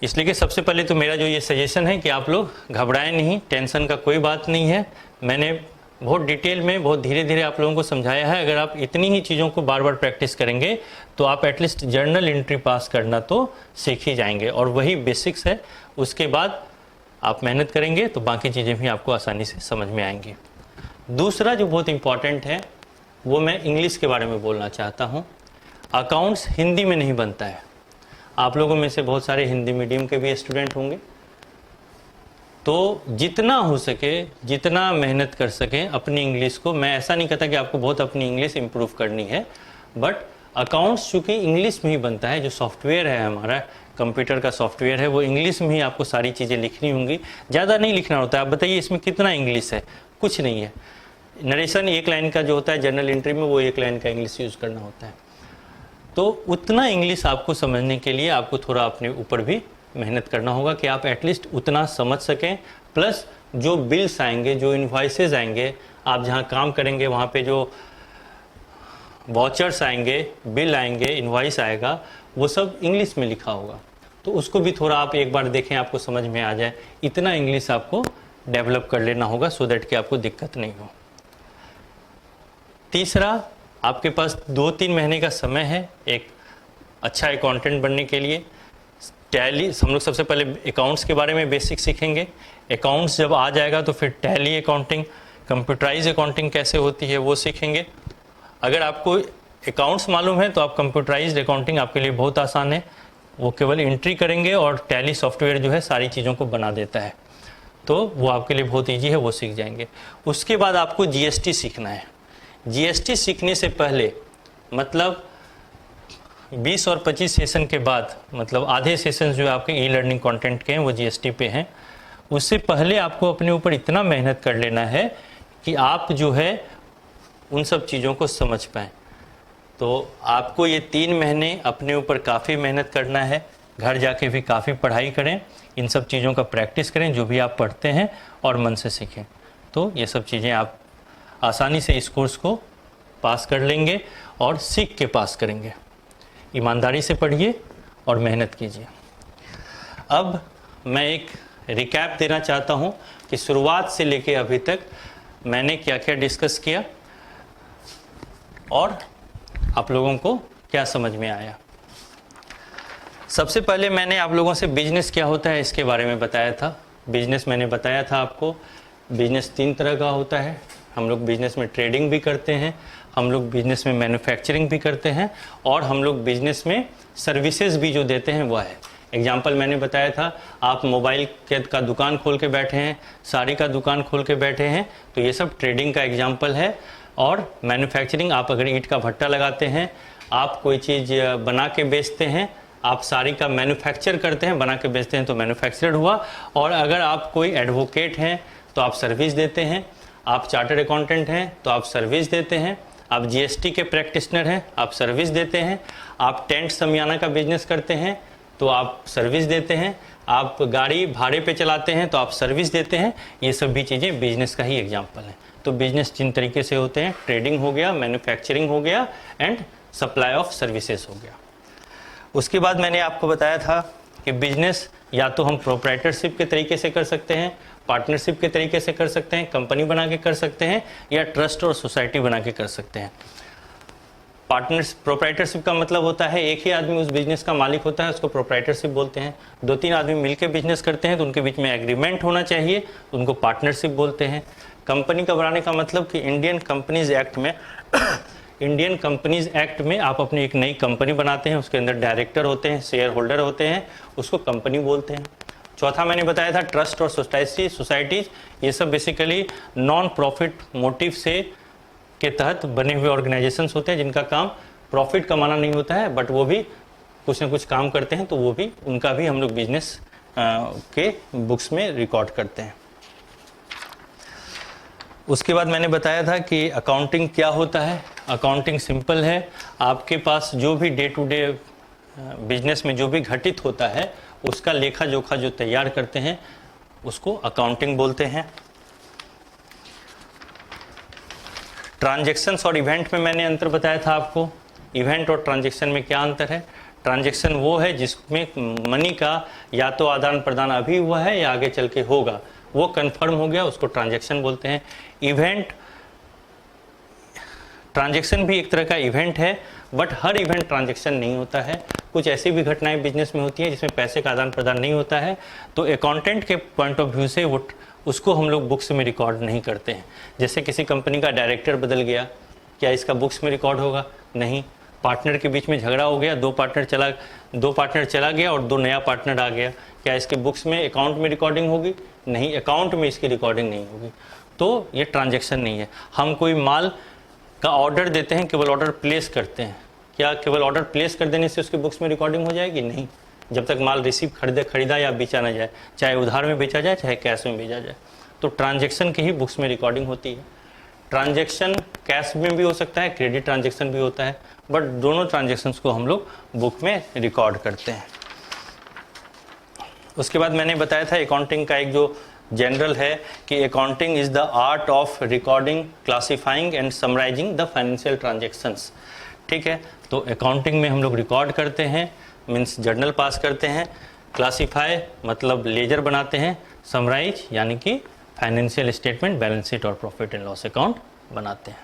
इसलिए कि सबसे पहले तो मेरा जो ये सजेशन है कि आप लोग घबराएं नहीं, टेंशन का कोई बात नहीं है। मैंने बहुत डिटेल में, बहुत धीरे धीरे आप लोगों को समझाया है। अगर आप इतनी ही चीज़ों को बार बार प्रैक्टिस करेंगे तो आप एटलीस्ट जर्नल एंट्री पास करना तो सीख ही जाएंगे, और वही बेसिक्स है। उसके बाद आप मेहनत करेंगे तो बाकी चीज़ें भी आपको आसानी से समझ में आएंगी। दूसरा जो बहुत इम्पॉर्टेंट है वो मैं इंग्लिश के बारे में बोलना चाहता हूँ। अकाउंट्स हिंदी में नहीं बनता है। आप लोगों में से बहुत सारे हिंदी मीडियम के भी स्टूडेंट होंगे, तो जितना हो सके, जितना मेहनत कर सकें अपनी इंग्लिश को। मैं ऐसा नहीं कहता कि आपको बहुत अपनी इंग्लिश इम्प्रूव करनी है, बट अकाउंट्स चूँकि इंग्लिश में ही बनता है, जो सॉफ्टवेयर है हमारा कंप्यूटर का सॉफ्टवेयर है, वो इंग्लिश में ही आपको सारी चीज़ें लिखनी होंगी। ज़्यादा नहीं लिखना होता है। आप बताइए इसमें कितना इंग्लिश है? कुछ नहीं है। नरेशन एक लाइन का जो होता है जर्नल एंट्री में, वो एक लाइन का इंग्लिश यूज़ करना होता है। तो उतना इंग्लिश आपको समझने के लिए आपको थोड़ा अपने ऊपर भी मेहनत करना होगा कि आप एटलीस्ट उतना समझ सकें। प्लस जो बिल्स आएंगे, जो इन्वॉइसेस आएंगे, आप जहाँ काम करेंगे वहाँ पे जो वाउचर्स आएंगे, बिल आएंगे, इन्वॉइस आएगा, वो सब इंग्लिश में लिखा होगा। तो उसको भी थोड़ा आप एक बार देखें, आपको समझ में आ जाए। इतना इंग्लिश आपको डेवलप कर लेना होगा सो दैट कि आपको दिक्कत नहीं हो। तीसरा, आपके पास 2-3 महीने का समय है एक अच्छा अकाउंटेंट बनने के लिए। टैली, हम लोग सबसे पहले अकाउंट्स के बारे में बेसिक सीखेंगे। अकाउंट्स जब आ जाएगा तो फिर टैली अकाउंटिंग, कंप्यूटराइज अकाउंटिंग कैसे होती है वो सीखेंगे। अगर आपको अकाउंट्स मालूम है तो आप कंप्यूटराइज्ड अकाउंटिंग आपके लिए बहुत आसान है। वो केवल एंट्री करेंगे और टैली सॉफ्टवेयर जो है सारी चीज़ों को बना देता है, तो वो आपके लिए बहुत ईजी है, वो सीख जाएंगे। उसके बाद आपको जीएसटी सीखना है। जीएसटी सीखने से पहले, मतलब 20 और 25 सेशन के बाद, मतलब आधे सेशन जो आपके ई लर्निंग कंटेंट के हैं वो जीएसटी पे हैं, उससे पहले आपको अपने ऊपर इतना मेहनत कर लेना है कि आप जो है उन सब चीज़ों को समझ पाएँ। तो आपको ये 3 महीने अपने ऊपर काफ़ी मेहनत करना है, घर जाके भी काफ़ी पढ़ाई करें, इन सब चीज़ों का प्रैक्टिस करें जो भी आप पढ़ते हैं और मन से सीखें। तो ये सब चीज़ें आप आसानी से इस कोर्स को पास कर लेंगे और सीख के पास करेंगे। ईमानदारी से पढ़िए और मेहनत कीजिए। अब मैं एक रिकैप देना चाहता हूँ कि शुरुआत से लेके अभी तक मैंने क्या क्या डिस्कस किया और आप लोगों को क्या समझ में आया। सबसे पहले मैंने आप लोगों से बिजनेस क्या होता है इसके बारे में बताया था। बिजनेस मैंने बताया था आपको, बिजनेस 3 तरह का होता है। हम लोग बिजनेस में ट्रेडिंग भी करते हैं, हम लोग बिजनेस में मैन्युफैक्चरिंग भी करते हैं और हम लोग बिजनेस में सर्विसेज भी जो देते हैं वह है। एग्जाम्पल मैंने बताया था, आप मोबाइल का दुकान खोल के बैठे हैं, साड़ी का दुकान खोल के बैठे हैं, तो ये सब ट्रेडिंग का एग्जाम्पल है। और मैन्युफैक्चरिंग, आप अगर ईंट का भट्टा लगाते हैं, आप कोई चीज़ बना के बेचते हैं, आप साड़ी का मैन्युफैक्चर करते हैं, बना के बेचते हैं तो मैन्युफैक्चर्ड हुआ। और अगर आप कोई एडवोकेट हैं तो आप सर्विस देते हैं, आप चार्टर्ड अकाउंटेंट हैं तो आप सर्विस देते हैं, आप जीएसटी के प्रैक्टिशनर हैं आप सर्विस देते हैं, आप टेंट समियाना का बिजनेस करते हैं तो आप सर्विस देते हैं, आप गाड़ी भाड़े पे चलाते हैं तो आप सर्विस देते हैं। ये सब भी चीज़ें बिजनेस का ही एग्जाम्पल है। तो बिजनेस 3 तरीके से होते हैं, ट्रेडिंग हो गया, मैन्युफैक्चरिंग हो गया एंड सप्लाई ऑफ सर्विसेज हो गया। उसके बाद मैंने आपको बताया था कि बिजनेस या तो हम प्रोप्राइटरशिप के तरीके से कर सकते हैं, पार्टनरशिप के तरीके से कर सकते हैं, कंपनी बना के कर सकते हैं, या ट्रस्ट और सोसाइटी बना के कर सकते हैं। प्रोप्राइटरशिप का मतलब होता है एक ही आदमी उस बिजनेस का मालिक होता है, उसको प्रोप्राइटरशिप बोलते हैं। 2-3 आदमी मिलकर बिजनेस करते हैं तो उनके बीच में एग्रीमेंट होना चाहिए, उनको पार्टनरशिप बोलते हैं। कंपनी का बनाने का मतलब कि इंडियन कंपनीज एक्ट में आप अपनी एक नई कंपनी बनाते हैं, उसके अंदर डायरेक्टर होते हैं, शेयर होल्डर होते हैं, उसको कंपनी बोलते हैं। चौथा मैंने बताया था ट्रस्ट और सोसाइटीज, ये सब बेसिकली नॉन प्रॉफिट मोटिव से के तहत बने हुए ऑर्गेनाइजेशंस होते हैं जिनका काम प्रॉफिट कमाना नहीं होता है, बट वो भी कुछ ना कुछ काम करते हैं, तो वो भी उनका भी हम लोग बिजनेस के बुक्स में रिकॉर्ड करते हैं। उसके बाद मैंने बताया था कि अकाउंटिंग क्या होता है। अकाउंटिंग सिंपल है, आपके पास जो भी डे टू डे बिजनेस में जो भी घटित होता है उसका लेखा जोखा जो तैयार करते हैं उसको अकाउंटिंग बोलते हैं। ट्रांजैक्शंस और इवेंट में मैंने अंतर बताया था आपको। इवेंट और ट्रांजैक्शन में क्या अंतर है? ट्रांजैक्शन वो है जिसमें मनी का या तो आदान प्रदान अभी हुआ है या आगे चल के होगा, वो कंफर्म हो गया, उसको ट्रांजैक्शन बोलते हैं। इवेंट, ट्रांजैक्शन भी एक तरह का इवेंट है, बट हर इवेंट ट्रांजैक्शन नहीं होता है। कुछ ऐसी भी घटनाएं बिजनेस में होती हैं जिसमें पैसे का आदान प्रदान नहीं होता है, तो अकाउंटेंट के पॉइंट ऑफ व्यू से उसको हम लोग बुक्स में रिकॉर्ड नहीं करते हैं। जैसे किसी कंपनी का डायरेक्टर बदल गया, क्या इसका बुक्स में रिकॉर्ड होगा? नहीं। पार्टनर के बीच में झगड़ा हो गया, 2 पार्टनर चला गया और 2 नया पार्टनर आ गया, क्या इसके बुक्स में अकाउंट में रिकॉर्डिंग होगी? नहीं, अकाउंट में इसकी रिकॉर्डिंग नहीं होगी। तो ये ट्रांजैक्शन नहीं है। हम कोई माल का ऑर्डर देते हैं, केवल ऑर्डर प्लेस करते हैं, क्या केवल ऑर्डर प्लेस कर देने से उसके बुक्स में रिकॉर्डिंग हो जाएगी? नहीं, जब तक माल खरीदा या बेचा ना जाए, चाहे उधार में बेचा जाए चाहे कैश में बेचा जाए। तो ट्रांजैक्शन की ही बुक्स में रिकॉर्डिंग होती है। ट्रांजैक्शन कैश में भी हो सकता है, क्रेडिट ट्रांजैक्शन भी होता है, बट दोनों ट्रांजैक्शंस को हम लोग बुक में रिकॉर्ड करते हैं। उसके बाद मैंने बताया था अकाउंटिंग का एक जो जनरल है कि accounting is the art of recording, classifying and summarising the financial transactions. ठीक है, तो अकाउंटिंग में हम लोग रिकॉर्ड करते हैं, मीन्स जर्नल पास करते हैं, क्लासीफाई मतलब लेजर बनाते हैं, समराइज यानी कि फाइनेंशियल स्टेटमेंट, बैलेंस शीट और प्रॉफिट एंड लॉस अकाउंट बनाते हैं।